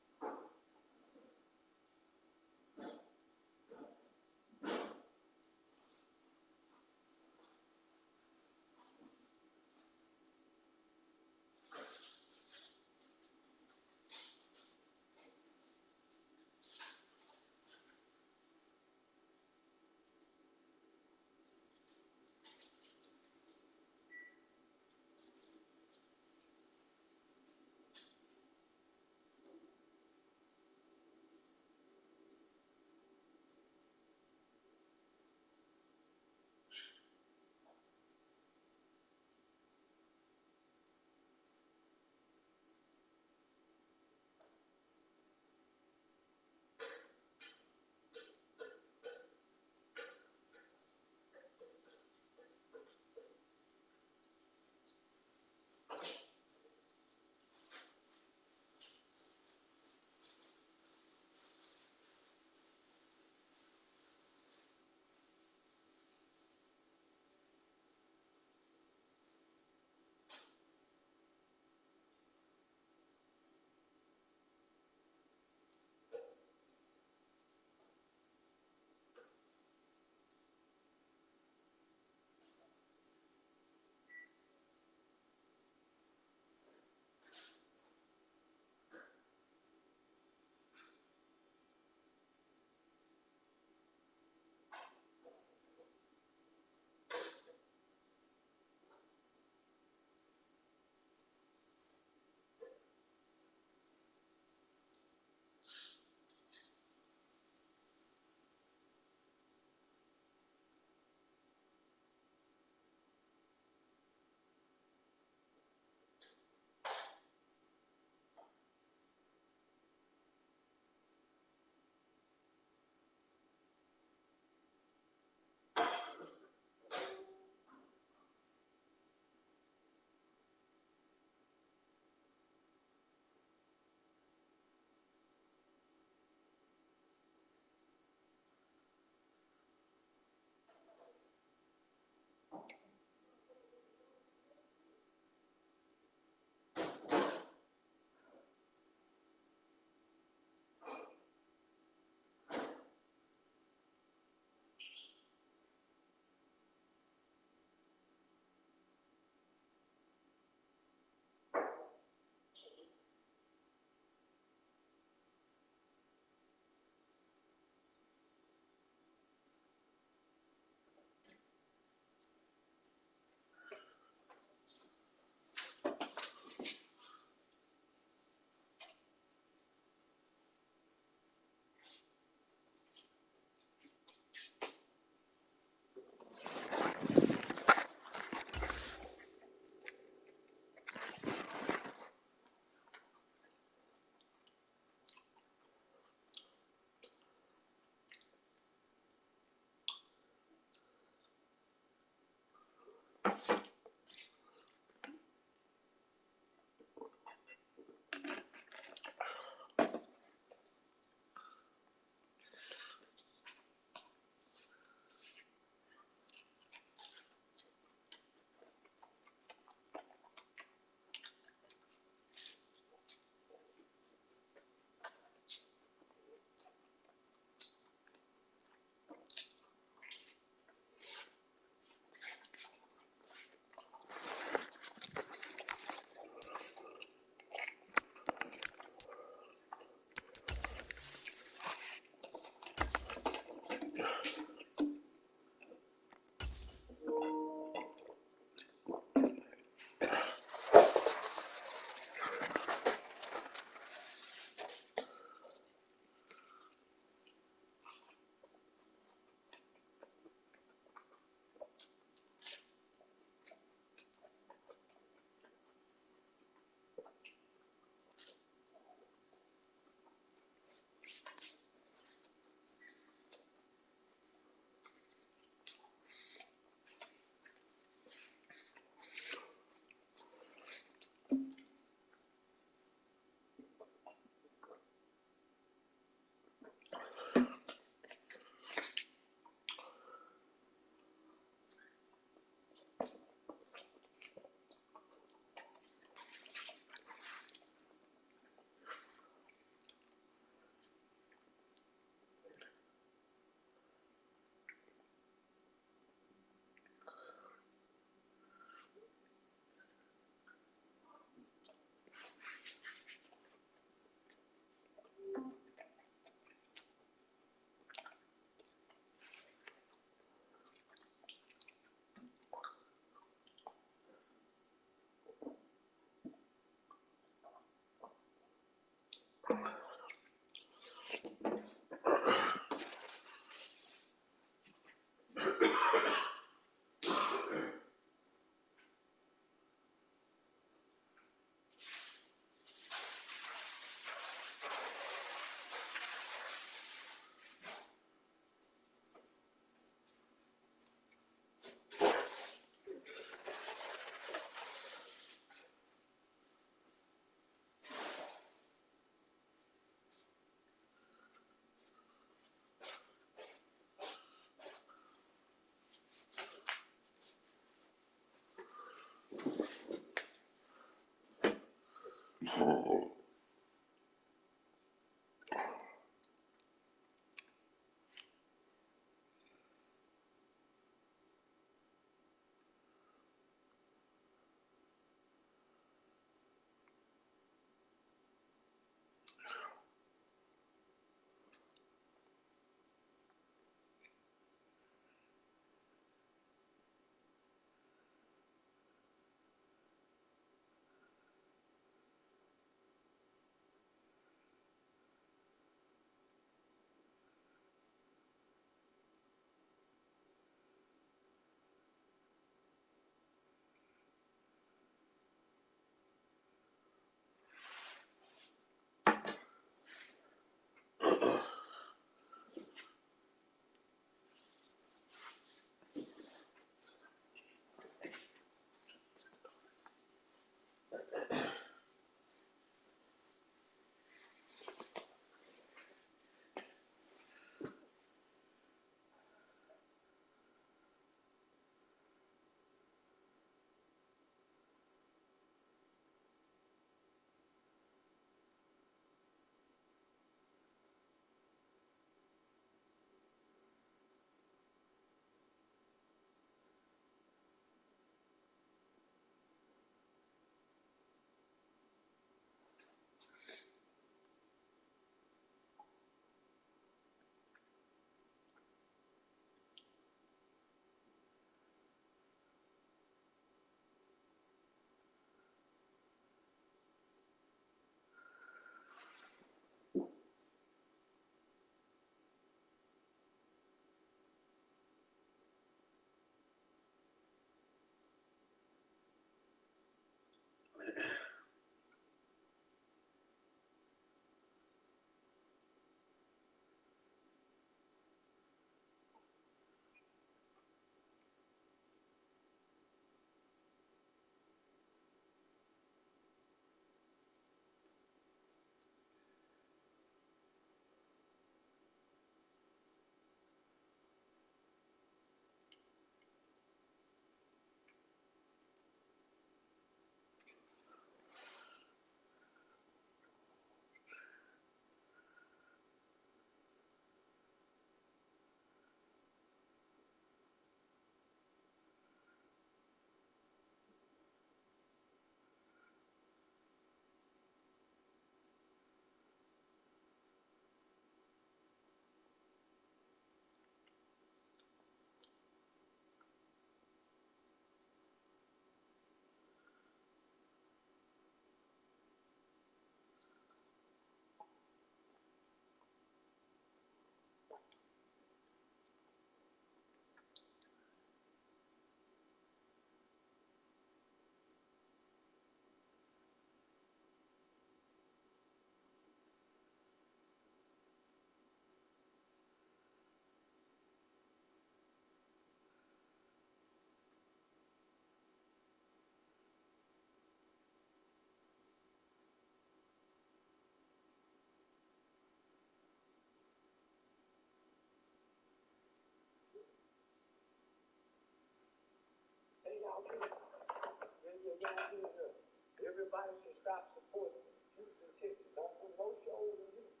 Everybody should stop supporting Houston, Texas. Don't put no shows in Houston.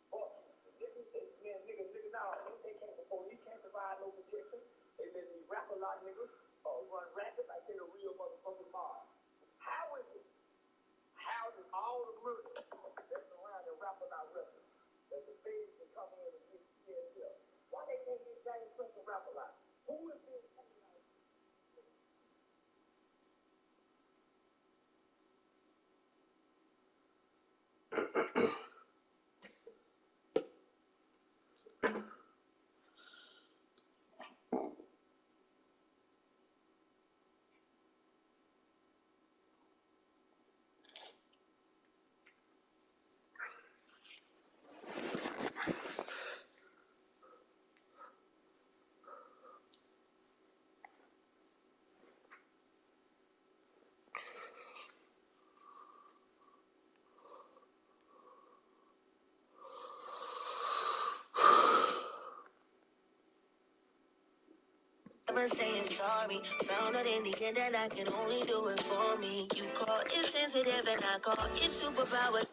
Fuck Houston. Niggas now, they can't support. He can't provide no protection. They let these rap a lot niggas run rapid like they the real motherfucking mob. How is it? How did all the murders that's around the rap a lot rappers that the feds can come in and get TSL? Why they can't get James Prince and rap a lot? Who is this? Never saying sorry. Found out in the end that I can only do it for me. You call it sensitive and I call it superpower.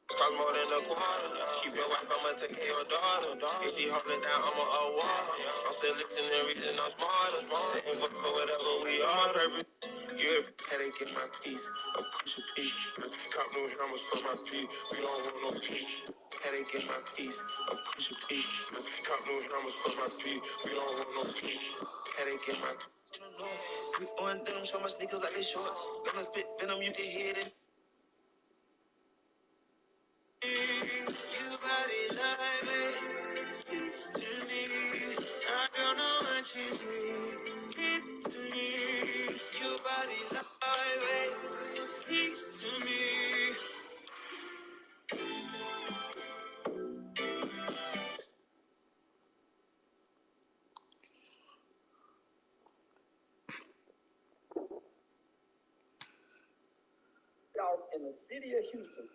Cost more than a quarter. Keep your wife, I'ma take care of your daughter. If she holding down, I'm a water. I'm still listening and reason I'm smarter. Sitting for whatever we are. You headache in my piece. I'm pushing P. Cop new hammers for my P. We don't want no peace. Headache in my piece. I'm pushing P. Cop new hammers for my P. We don't want no peace. Headache in my I'm on them, show my sneakers like they shorts. Gonna spit venom, you can hear it. You body like it speaks to me. I don't know what you need. Speak to me. Your body like it speaks to me. In the city of Houston.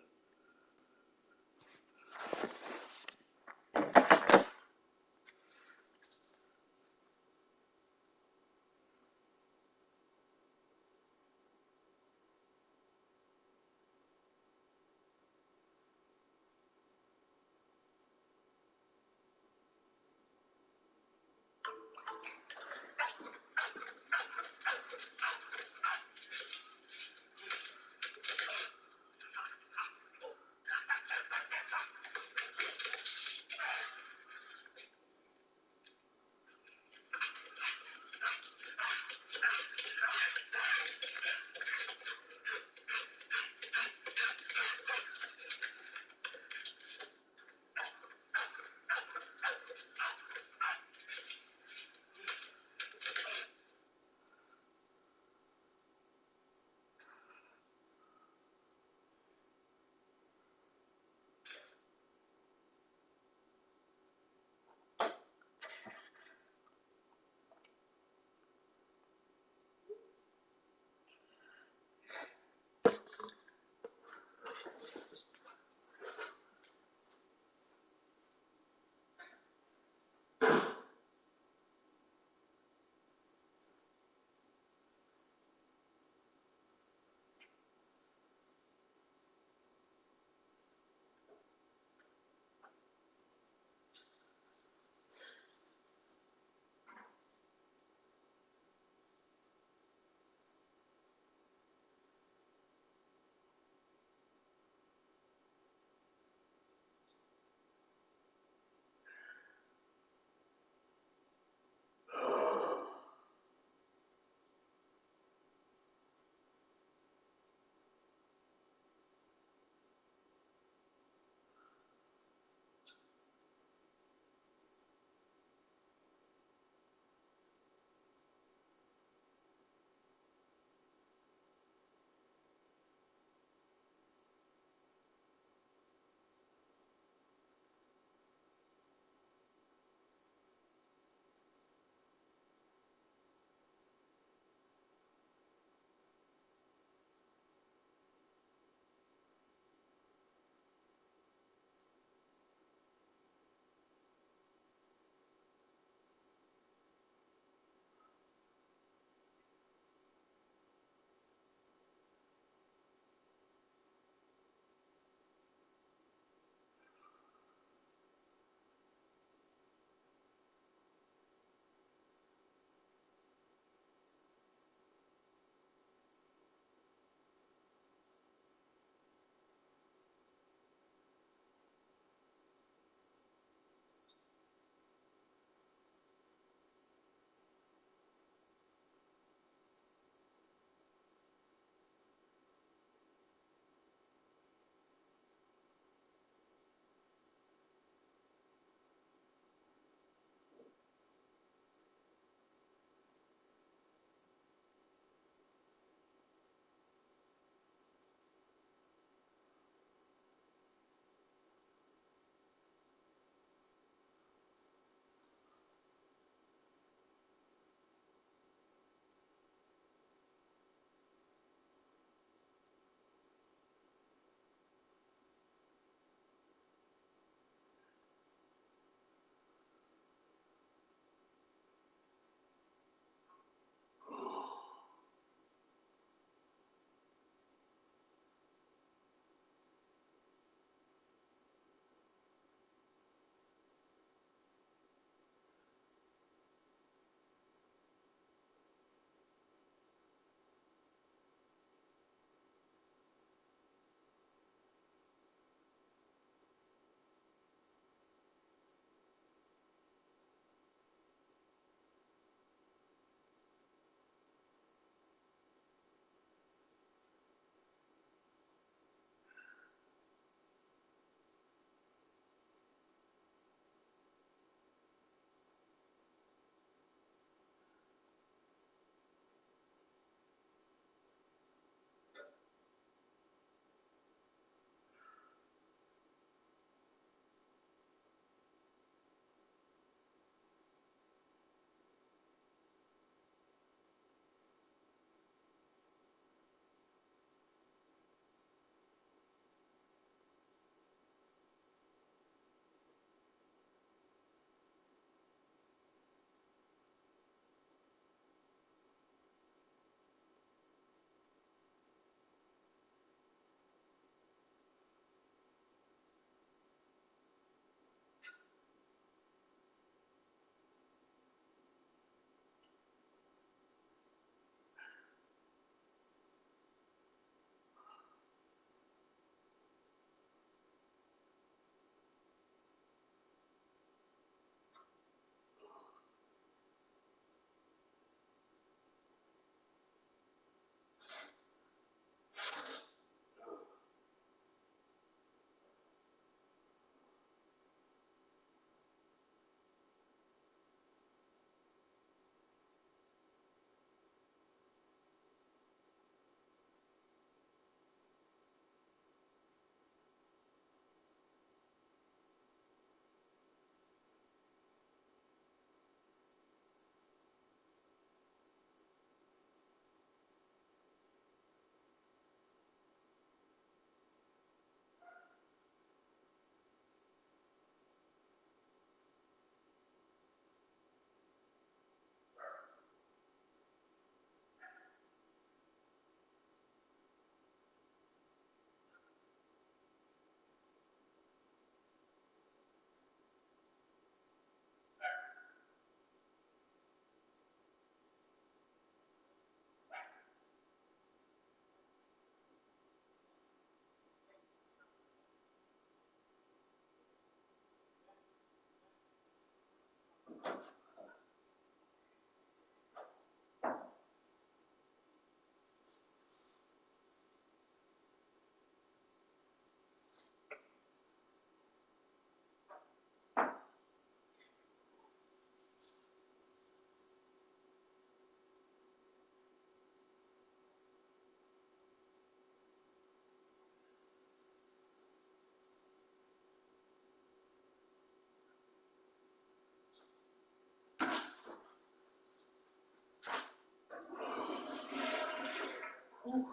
Oh,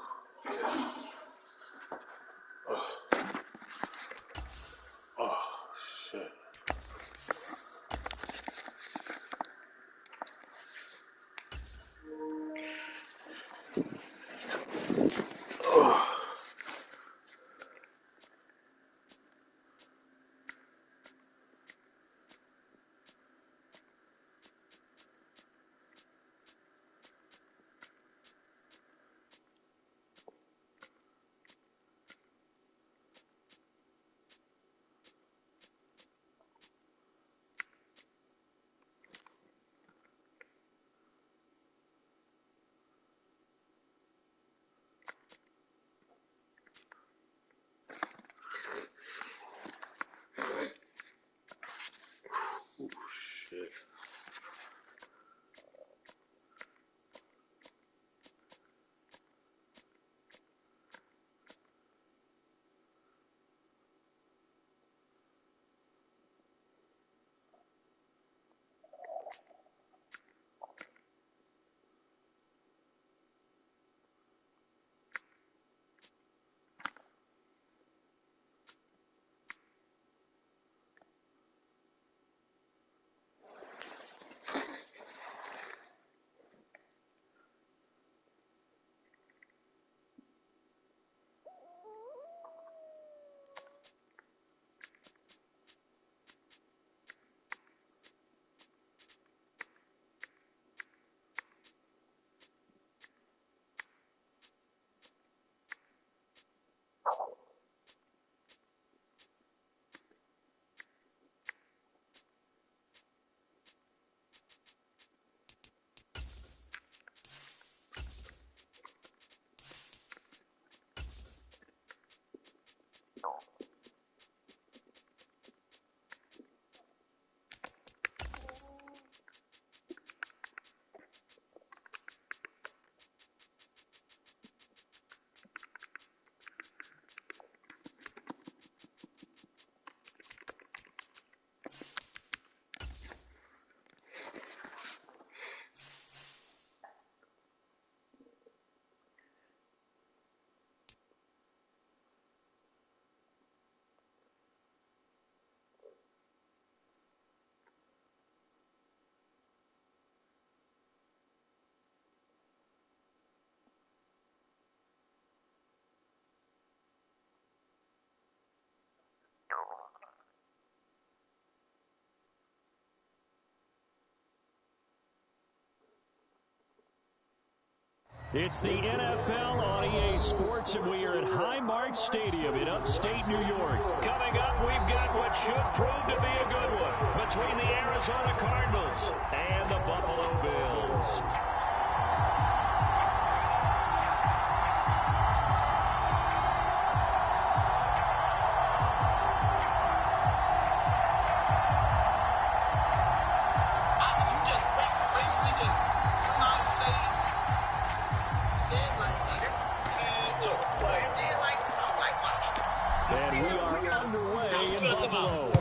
shit. Shit. It's the NFL on EA Sports, and we are at Highmark Stadium in upstate New York. Coming up, we've got what should prove to be a good one between the Arizona Cardinals and the Buffalo Bills. And we are underway in Buffalo.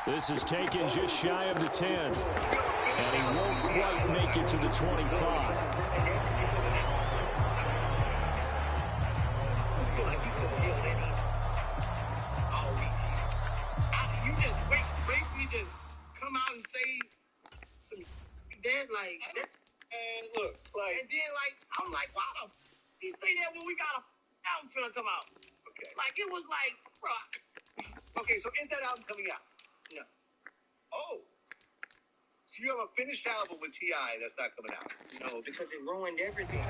This is taken just shy of the 10. And he won't quite make it to the 25. And look, like, and then like I'm like, why the he say that when we got a album finna come out? Okay. Like it was like, bro. Okay, so is that album coming out? No. Oh. So you have a finished album with T.I. that's not coming out? No, because it ruined everything.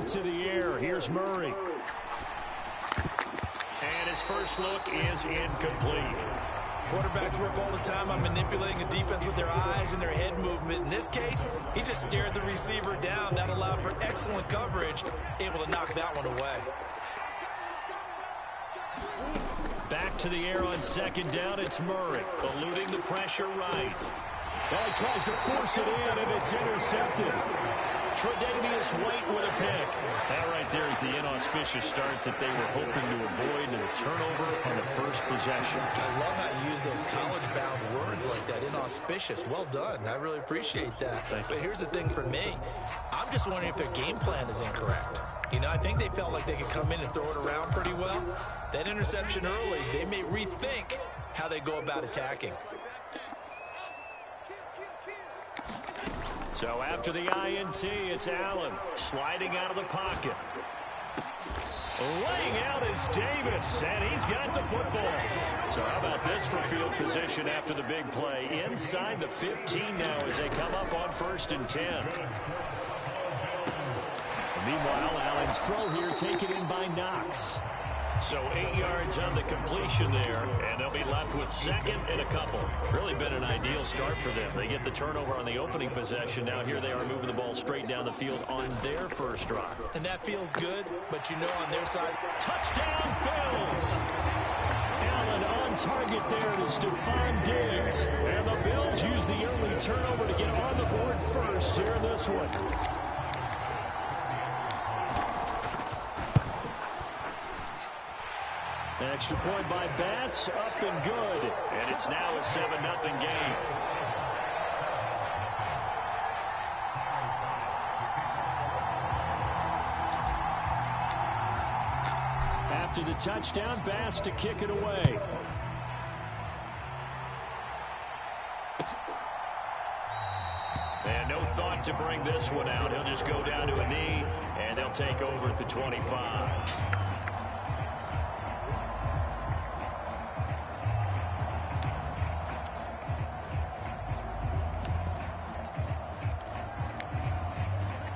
back to the air. Here's Murray. And his first look is incomplete. Quarterbacks work all the time on manipulating a defense with their eyes and their head movement. In this case, he just stared the receiver down. That allowed for excellent coverage, able to knock that one away. Back to the air on second down. It's Murray, eluding the pressure right. Well, he tries to force it in, and it's intercepted. Tre'Davious White with a pick. That right there is the inauspicious start that they were hoping to avoid, and a turnover on the first possession. I love how you use those college-bound words like that, inauspicious. Well done. I really appreciate that. But here's the thing for me. I'm just wondering if their game plan is incorrect. You know, I think they felt like they could come in and throw it around pretty well. That interception early, they may rethink how they go about attacking. So after the INT, it's Allen sliding out of the pocket. Laying out is Davis, and he's got the football. So how about this for field position after the big play? Inside the 15 now as they come up on 1st and 10. Meanwhile, Allen's throw here taken in by Knox. So 8 yards on the completion there, and they'll be left with second and a couple. Really been an ideal start for them. They get the turnover on the opening possession. Now here they are moving the ball straight down the field on their first drive. And that feels good, but you know on their side, touchdown Bills! Allen on target there to Stephon Diggs. And the Bills use the early turnover to get on the board first here in this one. Extra point by Bass, up and good. And it's now a 7-0 game. After the touchdown, Bass to kick it away. And no thought to bring this one out. He'll just go down to a knee, and they'll take over at the 25.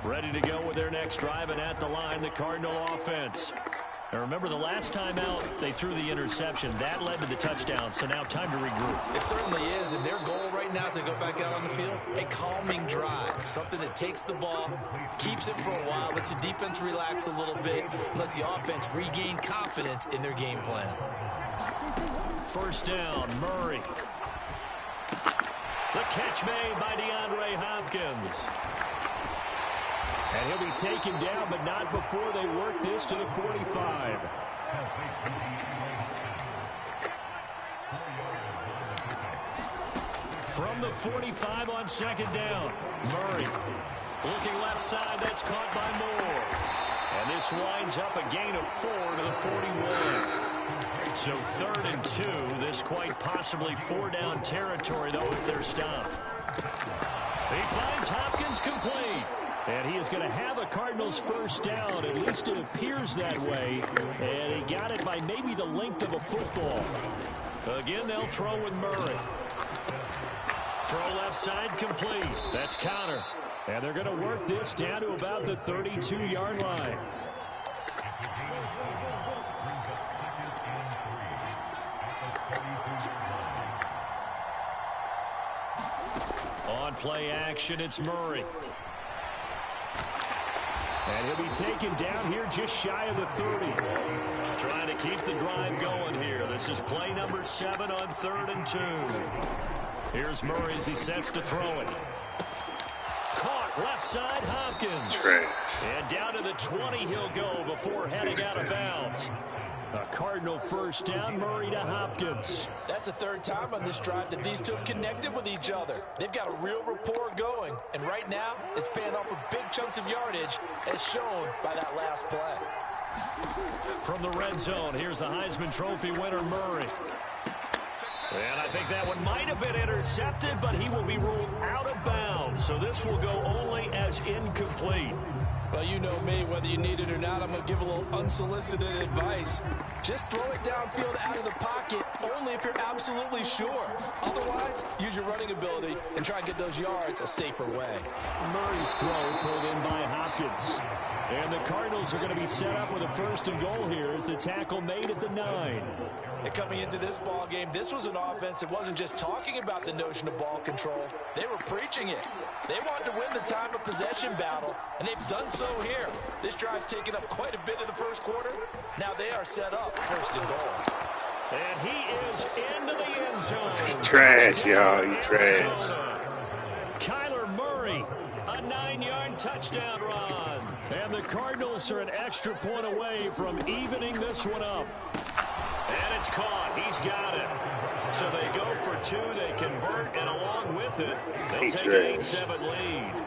Ready to go with their next drive, and at the line, the Cardinal offense. Now remember, the last time out, they threw the interception. That led to the touchdown, so now time to regroup. It certainly is, and their goal right now as they go back out on the field, a calming drive. Something that takes the ball, keeps it for a while, lets the defense relax a little bit, lets the offense regain confidence in their game plan. First down, Murray. The catch made by DeAndre Hopkins. And he'll be taken down, but not before they work this to the 45. From the 45 on second down, Murray looking left side. That's caught by Moore. And this winds up a gain of 4 to the 41. So 3rd and 2. This quite possibly 4-down territory, though, if they're stopped. He finds Hopkins complete. And he is going to have a Cardinals first down. At least it appears that way. And he got it by maybe the length of a football. Again, they'll throw with Murray. Throw left side complete. That's counter. And they're going to work this down to about the 32-yard line. On play action, it's Murray. And he'll be taken down here just shy of the 30. Trying to keep the drive going here. This is play number 7 on 3rd and 2. Here's Murray as he sets to throw it. Caught left side, Hopkins. And down to the 20 he'll go before heading out of bounds. A Cardinal first down, Murray to Hopkins. That's the 3rd time on this drive that these two have connected with each other. They've got a real rapport going, and right now it's paying off with big chunks of yardage as shown by that last play. From the red zone, here's the Heisman Trophy winner, Murray. And I think that one might have been intercepted, but he will be ruled out of bounds. So this will go only as incomplete. Well, you know me, whether you need it or not, I'm going to give a little unsolicited advice. Just throw it downfield out of the pocket, only if you're absolutely sure. Otherwise, use your running ability and try and get those yards a safer way. Murray's throw pulled in by Hopkins. And the Cardinals are going to be set up with a 1st and goal here as the tackle made at the 9. And coming into this ball game, this was an offense that wasn't just talking about the notion of ball control. They were preaching it. They wanted to win the time of possession battle, and they've done so here. This drive's taken up quite a bit of the first quarter. Now they are set up 1st and goal. And he is into the end zone. He trash, y'all. He trash. Kyler Murray, a 9-yard touchdown run. And the Cardinals are an extra point away from evening this one up. And it's caught. He's got it. So they go for 2. They convert, and along with it, they'll take an 8-7 lead.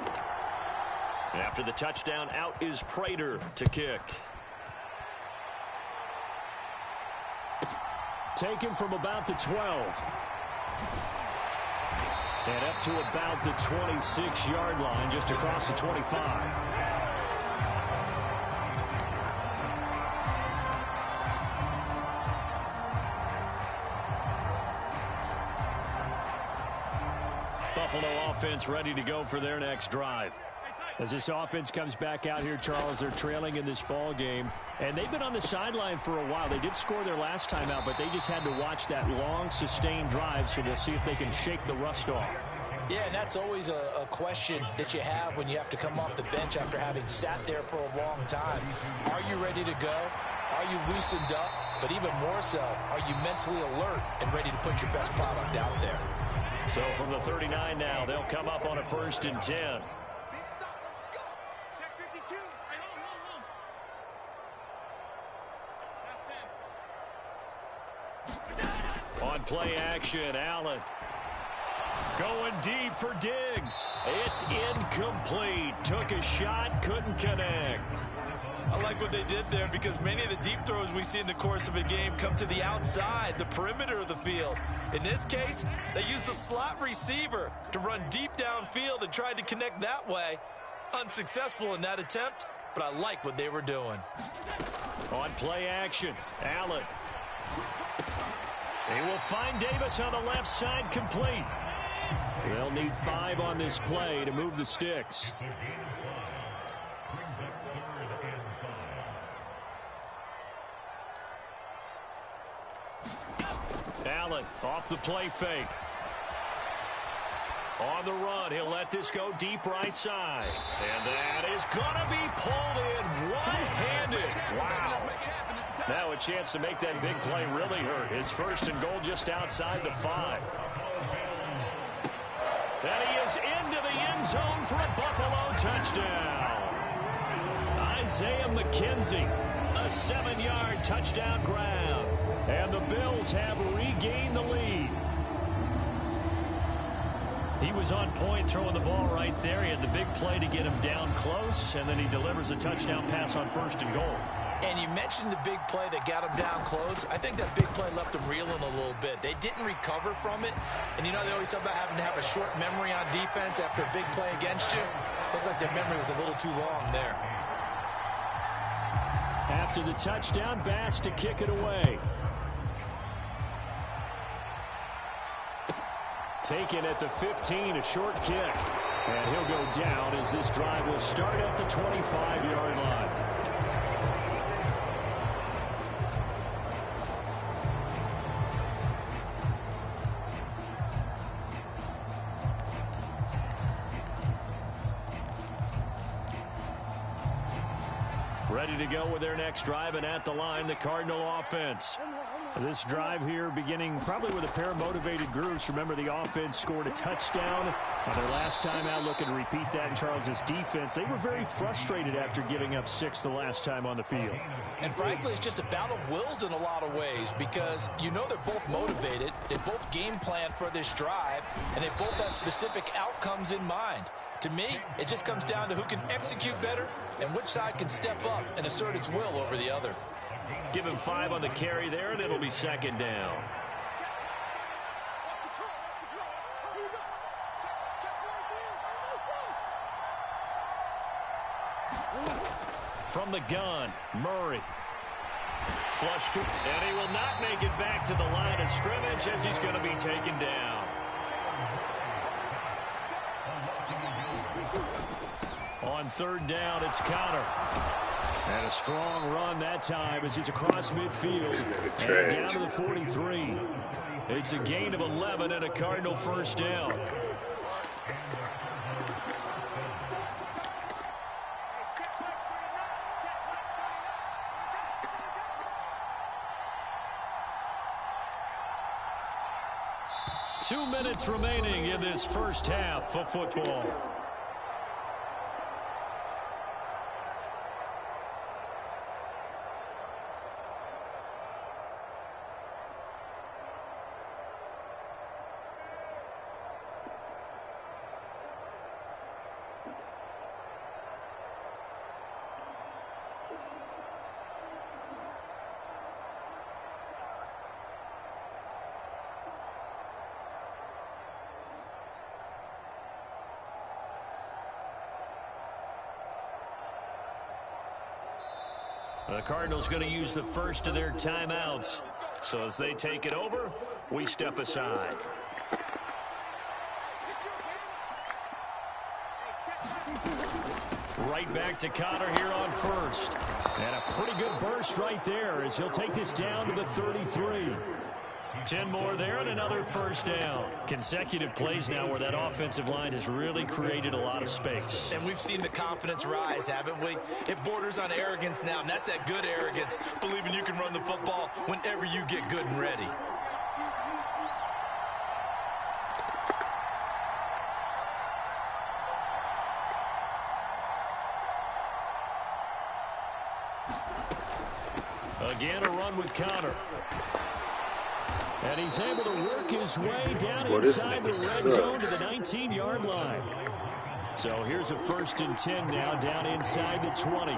After the touchdown, out is Prater to kick. Taken from about the 12. And up to about the 26-yard line, just across the 25. Buffalo offense ready to go for their next drive. As this offense comes back out here, Charles, they're trailing in this ball game, and they've been on the sideline for a while. They did score their last time out, but they just had to watch that long, sustained drive, so we'll see if they can shake the rust off. Yeah, and that's always a question that you have when you have to come off the bench after having sat there for a long time. Are you ready to go? Are you loosened up? But even more so, are you mentally alert and ready to put your best product out there? So from the 39 now, they'll come up on a 1st and 10. On play action, Allen. Going deep for Diggs. It's incomplete. Took a shot, couldn't connect. I like what they did there because many of the deep throws we see in the course of a game come to the outside, the perimeter of the field. In this case, they used the slot receiver to run deep downfield and tried to connect that way. Unsuccessful in that attempt, but I like what they were doing. On play action, Allen. They will find Davis on the left side, complete. They'll need 5 on this play to move the sticks. Allen off the play fake. On the run, he'll let this go deep right side. And that is going to be pulled in one-handed. Wow. Now a chance to make that big play really hurt. It's 1st and goal just outside the 5. And he is into the end zone for a Buffalo touchdown. Isaiah McKenzie, a 7-yard touchdown grab. And the Bills have regained the lead. He was on point throwing the ball right there. He had the big play to get him down close, and then he delivers a touchdown pass on 1st and goal. And you mentioned the big play that got him down close. I think that big play left him reeling a little bit. They didn't recover from it. And you know, they always talk about having to have a short memory on defense after a big play against you. Looks like their memory was a little too long there. After the touchdown, Bass to kick it away. Taken at the 15, a short kick. And he'll go down as this drive will start at the 25-yard line. Ready to go with their next drive, and at the line, the Cardinal offense. This drive here beginning probably with a pair of motivated groups. Remember, the offense scored a touchdown their last time out. Looking to repeat that in Charles's defense. They were very frustrated after giving up 6 the last time on the field. And frankly, it's just a battle of wills in a lot of ways because you know they're both motivated. They both game plan for this drive, and they both have specific outcomes in mind. To me, it just comes down to who can execute better and which side can step up and assert its will over the other. Give him 5 on the carry there, and it'll be 2nd down. from the gun. Murray. Flush to, and he will not make it back to the line of scrimmage as he's going to be taken down. On third down, it's Connor. And a strong run that time as he's across midfield and down to the 43. It's a gain of 11 and a Cardinal first down. Two minutes remaining in this first half of football. The Cardinals going to use the first of their timeouts. So as they take it over, we step aside. Right back to Connor here on first. And a pretty good burst right there as he'll take this down to the 33. 10 more there and another first down. Consecutive plays now where that offensive line has really created a lot of space. And we've seen the confidence rise, haven't we? It borders on arrogance now, and that's that good arrogance, believing you can run the football whenever you get good and ready. Again, a run with Connor. And he's able to work his way down inside the red zone to the 19-yard line. So here's a 1st and 10 now down inside the 20.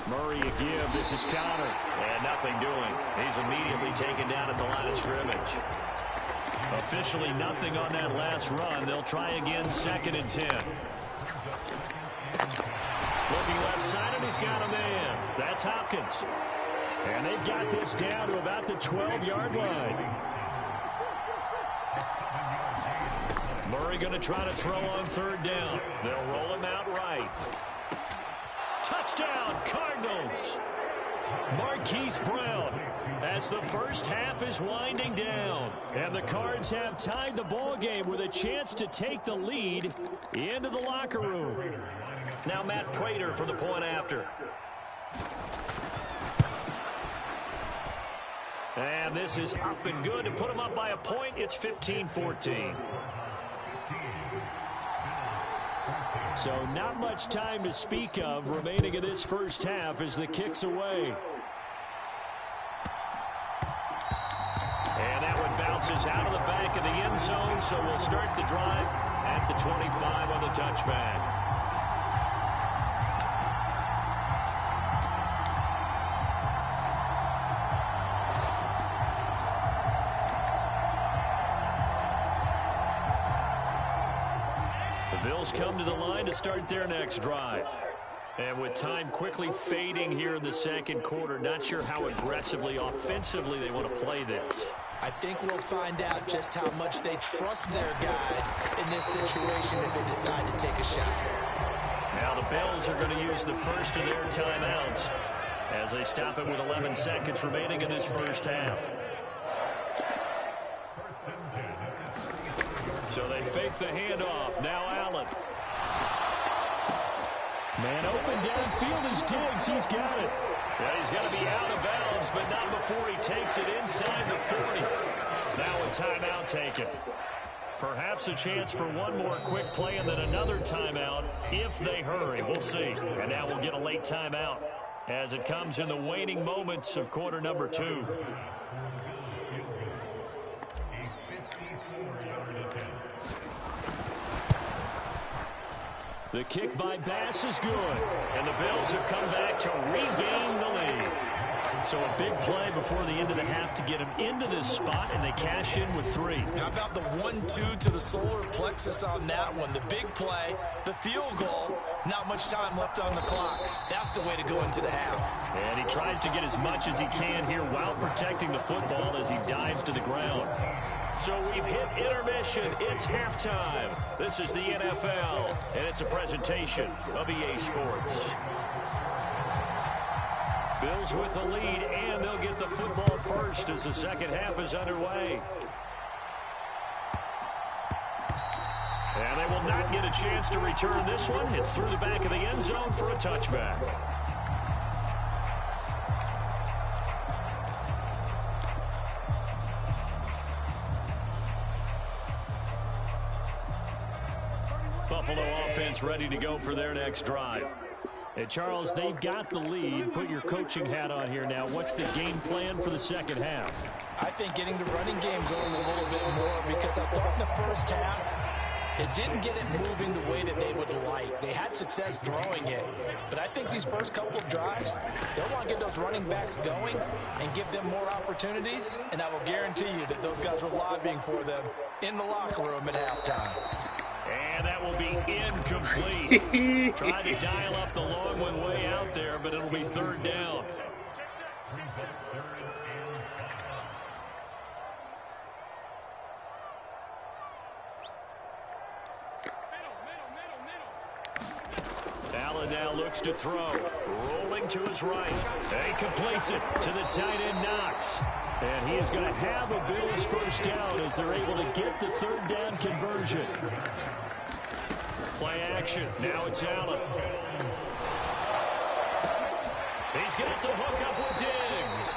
Murray a give. This is Connor. And nothing doing. He's immediately taken down at the line of scrimmage. Officially nothing on that last run. They'll try again 2nd and 10. Looking left side, and he's got a man. That's Hopkins. And they've got this down to about the 12-yard line. Murray going to try to throw on 3rd down. They'll roll him out right. Touchdown, Cardinals. Marquise Brown as the first half is winding down. And the Cards have tied the ball game with a chance to take the lead into the locker room. Now Matt Prater for the point after. And this is up and good to put them up by a point. It's 15-14. So not much time to speak of remaining in this first half as the kick's away. And that one bounces out of the back of the end zone, so we'll start the drive at the 25 on the touchback. Bills come to the line to start their next drive. And with time quickly fading here in the second quarter, not sure how aggressively, offensively they want to play this. I think we'll find out just how much they trust their guys in this situation if they decide to take a shot. Now the Bills are going to use the first of their timeouts as they stop it with 11 seconds remaining in this first half. So they fake the handoff. Now Allen. Man open downfield is Diggs. He's got it. Yeah, he's got to be out of bounds, but not before he takes it inside the 40. Now a timeout taken. Perhaps a chance for one more quick play and then another timeout if they hurry. We'll see. And now we'll get a late timeout as it comes in the waning moments of quarter number 2. The kick by Bass is good, and the Bills have come back to regain the lead. So a big play before the end of the half to get them into this spot, and they cash in with 3. How about the 1-2 to the solar plexus on that one? The big play, the field goal, not much time left on the clock. That's the way to go into the half. And he tries to get as much as he can here while protecting the football as he dives to the ground. So we've hit intermission. It's halftime. This is the NFL, and it's a presentation of EA Sports. Bills with the lead, and they'll get the football first as the second half is underway. And they will not get a chance to return this one. It's through the back of the end zone for a touchback. Buffalo offense ready to go for their next drive. Hey, Charles, they've got the lead. Put your coaching hat on here now. What's the game plan for the second half? I think getting the running game going a little bit more, because I thought in the first half it didn't get it moving the way that they would like. They had success throwing it, but I think these first couple of drives, they'll want to get those running backs going and give them more opportunities, and I will guarantee you that those guys were lobbying for them in the locker room at halftime. And that will be incomplete. Try to dial up the long one way out there, but it'll be third down. Allen now looks to throw. Rolling to his right. And he completes it to the tight end, Knox. And he is going to have a Bills first down as they're able to get the third down conversion. Play action. Now it's Allen. He's got the hook up with Diggs.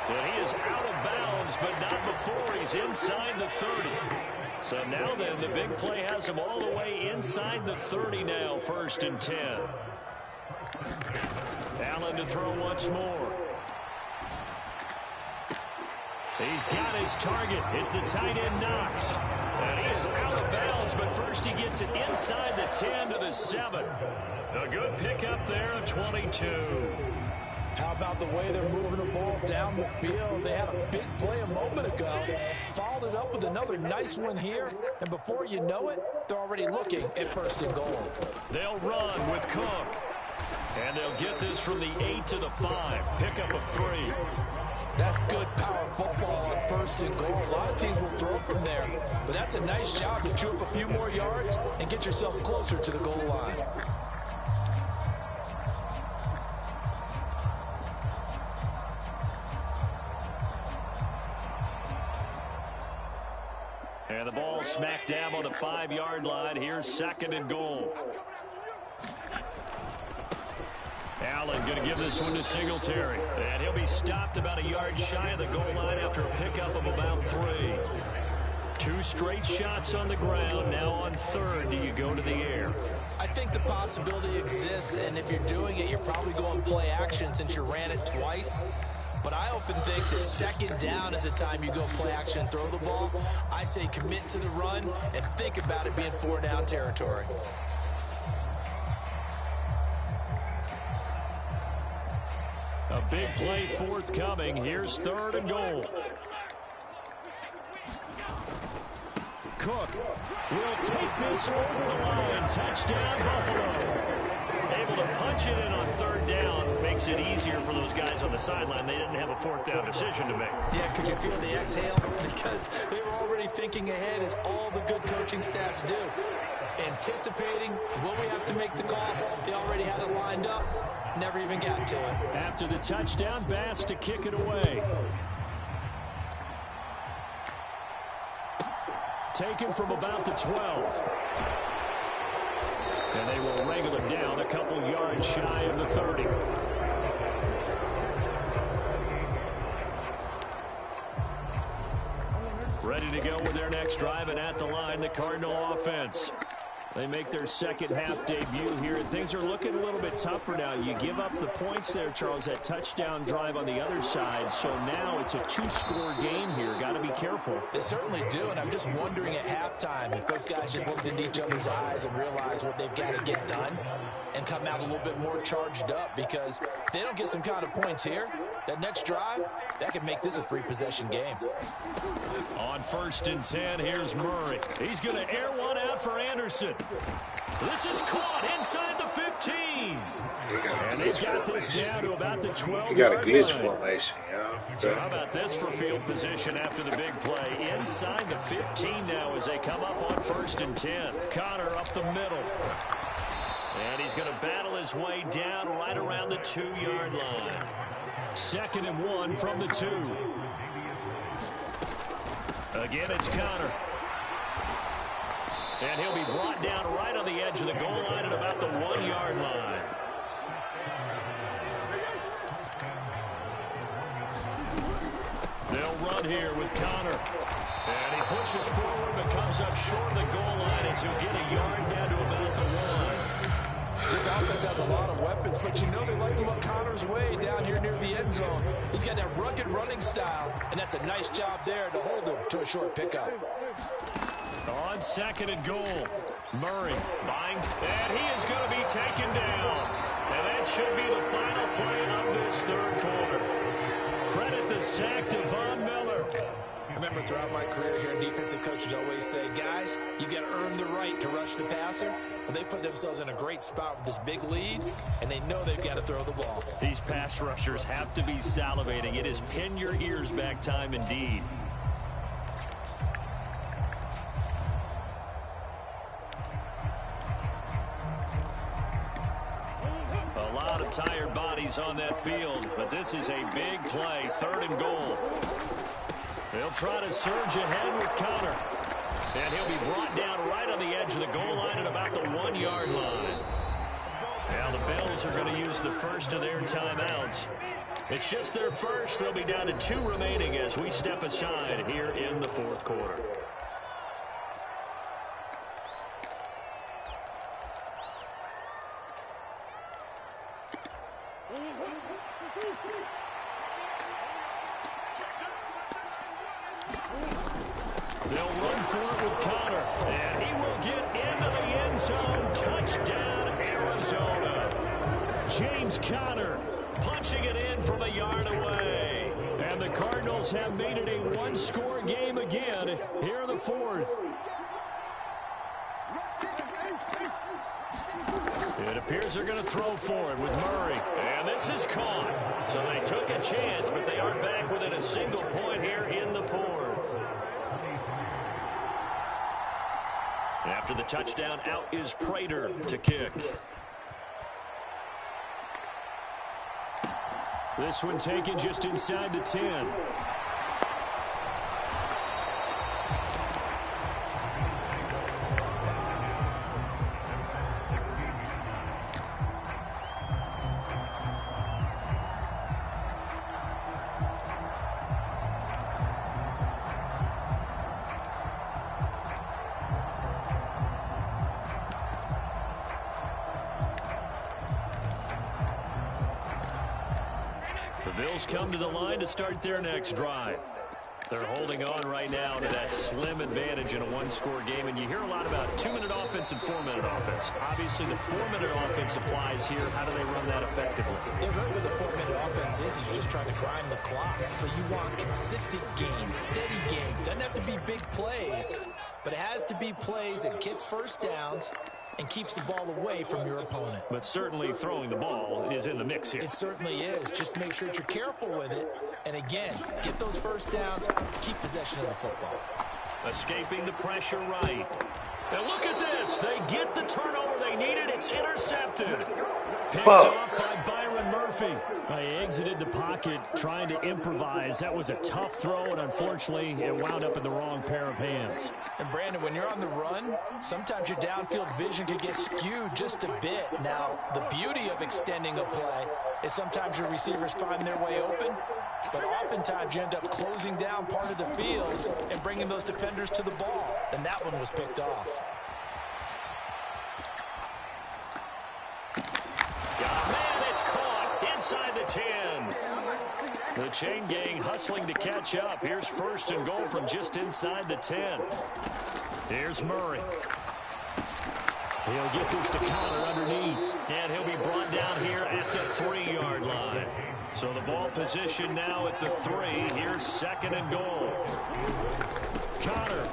And he is out of bounds, but not before he's inside the 30. So now then, the big play has him all the way inside the 30 now, 1st and 10. Allen to throw once more. He's got his target. It's the tight end, Knox. And he is out of bounds, but first he gets it inside the 10 to the 7. A good pickup there, a 22. How about the way they're moving the ball down the field? They had a big play a moment ago, followed it up with another nice one here, and before you know it, they're already looking at 1st and goal. They'll run with Cook. And they'll get this from the 8 to the 5. Pickup of 3. That's good power football on 1st and goal. A lot of teams will throw from there, but that's a nice job to chew up a few more yards and get yourself closer to the goal line. And the ball smack dab on the 5-yard line. Here's 2nd and goal. Allen going to give this one to Singletary. And he'll be stopped about a yard shy of the goal line after a pickup of about 3. 2 straight shots on the ground. Now on 3rd, do you go to the air? I think the possibility exists, and if you're doing it, you're probably going play action since you ran it twice. But I often think that 2nd down is the time you go play action and throw the ball. I say commit to the run and think about it being 4-down territory. A big play forthcoming. Here's 3rd and goal. Cook will take this over the line. Touchdown, Buffalo. Able to punch it in on 3rd down. Makes it easier for those guys on the sideline. They didn't have a 4th down decision to make. Yeah, could you feel the exhale? Because they were already thinking ahead, as all the good coaching staffs do. Anticipating, will we have to make the call? They already had it lined up. Never even got to it. After the touchdown, Bass to kick it away. Taken from about the 12. And they will wrangle it down a couple yards shy of the 30. Ready to go with their next drive, and at the line, the Cardinal offense. They make their second half debut here. Things are looking a little bit tougher now. You give up the points there, Charles, that touchdown drive on the other side. So now it's a two-score game here. Got to be careful. They certainly do, and I'm just wondering at halftime if those guys just looked into each other's eyes and realized what they've got to get done and come out a little bit more charged up, because if they don't get some kind of points here, that next drive, that could make this a three-possession game. On 1st and 10, here's Murray. He's going to air one out for Anderson. This is caught inside the 15. And they've got this down to about the 12-yard line. You got a glitch formation, So how about this for field position after the big play? Inside the 15 now as they come up on 1st and 10. Connor up the middle. And he's going to battle his way down right around the 2-yard line. 2nd and 1 from the 2. Again, it's Connor. And he'll be brought down right on the edge of the goal line at about the 1-yard line. They'll run here with Connor. And he pushes forward but comes up short of the goal line as he'll get a yard down to about the 1. This offense has a lot of weapons, but you know they like to look Connor's way down here near the end zone. He's got that rugged running style, and that's a nice job there to hold him to a short pickup. On 2nd and goal, Murray binds, and he is going to be taken down. And that should be the final play of this 3rd quarter. Credit the sack to Von Miller. I remember throughout my career here, defensive coaches always say, guys, you got to earn the right to rush the passer. Well, they put themselves in a great spot with this big lead, and they know they've got to throw the ball. These pass rushers have to be salivating. It is pin your ears back time indeed. A lot of tired bodies on that field, but this is a big play. 3rd and goal. They'll try to surge ahead with Connor. And he'll be brought down right on the edge of the goal line at about the 1-yard line. Now the Bills are going to use the first of their timeouts. It's just their first. They'll be down to 2 remaining as we step aside here in the 4th quarter. They'll run for it with Connor, and he will get into the end zone. Touchdown, Arizona. James Conner punching it in from a yard away. And the Cardinals have made it a one-score game again here in the 4th. It appears they're going to throw for it with Murray. And this is caught. So they took a chance, but they are back within a single point here in the 4th. After the touchdown, out is Prater to kick. This one taken just inside the 10. Come to the line to start their next drive. They're holding on right now to that slim advantage in a one-score game, and you hear a lot about 2-minute offense and 4-minute offense. Obviously, the 4-minute offense applies here. How do they run that effectively? Yeah, really what the 4-minute offense is you're just trying to grind the clock. So you want consistent gains, steady gains. Doesn't have to be big plays, but it has to be plays that gets first downs and keeps the ball away from your opponent. But certainly throwing the ball is in the mix here. It certainly is. Just make sure that you're careful with it. And again, get those first downs, keep possession of the football. Escaping the pressure right. Now look at this. They get the turnover they needed. It's intercepted. Picked off by Byron Murphy. He exited the pocket trying to improvise. That was a tough throw, and unfortunately, it wound up in the wrong pair of hands. And Brandon, when you're on the run, sometimes your downfield vision can get skewed just a bit. Now, the beauty of extending a play is sometimes your receivers find their way open, but oftentimes you end up closing down part of the field and bringing those defenders to the ball. And that one was picked off. chain gang hustling to catch up. Here's 1st and goal from just inside the 10. Here's Murray. He'll get this to Connor underneath. And he'll be brought down here at the 3-yard line. So the ball position now at the 3. Here's 2nd and goal. Connor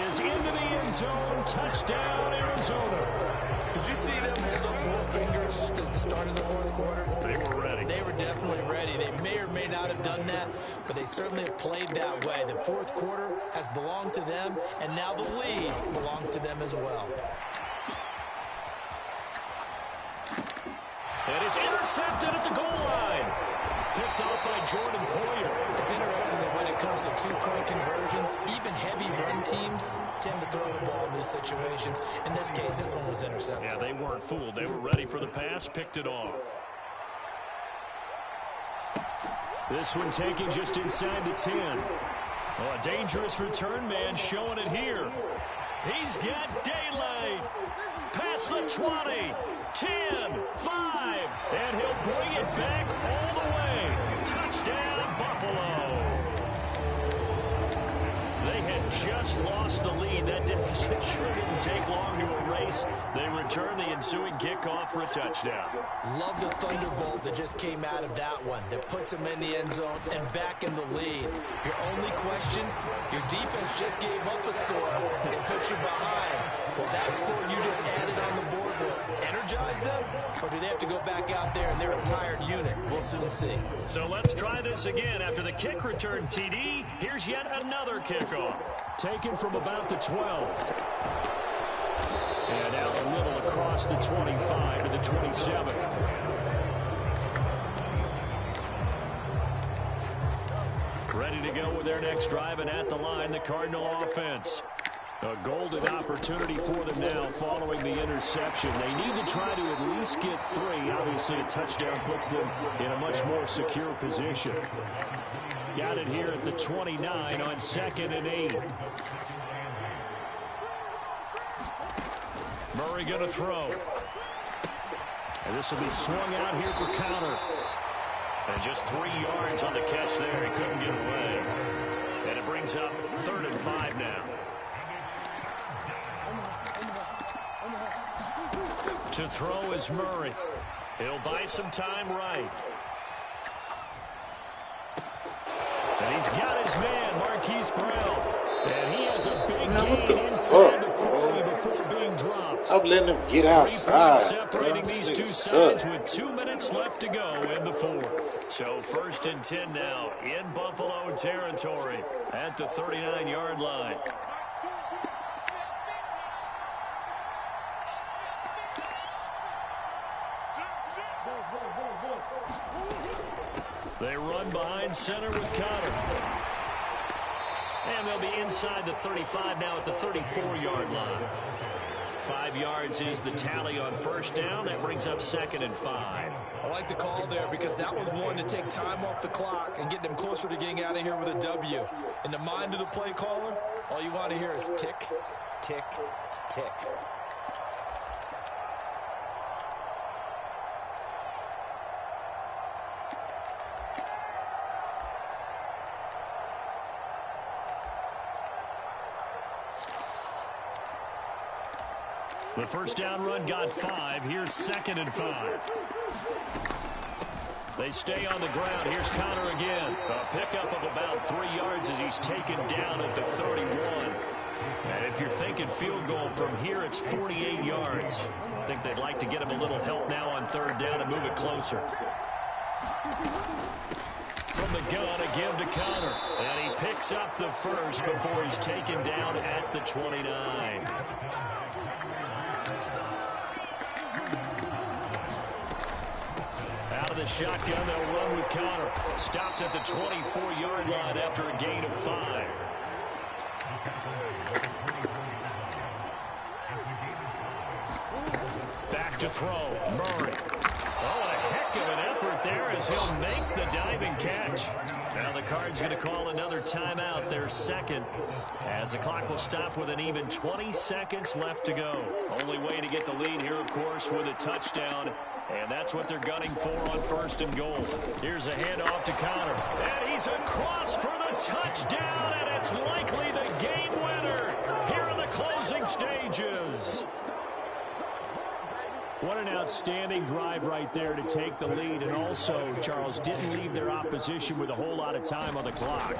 is into the end zone. Touchdown, Arizona. Did you see them hold up 4 fingers at the start of the 4th quarter? They were ready. They were definitely ready. They may or may not have done that, but they certainly have played that way. The 4th quarter has belonged to them, and now the lead belongs to them as well. And it's intercepted at the goal line. Picked off by Jordan Poyer. It's interesting that when it comes to 2-point conversions, even heavy run teams tend to throw the ball in these situations. In this case, this one was intercepted. Yeah, they weren't fooled. They were ready for the pass, picked it off. This one taken just inside the 10. Oh, a dangerous return man showing it here. He's got daylight. Past the 20, 10, 5, and he'll bring it back all the way. Touchdown, Buffalo. They had just lost the lead. That deficit sure didn't take long to erase. They return the ensuing kickoff for a touchdown. Love the thunderbolt that just came out of that one that puts them in the end zone and back in the lead. Your only question, your defense just gave up a score and put you behind. Well, that score you just added on the board will energize them, or do they have to go back out there and they're a tired unit? We'll soon see. So let's try this again. After the kick return, TD, here's yet another kickoff. Taken from about the 12. And now a little across the 25 to the 27. Ready to go with their next drive, and at the line, the Cardinal offense. A golden opportunity for them now following the interception. They need to try to at least get 3. Obviously, a touchdown puts them in a much more secure position. Got it here at the 29 on 2nd and 8. Murray going to throw. And this will be swung out here for Connor. And just 3 yards on the catch there. He couldn't get away. And it brings up 3rd and 5 now. To throw is Murray. He'll buy some time right. And he's got his man, Marquise Brown. And he has a big gain inside the 40 before being dropped. Stop letting him get outside. Separating these two sides with 2 minutes left to go in the 4th. So 1st and 10 now in Buffalo territory at the 39-yard line. They run behind center with Connor. And they'll be inside the 35 now at the 34-yard line. 5 yards is the tally on 1st down. That brings up 2nd and 5. I like the call there because that was one to take time off the clock and get them closer to getting out of here with a W. In the mind of the play caller, all you want to hear is tick, tick, tick. The 1st down run got 5. Here's 2nd and 5. They stay on the ground. Here's Connor again. A pickup of about 3 yards as he's taken down at the 31. And if you're thinking field goal from here, it's 48 yards. I think they'd like to get him a little help now on 3rd down and move it closer. From the gun, a give to Connor. And he picks up the 1st before he's taken down at the 29. Out of the shotgun, they'll run with Connor. Stopped at the 24-yard line after a gain of 5. Back to throw. Murray. Oh, and a heck of an effort there as he'll make the diving catch. Now the Cards going to call another timeout, their second, as the clock will stop with an even 20 seconds left to go. Only way to get the lead here, of course, with a touchdown, and that's what they're gunning for on 1st and goal. Here's a handoff to Connor, and he's across for the touchdown, and it's likely the game winner here in the closing stages. What an outstanding drive right there to take the lead, and also, Charles, didn't leave their opposition with a whole lot of time on the clock.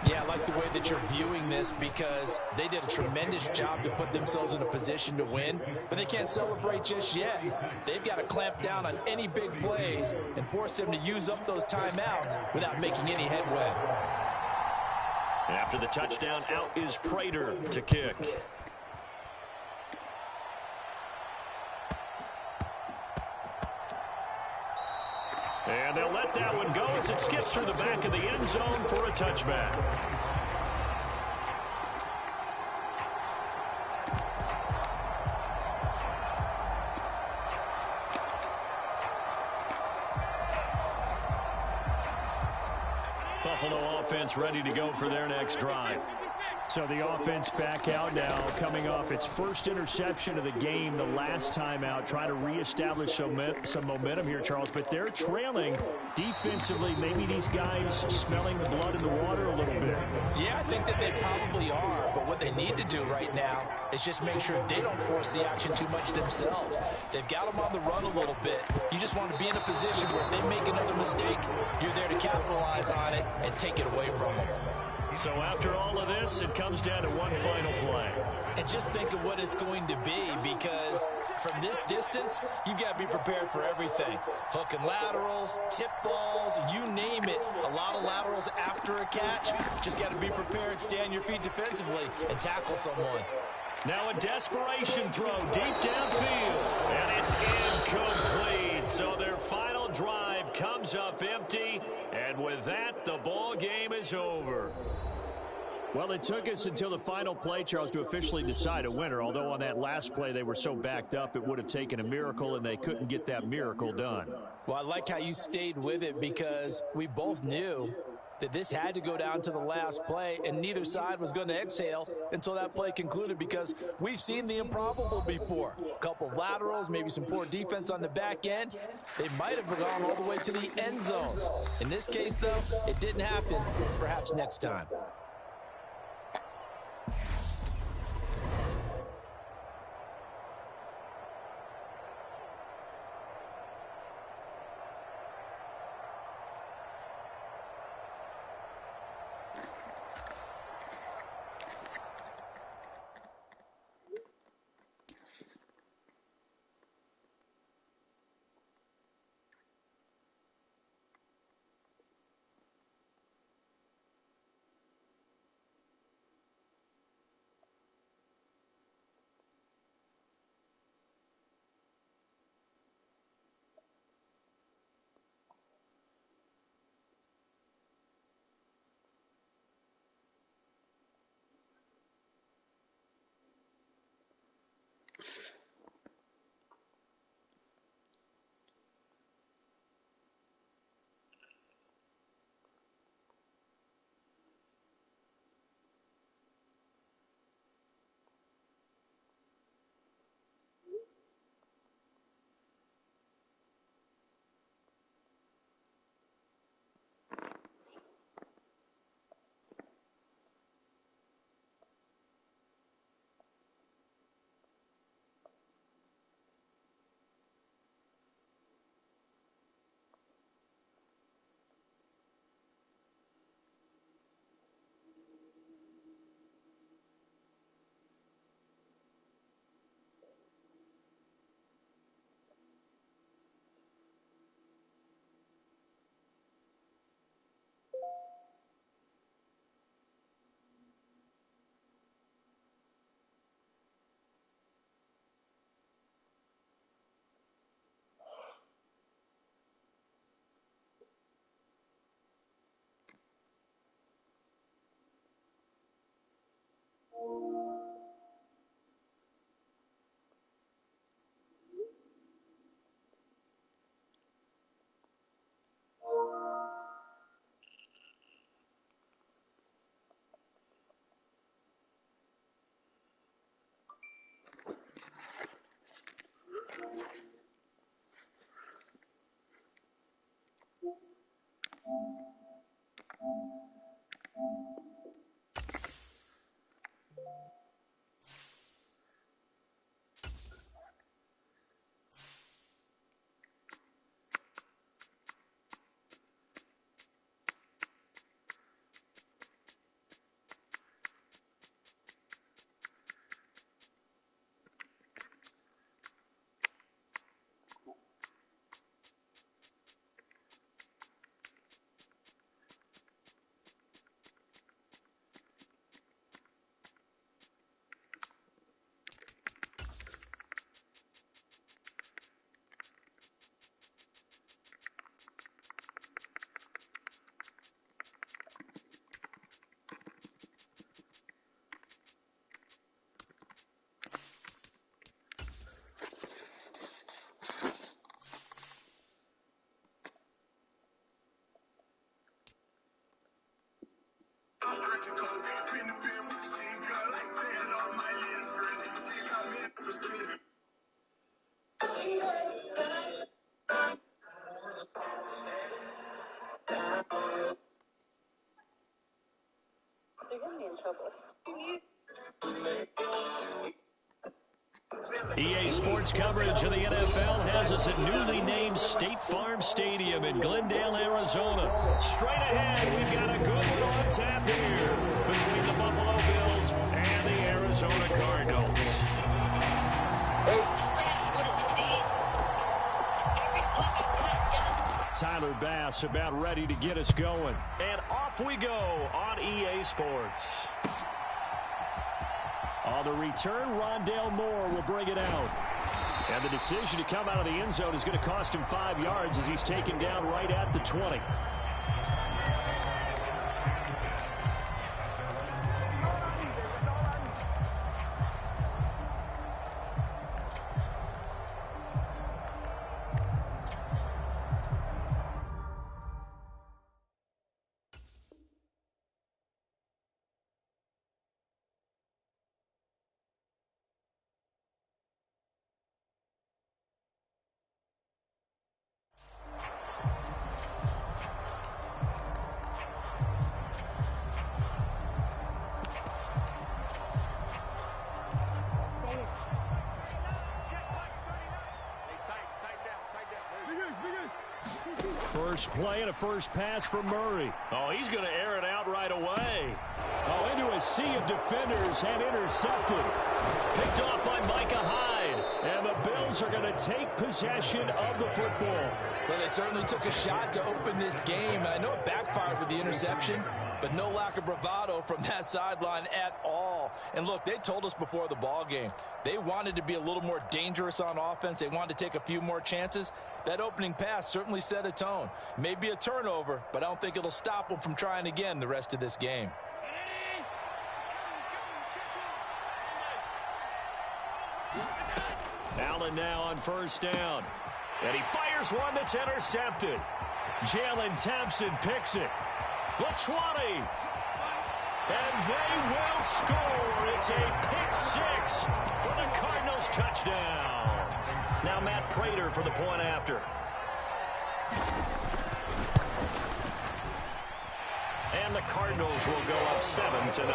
Yeah, I like the way that you're viewing this because they did a tremendous job to put themselves in a position to win, but they can't celebrate just yet. They've got to clamp down on any big plays and force them to use up those timeouts without making any headway. And after the touchdown, out is Prater to kick. And they'll let that one go as it skips through the back of the end zone for a touchback. Buffalo offense ready to go for their next drive. So the offense back out now, coming off its first interception of the game the last time out, trying to reestablish some momentum here, Charles. But they're trailing defensively. Maybe these guys smelling the blood in the water a little bit. Yeah, I think that they probably are. But what they need to do right now is just make sure they don't force the action too much themselves. They've got them on the run a little bit. You just want to be in a position where if they make another mistake, you're there to capitalize on it and take it away from them. So after all of this, it comes down to one final play. And just think of what it's going to be, because from this distance, you've got to be prepared for everything. Hook and laterals, tip balls, you name it. A lot of laterals after a catch. Just got to be prepared, stay on your feet defensively, and tackle someone. Now a desperation throw deep downfield, and it's incomplete. So their final drive comes up empty, and with that, the ball game is over. Well, it took us until the final play, Charles, to officially decide a winner, although on that last play they were so backed up it would have taken a miracle, and they couldn't get that miracle done. Well, I like how you stayed with it, because we both knew that this had to go down to the last play, and neither side was going to exhale until that play concluded, because we've seen the improbable before. A couple of laterals, maybe some poor defense on the back end. They might have gone all the way to the end zone. In this case, though, it didn't happen. Perhaps next time. EA Sports coverage of the NFL has us at newly named State Farm Stadium in Glendale, Arizona. Straight ahead, we've got a good one on tap here between the Buffalo Bills and the Arizona Cardinals. Tyler Bass about ready to get us going. And off we go on EA Sports. On the return, Rondale Moore will bring it out. And the decision to come out of the end zone is going to cost him 5 yards as he's taken down right at the 20. First play and a first pass from Murray. Oh, he's going to air it out right away. Oh, into a sea of defenders and intercepted. Picked off by Micah Hyde. And the Bills are going to take possession of the football. Well, they certainly took a shot to open this game. And I know it backfired with the interception, but no lack of bravado from that sideline at all. And look, they told us before the ball game, they wanted to be a little more dangerous on offense. They wanted to take a few more chances. That opening pass certainly set a tone. Maybe a turnover, but I don't think it'll stop them from trying again the rest of this game. Allen now on first down. And he fires one that's intercepted. Jalen Thompson picks it. The 20. And they will score. It's a pick six for the Cardinals touchdown. Now Matt Prater for the point after. And the Cardinals will go up 7-0.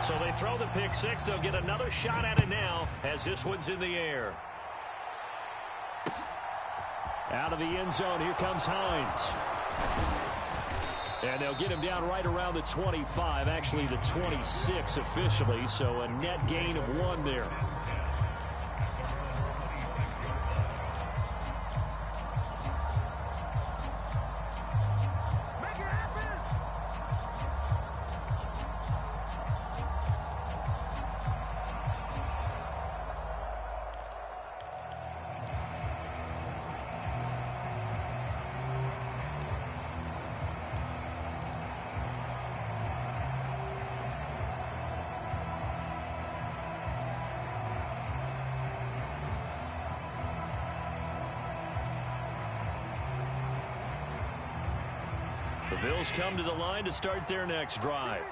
So they throw the pick six. They'll get another shot at it now as this one's in the air. Out of the end zone, here comes Hines. And they'll get him down right around the 25, actually the 26 officially, so a net gain of 1 there. The Bills come to the line to start their next drive.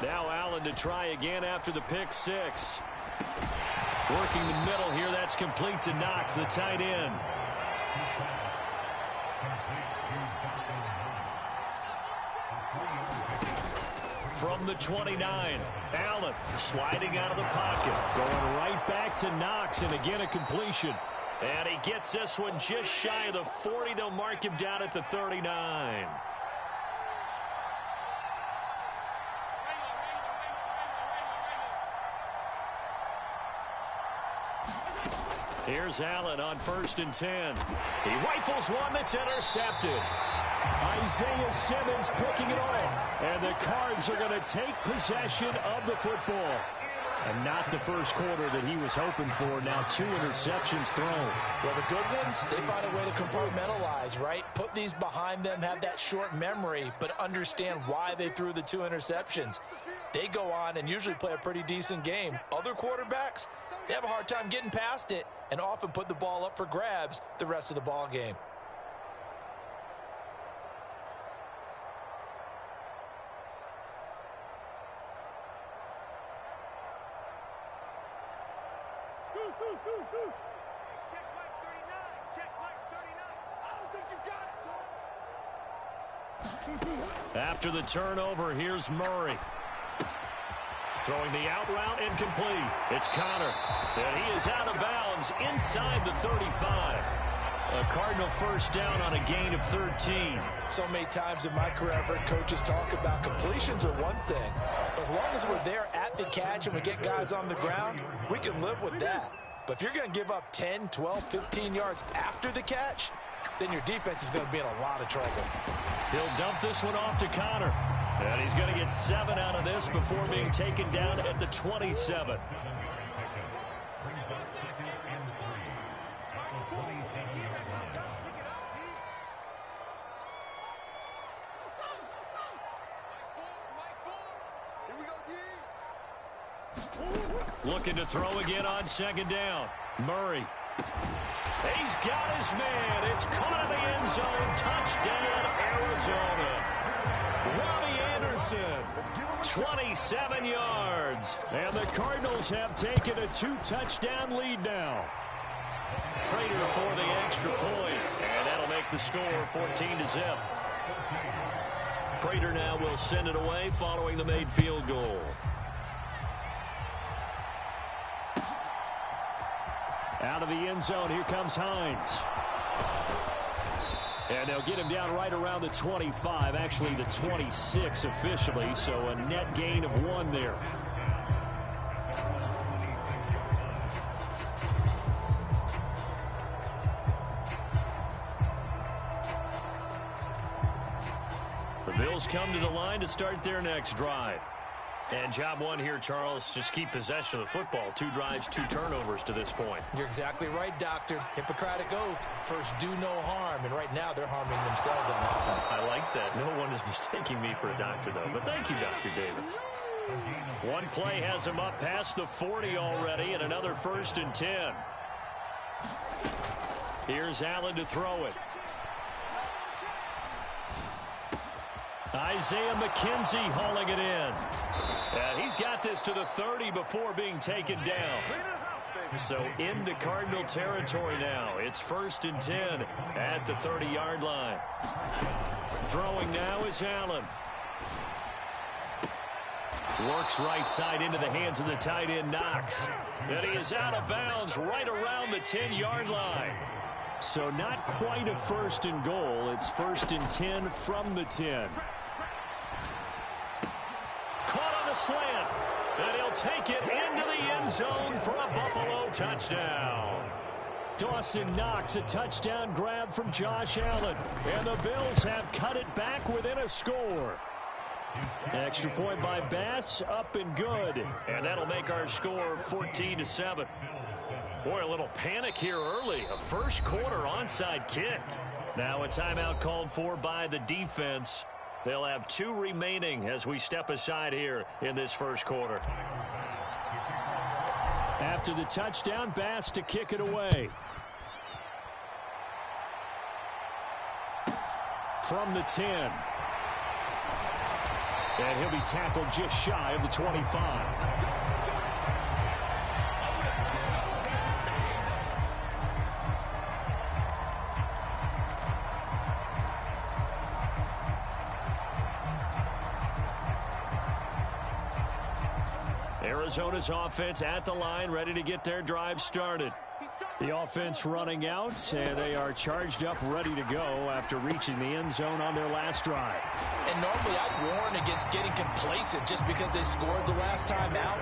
Now Allen to try again after the pick six. Working the middle here, that's complete to Knox, the tight end. From the 29, Allen sliding out of the pocket, going right back to Knox, and again a completion. And he gets this one just shy of the 40. They'll mark him down at the 39. Here's Allen on 1st and 10. He rifles one that's intercepted. Isaiah Simmons picking it off. And the Cards are going to take possession of the football. And not the first quarter that he was hoping for. Now 2 interceptions thrown. Well, the good ones, they find a way to compartmentalize, right? Put these behind them, have that short memory, but understand why they threw the 2 interceptions. They go on and usually play a pretty decent game. Other quarterbacks, they have a hard time getting past it. and often put the ball up for grabs the rest of the ball game. Check Mike 39. Check Mike 39. I don't think you got it, son. After the turnover, here's Murray. Throwing the out route incomplete. It's Connor. And he is out of bounds inside the 35. A Cardinal first down on a gain of 13. So many times in my career, I've heard coaches talk about completions are one thing. But as long as we're there at the catch and we get guys on the ground, we can live with that. But if you're going to give up 10, 12, 15 yards after the catch, then your defense is going to be in a lot of trouble. He'll dump this one off to Connor. And he's going to get 7 out of this before being taken down at the 27. Looking to throw again on second down. Murray. He's got his man. It's caught in the end zone. Touchdown, Arizona. Robbie Anderson, 27 yards. And the Cardinals have taken a 2-touchdown lead now. Prater for the extra point. And that'll make the score 14-0. Prater now will send it away following the made field goal. Out of the end zone, here comes Hines. And they'll get him down right around the 25, actually the 26 officially, so a net gain of 1 there. The Bills come to the line to start their next drive. And job one here, Charles, just keep possession of the football. 2 drives, 2 turnovers to this point. You're exactly right, Doctor. Hippocratic oath. First, do no harm. And right now, they're harming themselves on offense. I like that. No one is mistaking me for a doctor, though. But thank you, Dr. Davis. One play has him up past the 40 already, and another 1st and 10. Here's Allen to throw it. Isaiah McKenzie hauling it in. And he's got this to the 30 before being taken down. So into Cardinal territory now. It's 1st and 10 at the 30-yard line. Throwing now is Allen. Works right side into the hands of the tight end, Knox. And he is out of bounds right around the 10-yard line. So not quite a 1st and goal. It's 1st and 10 from the 10. Caught on the slant. And he'll take it into the end zone for a Buffalo touchdown. Dawson Knox, a touchdown grab from Josh Allen. And the Bills have cut it back within a score. Extra point by Bass, up and good. And that'll make our score 14-7. Boy, a little panic here early. A first quarter onside kick. Now a timeout called for by the defense. They'll have 2 remaining as we step aside here in this first quarter. After the touchdown, Bass to kick it away. From the 10. And he'll be tackled just shy of the 25. Arizona's offense at the line, ready to get their drive started. The offense running out, and they are charged up, ready to go after reaching the end zone on their last drive. And normally I'd warn against getting complacent just because they scored the last time out.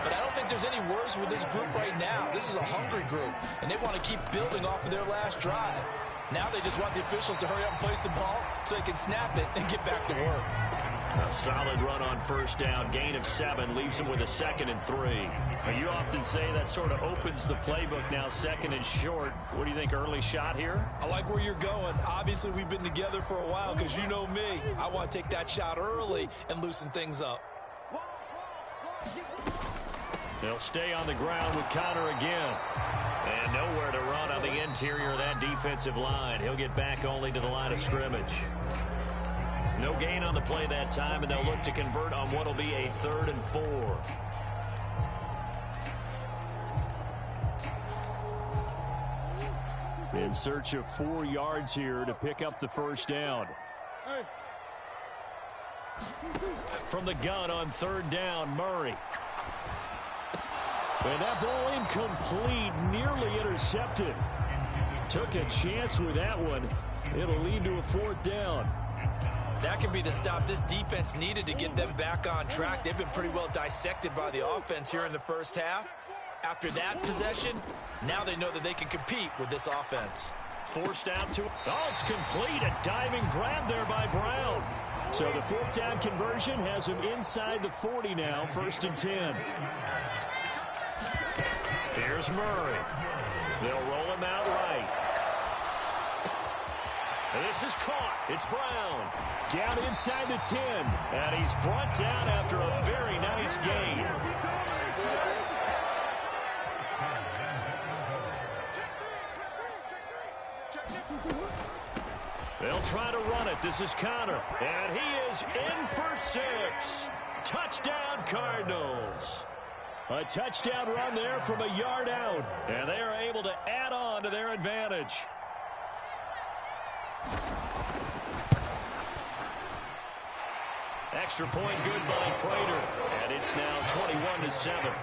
But I don't think there's any worries with this group right now. This is a hungry group, and they want to keep building off of their last drive. Now they just want the officials to hurry up and place the ball so they can snap it and get back to work. A solid run on first down. Gain of 7 leaves them with a 2nd and 3. You often say that sort of opens the playbook now, 2nd and short. What do you think, early shot here? I like where you're going. Obviously, we've been together for a while because you know me. I want to take that shot early and loosen things up. They'll stay on the ground with Conner again. And nowhere to run on the interior of that defensive line. He'll get back only to the line of scrimmage. No gain on the play that time, and they'll look to convert on what will be a 3rd and 4. In search of 4 yards here to pick up the first down. From the gun on 3rd down, Murray. And that ball incomplete, nearly intercepted. Took a chance with that one. It'll lead to a 4th down. That could be the stop this defense needed to get them back on track. They've been pretty well dissected by the offense here in the first half. After that possession, now they know that they can compete with this offense. Forced out to, oh, it's complete. A diving grab there by Brown. So the 4th down conversion has him inside the 40 now, 1st and 10. Here's Murray. They'll roll him out right. And this is caught. It's Brown. Down inside the 10. And he's brought down after a very nice gain. They'll try to run it. This is Conner. And he is in for 6. Touchdown, Cardinals. A touchdown run there from a yard out. And they are able to add on to their advantage. Extra point good by Prater. And it's now 21-7.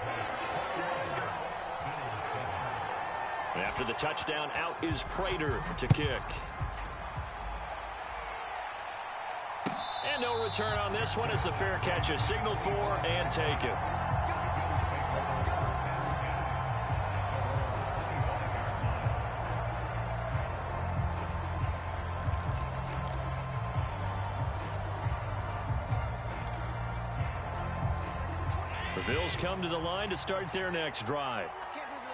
After the touchdown, out is Prater to kick. And no return on this one as the fair catch is signaled for and taken. The Bills come to the line to start their next drive.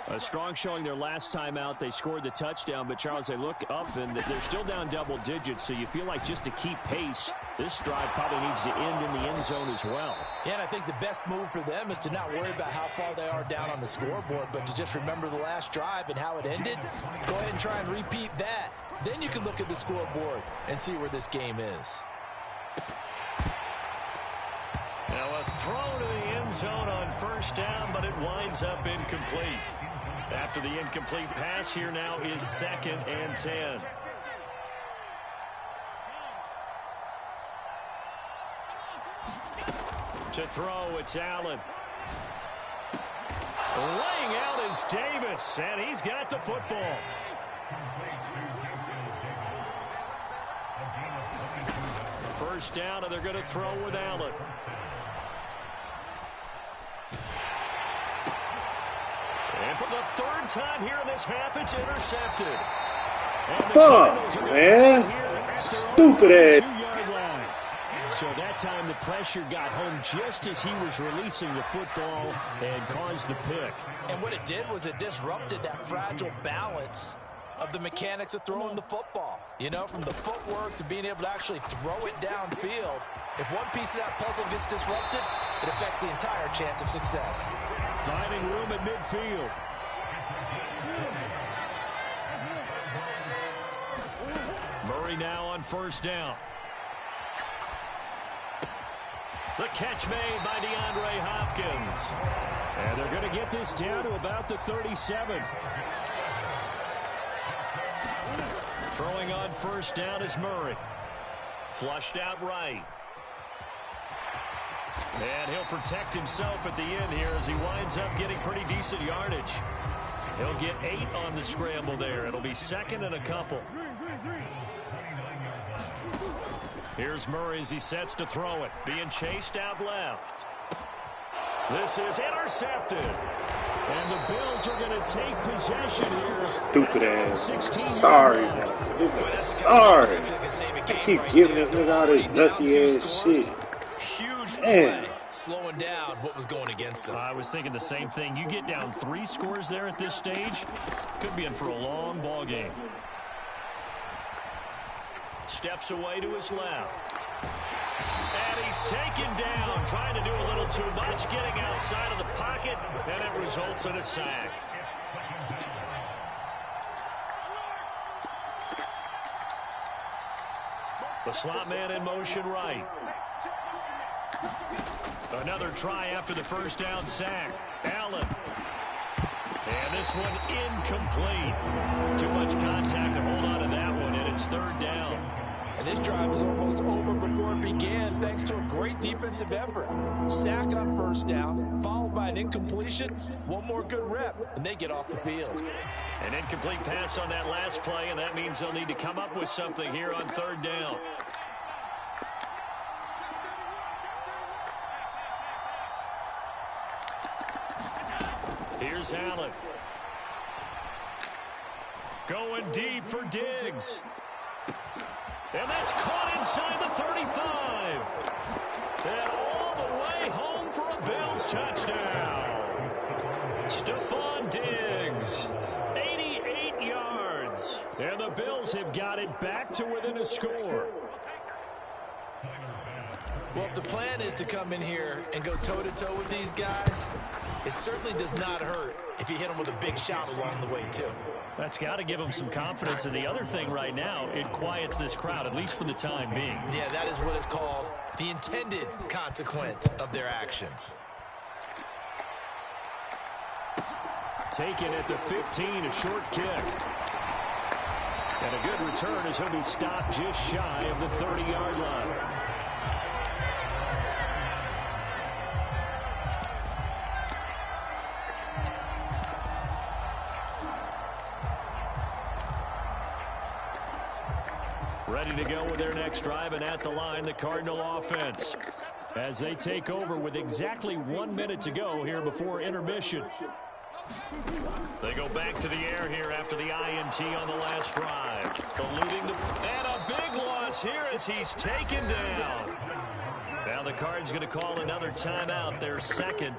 A strong showing their last time out. They scored the touchdown, but, Charles, they look up, and they're still down double digits, so you feel like just to keep pace, this drive probably needs to end in the end zone as well. Yeah, and I think the best move for them is to not worry about how far they are down on the scoreboard, but to just remember the last drive and how it ended. Go ahead and try and repeat that. Then you can look at the scoreboard and see where this game is. Now a throw to the end zone on 1st down, but it winds up incomplete. After the incomplete pass, here now is 2nd and 10. To throw, it's Allen. Laying out is Davis, and he's got the football. First down, and they're going to throw with Allen. And for the 3rd time here in this half, it's intercepted. Fuck, man. Stupid ass. So that time the pressure got home just as he was releasing the football and caused the pick. And what it did was it disrupted that fragile balance of the mechanics of throwing the football. You know, from the footwork to being able to actually throw it downfield. If one piece of that puzzle gets disrupted, it affects the entire chance of success. Finding room at midfield. Murray now on 1st down. The catch made by DeAndre Hopkins. And they're going to get this down to about the 37. Throwing on 1st down is Murray. Flushed out right. And he'll protect himself at the end here as he winds up getting pretty decent yardage. He'll get 8 on the scramble there. It'll be 2nd and a couple. Here's Murray as he sets to throw it. Being chased out left. This is intercepted. And the Bills are going to take possession here. Stupid ass. Sorry, man. Sorry. I keep giving this nigga all this lucky ass shit. Huge play, slowing down what was going against them. I was thinking the same thing. You get down 3 scores there at this stage, could be in for a long ball game. Steps away to his left. And he's taken down, trying to do a little too much, getting outside of the pocket, and it results in a sack. The slot man in motion right. Another try after the first down sack. Allen. And this one incomplete. Too much contact to hold on to that one, and it's third down. And this drive is almost over before it began, thanks to a great defensive effort. Sack on first down, followed by an incompletion. One more good rep, and they get off the field. An incomplete pass on that last play, and that means they'll need to come up with something here on third down. Here's Allen. Going deep for Diggs. And that's caught inside the 35. And all the way home for a Bills touchdown. Stephon Diggs, 88 yards. And the Bills have got it back to within a score. Well, if the plan is to come in here and go toe-to-toe with these guys, it certainly does not hurt if you hit them with a big shot along the way, too. That's got to give them some confidence. And the other thing right now, it quiets this crowd, at least for the time being. Yeah, that is what is called the intended consequence of their actions. Taken at the 15, a short kick. And a good return as he'll be stopped just shy of the 30-yard line. Ready to go with their next drive, and at the line, the Cardinal offense, as they take over with exactly 1 minute to go here before intermission. They go back to the air here after the INT on the last drive. Eluding and a big loss here as he's taken down. Now the Cards going to call another timeout, their second,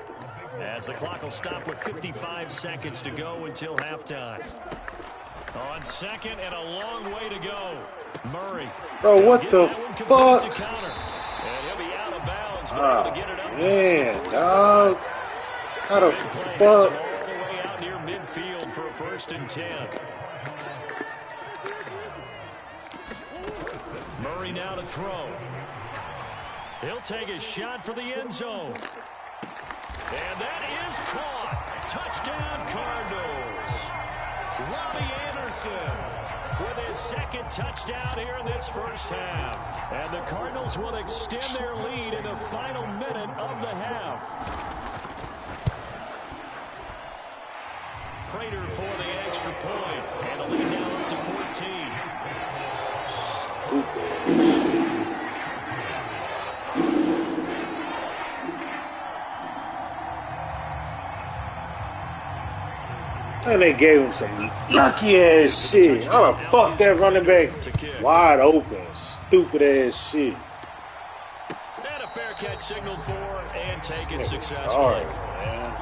as the clock will stop with 55 seconds to go until halftime. On second and a long way to go. Murray. Bro, what the fuck? And he'll be out of bounds. Oh, man, dog. How the fuck? All the way out near midfield for a 1st and 10. Murray now to throw. He'll take a shot for the end zone. And that is caught. Touchdown, Cardinals. Robbie Anderson with his second touchdown here in this first half. And the Cardinals will extend their lead in the final minute of the half. Prater for the extra point. And the lead now up to 14. And they gave him some lucky ass shit. How the fuck that running back wide open? Stupid ass shit. And a fair catch signaled for and taken successfully. Sorry, man.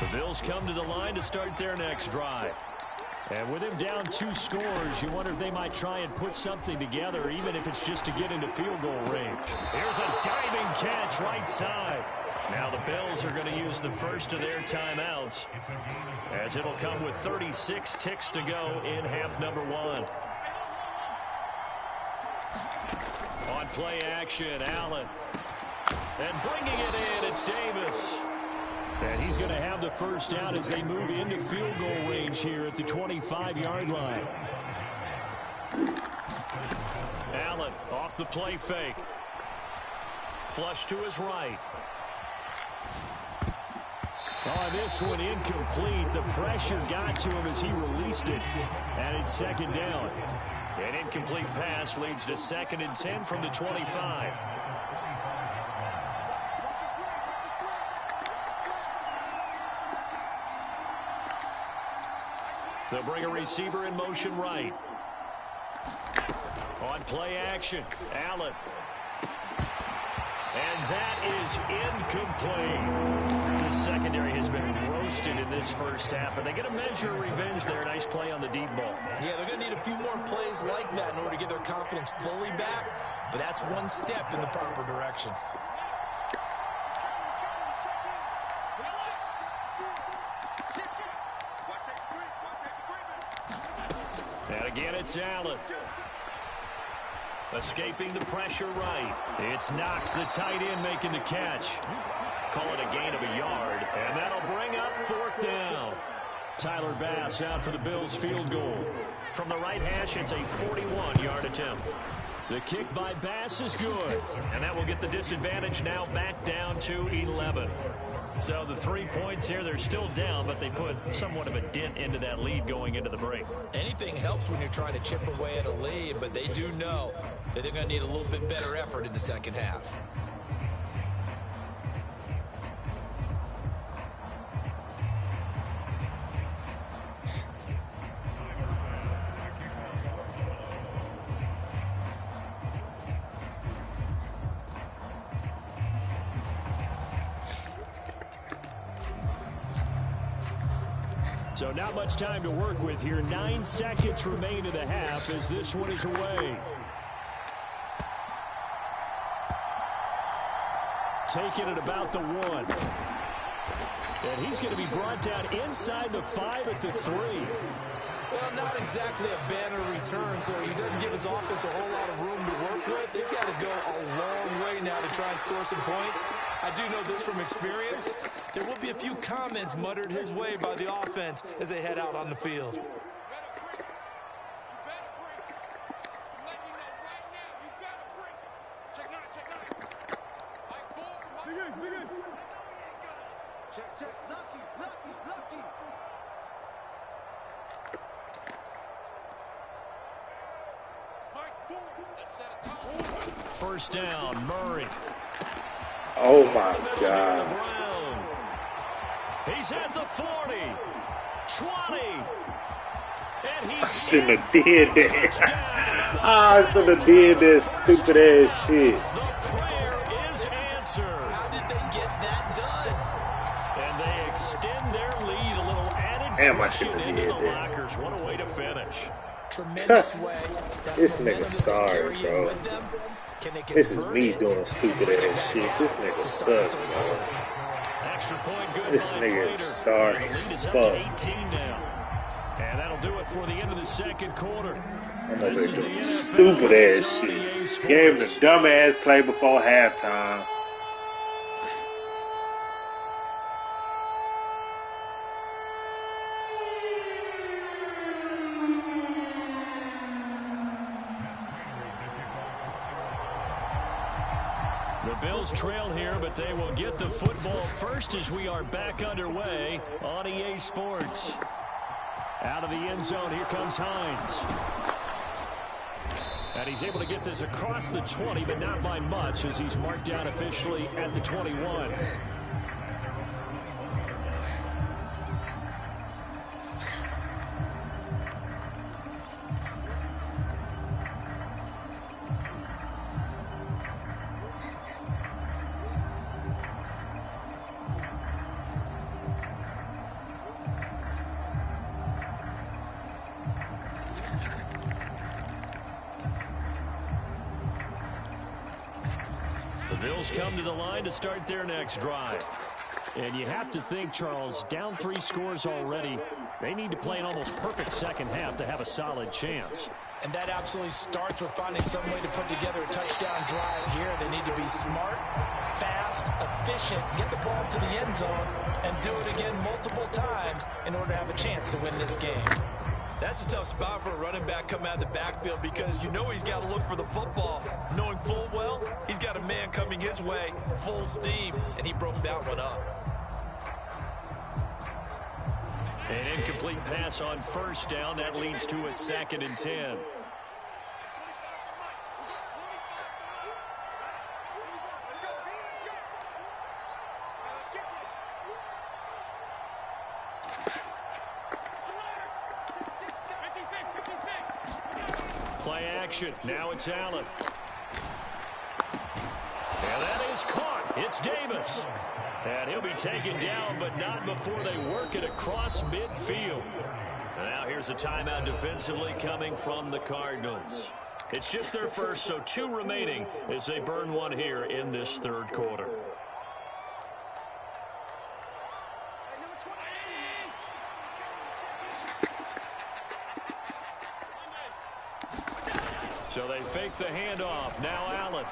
The Bills come to the line to start their next drive. And with him down 2 scores, you wonder if they might try and put something together, even if it's just to get into field goal range. Here's a diving catch right side. Now the Bills are going to use the first of their timeouts, as it'll come with 36 ticks to go in half number 1. On play action, Allen. And bringing it in, it's Davis. And he's going to have the first down as they move into field goal range here at the 25-yard line. Allen off the play fake. Flush to his right. Oh, this one incomplete. The pressure got to him as he released it. And it's second down. An incomplete pass leads to 2nd and 10 from the 25. They'll bring a receiver in motion right. On play action, Allen. And that is incomplete. The secondary has been gross existed in this first half. Are they going to measure revenge there? Nice play on the deep ball. Yeah, they're going to need a few more plays like that in order to get their confidence fully back, but that's one step in the proper direction. And again, it's Allen. Escaping the pressure right. It's Knox, the tight end, making the catch. Call it a gain of a yard, and that'll bring up 4th down. Tyler Bass out for the Bills' field goal. From the right hash, it's a 41-yard attempt. The kick by Bass is good, and that will get the disadvantage now back down to 11. So the 3 points here, they're still down, but they put somewhat of a dent into that lead going into the break. Anything helps when you're trying to chip away at a lead, but they do know that they're going to need a little bit better effort in the second half. So not much time to work with here. 9 seconds remain in the half as this one is away. Taking it about the 1. And he's going to be brought down inside the 5 at the 3. Well, not exactly a banner return, so he doesn't give his offense a whole lot of room to work with. They've got to go a long way now to try and score some points. I do know this from experience. There will be a few comments muttered his way by the offense as they head out on the field. First down, Murray. Oh, my God. He's at the 40, 20, and he's I shouldn't have did that. I shouldn't have did that stupid ass shit. The prayer is answered. How did they get that done? And they extend their lead a little added Damn, I shouldn't have into did the that. lockers. What a way to finish. Tremendous way. This nigga sorry, bro. This is me doing stupid ass shit. This nigga sucks, bro. Extra point, good. This nigga is sorry as fuck. 18 now. And that'll do it for the end of the second quarter. I'm over here doing stupid ass shit. Gave him the dumb ass play before halftime. The Bills trail here, but they will get the football first as we are back underway on EA Sports. Out of the end zone, here comes Hines. And he's able to get this across the 20, but not by much as he's marked down officially at the 21. Bills come to the line to start their next drive. And you have to think, Charles, down 3 scores already. They need to play an almost perfect second half to have a solid chance. And that absolutely starts with finding some way to put together a touchdown drive here. They need to be smart, fast, efficient, get the ball to the end zone, and do it again multiple times in order to have a chance to win this game. That's a tough spot for a running back coming out of the backfield because you know he's got to look for the football, knowing full well he's got a man coming his way full steam, and he broke that one up. An incomplete pass on first down. That leads to a 2nd and 10. Play action. Now it's Allen. And that is caught. It's Davis. And he'll be taken down, but not before they work it across midfield. And now here's a timeout defensively coming from the Cardinals. It's just their first, so 2 remaining as they burn one here in this third quarter. So they fake the handoff. Now Allen.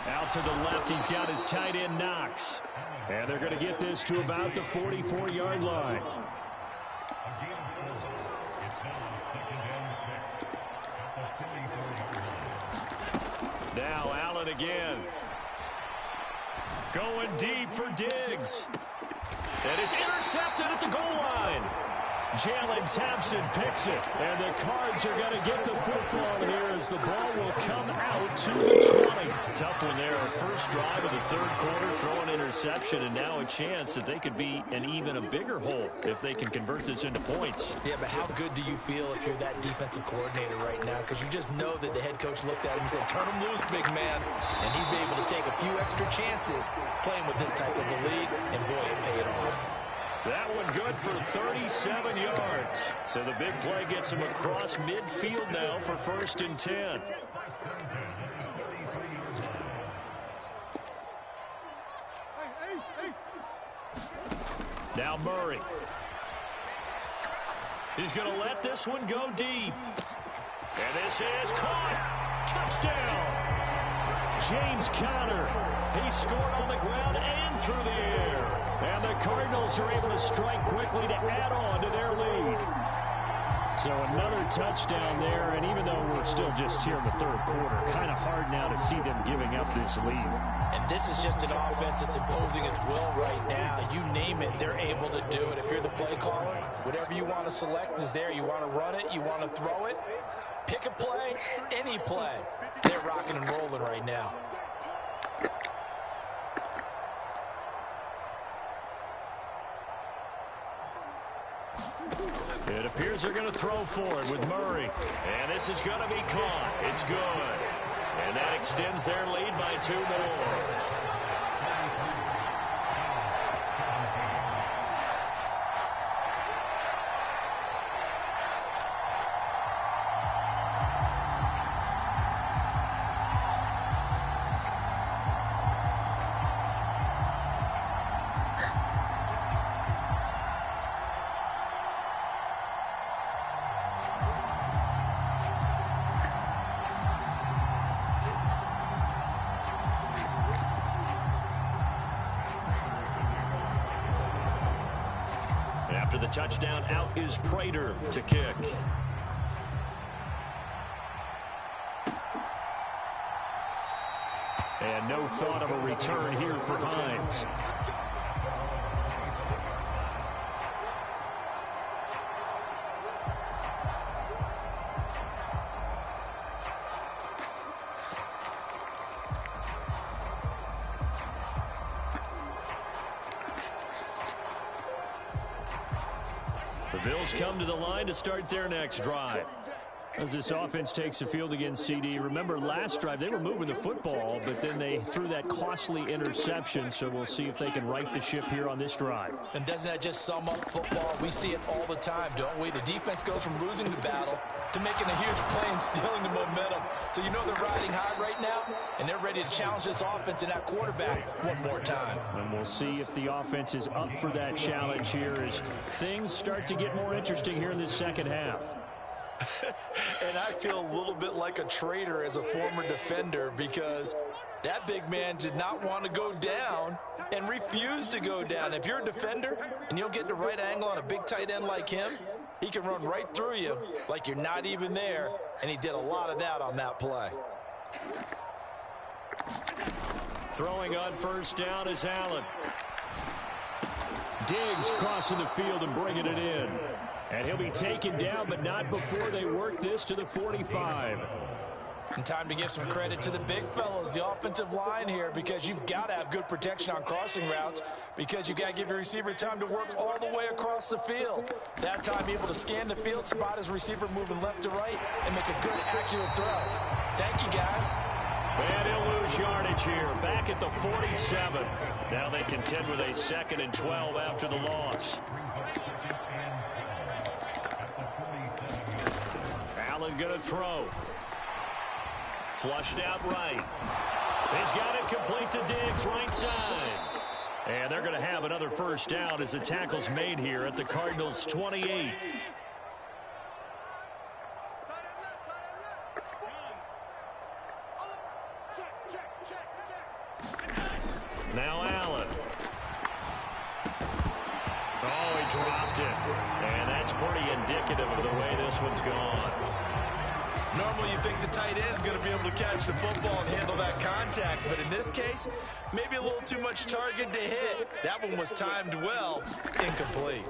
Out to the left, he's got his tight end Knox. And they're going to get this to about the 44-yard line. Now Allen again. Going deep for Diggs. And it's intercepted at the goal line. Jalen Thompson picks it, and the Cards are going to get the football here as the ball will come out to the 20. Tough one there. First drive of the third quarter, throw an interception, and now a chance that they could be in even a bigger hole if they can convert this into points. Yeah, but how good do you feel if you're that defensive coordinator right now? Because you just know that the head coach looked at him and said, turn him loose, big man. And he'd be able to take a few extra chances playing with this type of a lead, and boy, it paid off. That one good for 37 yards. So the big play gets him across midfield now for 1st and 10. Now Murray. He's going to let this one go deep. And this is caught. Touchdown. James Conner. He scored on the ground and through the air. And the Cardinals are able to strike quickly to add on to their lead. So another touchdown there, and even though we're still just here in the third quarter, kind of hard now to see them giving up this lead. And this is just an offense that's imposing its will right now. You name it, they're able to do it. If you're the play caller, whatever you want to select is there. You want to run it, you want to throw it, pick a play, any play. They're rocking and rolling right now. It appears they're going to throw for it with Murray. And this is going to be caught. It's good. And that extends their lead by 2 more. After the touchdown, out is Prater to kick. And no thought of a return here for Hines. Bills come to the line to start their next drive. As this offense takes the field against CD, remember last drive they were moving the football, but then they threw that costly interception, so we'll see if they can right the ship here on this drive. And doesn't that just sum up football? We see it all the time, don't we? The defense goes from losing the battle to making a huge play and stealing the momentum. So you know they're riding high right now, and they're ready to challenge this offense and that quarterback one more time. And we'll see if the offense is up for that challenge here as things start to get more interesting here in this second half. And I feel a little bit like a traitor as a former defender because that big man did not want to go down and refused to go down. If you're a defender and you don't get the right angle on a big tight end like him, he can run right through you like you're not even there, and he did a lot of that on that play. Throwing on first down is Allen. Diggs crossing the field and bringing it in. And he'll be taken down, but not before they work this to the 45. And time to give some credit to the big fellows, the offensive line here, because you've got to have good protection on crossing routes because you've got to give your receiver time to work all the way across the field. That time able to scan the field, spot his receiver moving left to right, and make a good, accurate throw. Thank you, guys. And he'll lose yardage here. Back at the 47. Now they contend with a 2nd and 12 after the loss. Allen going to throw. Flushed out right. He's got it complete to Diggs, right side. And they're going to have another first down as the tackle's made here at the Cardinals' 28. Now Allen. Oh, he dropped it. And that's pretty indicative of the way this one's gone. Normally you think the tight end's going to be able to catch the football and handle that contact, but in this case, maybe a little too much target to hit. That one was timed well, incomplete.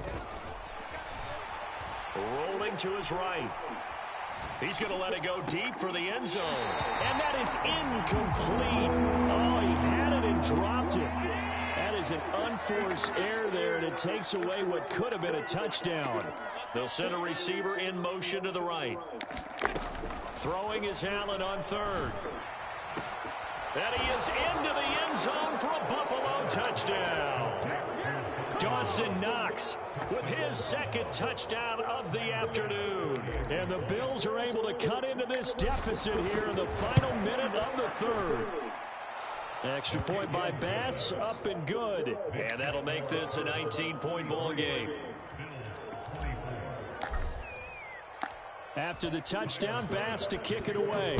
Rolling to his right. He's going to let it go deep for the end zone. And that is incomplete. Oh, he had it and dropped it. That is an unforced error there, and it takes away what could have been a touchdown. They'll send a receiver in motion to the right. Throwing is Allen on 3rd. And he is into the end zone for a Buffalo touchdown. Dawson Knox with his 2nd touchdown of the afternoon. And the Bills are able to cut into this deficit here in the final minute of the 3rd. Extra point by Bass, up and good. And that'll make this a 19-point ball game. After the touchdown, Bass to kick it away.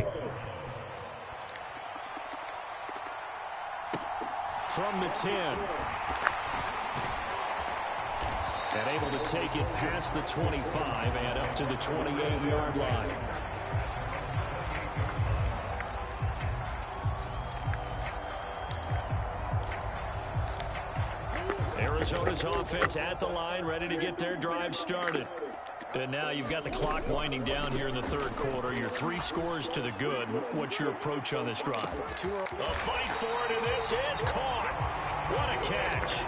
From the 10. And able to take it past the 25 and up to the 28-yard line. Arizona's offense at the line, ready to get their drive started. And now you've got the clock winding down here in the 3rd quarter. You're 3 scores to the good. What's your approach on this drive? A fight for it, and this is caught. What a catch.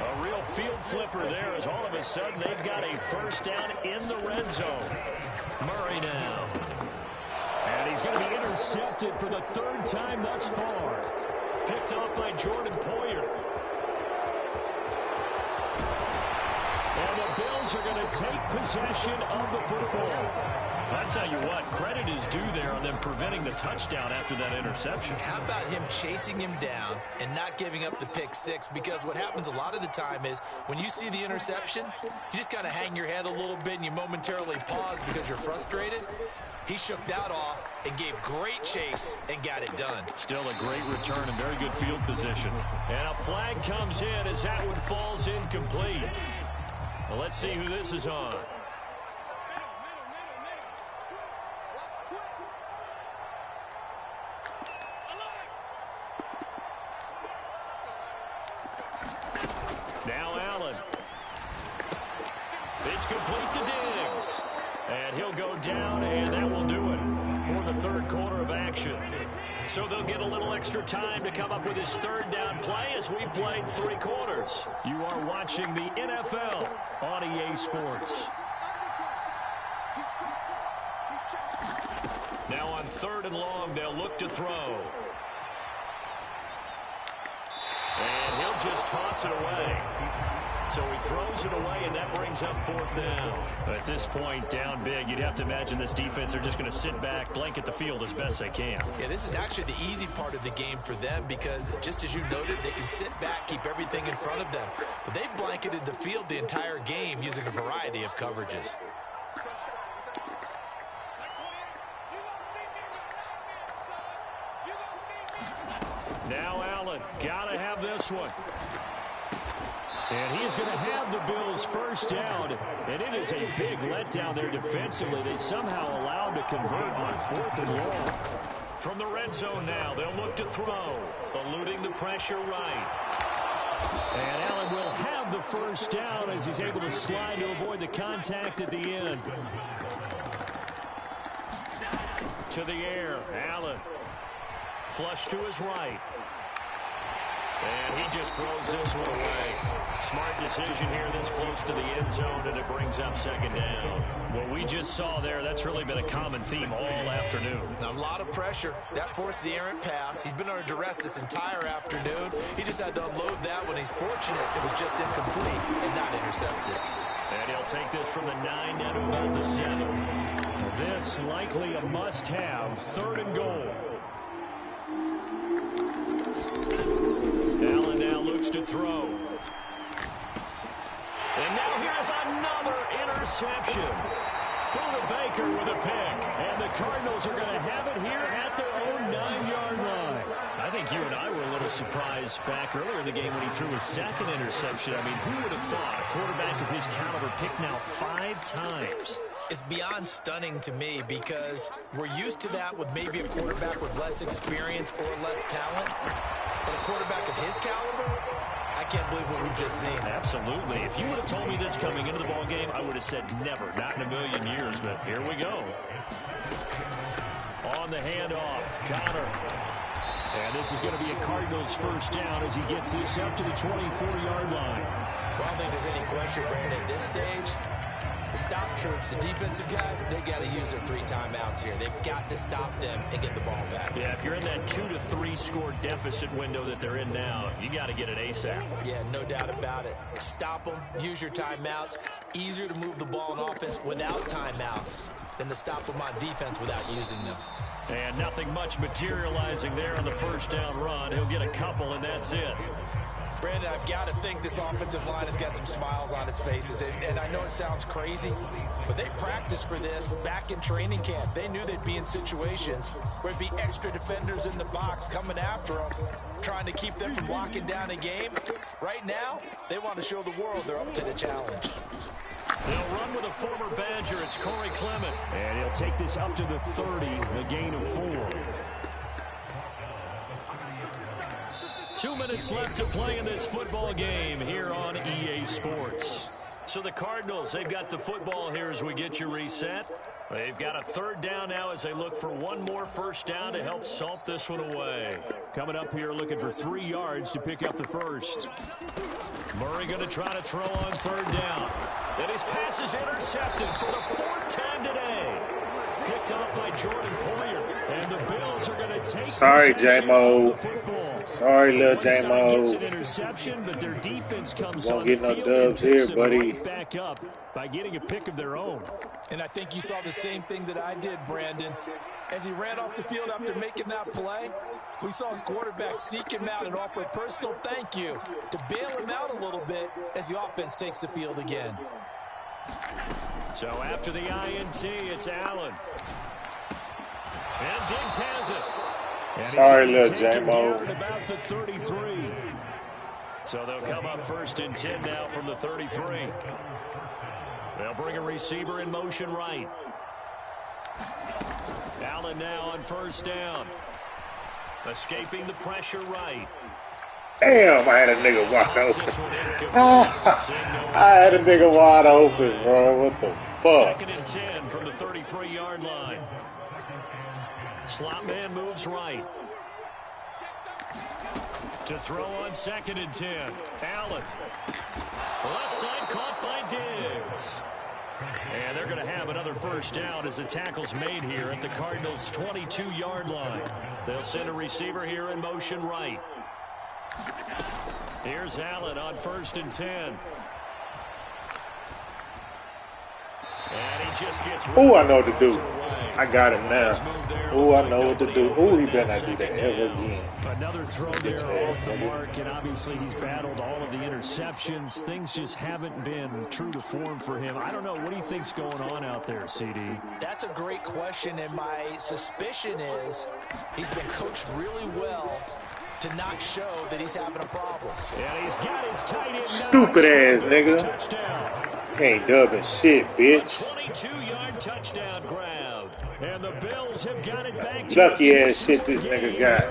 A real field flipper there as all of a sudden they've got a first down in the red zone. Murray now. And he's going to be intercepted for the 3rd time thus far. Picked off by Jordan Poyer. And the Bills are going to take possession of the football. I'll tell you what, credit is due there on them preventing the touchdown after that interception. How about him chasing him down and not giving up the pick 6? Because what happens a lot of the time is when you see the interception, you just kind of hang your head a little bit and you momentarily pause because you're frustrated. He shook that off and gave great chase and got it done. Still a great return and very good field position. And a flag comes in as that one falls incomplete. Well, let's see who this is on. Now Allen. It's complete to Diggs. And he'll go down, and that will do it for the 3rd quarter of action. So they'll get a little extra time to come up with his 3rd down play as we played 3 quarters. You are watching the NFL on EA Sports. Now on 3rd and long, they'll look to throw. And he'll just toss it away. So he throws it away, and that brings up 4th down. At this point, down big, you'd have to imagine this defense are just going to sit back, blanket the field as best they can. Yeah, this is actually the easy part of the game for them because, just as you noted, they can sit back, keep everything in front of them. But they've blanketed the field the entire game using a variety of coverages. Now Allen, got to have this one. And he's going to have the Bills' first down, and it is a big letdown there defensively. They somehow allowed to convert on 4th and long. From the red zone now, they'll look to throw, eluding the pressure right. And Allen will have the first down as he's able to slide to avoid the contact at the end. To the air, Allen. Flush to his right. And he just throws this one away. Smart decision here this close to the end zone, and it brings up second down. What we just saw there, that's really been a common theme all afternoon. A lot of pressure. That forced the errant pass. He's been under duress this entire afternoon. He just had to unload that one. He's fortunate it was just incomplete and not intercepted. And he'll take this from the 9 down to about the 7. This likely a must-have, 3rd and goal. Allen now looks to throw. And now here's another interception. Buda Baker with a pick. And the Cardinals are going to have it here at their own 9-yard line. I think you and I were a little surprised back earlier in the game when he threw his second interception. I mean, who would have thought a quarterback of his caliber picked now 5 times? It's beyond stunning to me because we're used to that with maybe a quarterback with less experience or less talent. But a quarterback of his caliber, I can't believe what we've just seen. Absolutely. If you would have told me this coming into the ball game, I would have said never, not in a million years. But here we go. On the handoff, Connor. And this is going to be a Cardinals first down as he gets this up to the 24-yard line. Well, I don't think there's any question, Brandon, at this stage. The stop troops, the defensive guys, they got to use their 3 timeouts here. They've got to stop them and get the ball back. Yeah, if you're in that 2 to 3 score deficit window that they're in now, you got to get it ASAP. Yeah, no doubt about it. Stop them, use your timeouts. Easier to move the ball on offense without timeouts than to stop them on defense without using them. And nothing much materializing there on the first down run. He'll get a couple, and that's it. Brandon, I've got to think this offensive line has got some smiles on its faces. And I know it sounds crazy, but they practiced for this back in training camp. They knew they'd be in situations where it'd be extra defenders in the box coming after them, trying to keep them from locking down a game. Right now, they want to show the world they're up to the challenge. They'll run with a former Badger. It's Corey Clement. And he'll take this up to the 30, a gain of 4. 2 minutes left to play in this football game here on EA Sports. So the Cardinals, they've got the football here as we get you reset. They've got a 3rd down now as they look for one more first down to help salt this one away. Coming up here looking for 3 yards to pick up the first. Murray going to try to throw on 3rd down. And his pass is intercepted for the 4th time today. Picked up by Jordan Poyer. And the Bills are going to take Sorry, J-Mo. Sorry, little J-Mo. Interception, but their defense comes won't get no dubs here, buddy. Right back up by getting a pick of their own. And I think you saw the same thing that I did, Brandon. As he ran off the field after making that play, we saw his quarterback seek him out and offer a personal thank you to bail him out a little bit as the offense takes the field again. So after the INT, it's Allen. And Diggs has it. And sorry, little J-Mo. About the 33. So they'll come up 1st and 10 now from the 33. They'll bring a receiver in motion right. Allen now on 1st down. Escaping the pressure right. Damn, I had a nigga wide open. I had a nigga wide open, bro. What the fuck? 2nd and 10 from the 33-yard line. Slot man moves right. To throw on 2nd and 10. Allen. Left side caught by Diggs. And they're going to have another first down as the tackle's made here at the Cardinals' 22-yard line. They'll send a receiver here in motion right. Here's Allen on 1st and 10. And he just gets ooh, I know what to do. I got him now. Ooh, I know what to do. Ooh, he better not do that ever again. Another throw there off the mark, and obviously he's battled all of the interceptions. Things just haven't been true to form for him. I don't know. What do you think's going on out there, CD? That's a great question, and my suspicion is he's been coached really well to not show that he's having a problem. And he's got his tight end. Stupid ass nigga. Touchdown. Ain't dubbing shit, bitch. 22-yard touchdown grab. And the Bills have got it back. Lucky ass shit this nigga got.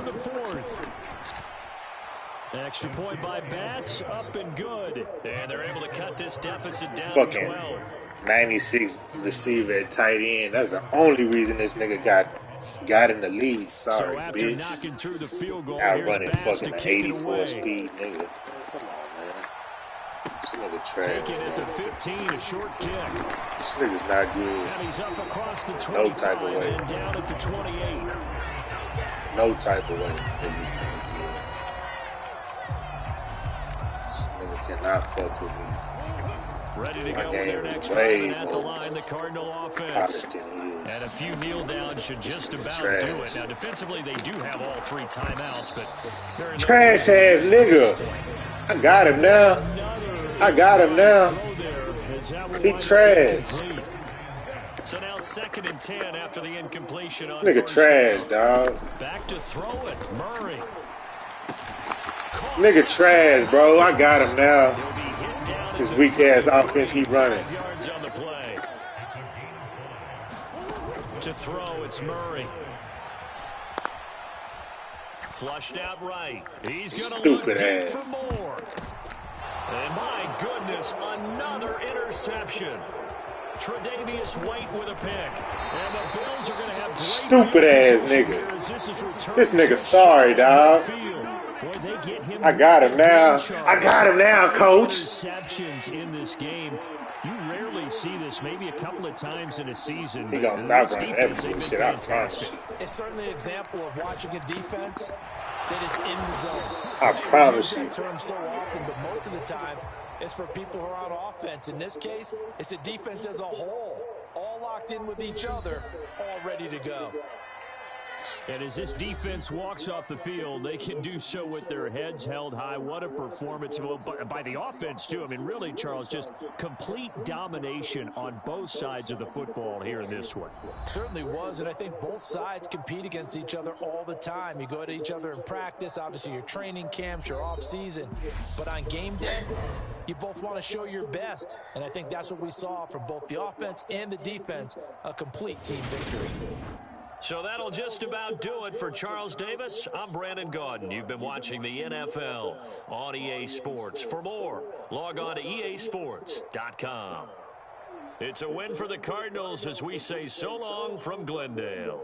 Extra point by Bass, up and good. And they're able to cut this deficit down fucking to 12. 96 receiver at tight end. That's the only reason this nigga got got in the lead. Sorry, so after bitch. knocking through the field goal, Out here's running Bass fucking to an kick it 84 away. speed, nigga. Come on, man. This nigga trash. Taking it to 15, a short kick. This nigga's not good. And he's up across the 25 No type of way. and down at the 28. No type of way. This nigga cannot fuck with me. Ready to My go with game their is next way drive, and at the more line, the Cardinal offense. polished than he is. And a few kneel downs should just about Trash. do it. Now, defensively, they do have all 3 timeouts, but they're in Trash ass nigga. I got him now. I got him now. He trash. So now 2nd and 10 after the incompletion on Nigga trash, dog. Back to throw it. Murray. Nigga trash, bro. I got him now. His weak ass offense keep running. Yards on the play. To throw, it's Murray. Flushed out right. He's going to look deep for more. And my goodness, another interception. Tre'Davious White with a pick. And the Bills are going to have great stupid ass nigga. This nigga sorry, dog. I got him now. I got him now, coach. Interceptions in this game. You rarely see this, maybe a couple of times in a season. He gonna stop running everything shit out. It's certainly an example of watching a defense that is in the zone. I promise you. I use that term so often, but most of the time, it's for people who are on offense. In this case, it's a defense as a whole, all locked in with each other, all ready to go. And as this defense walks off the field, they can do so with their heads held high. What a performance by the offense, too. I mean, really, Charles, just complete domination on both sides of the football here in this one. Certainly was, and I think both sides compete against each other all the time. You go to each other in practice, obviously your training camps, your off-season. But on game day, you both want to show your best. And I think that's what we saw from both the offense and the defense, a complete team victory. So that'll just about do it for Charles Davis. I'm Brandon Gaudin. You've been watching the NFL on EA Sports. For more, log on to easports.com. It's a win for the Cardinals as we say so long from Glendale.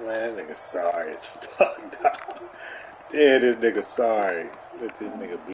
Man, that nigga sorry as fuck, dog. Yeah, this nigga sorry. Let this nigga be.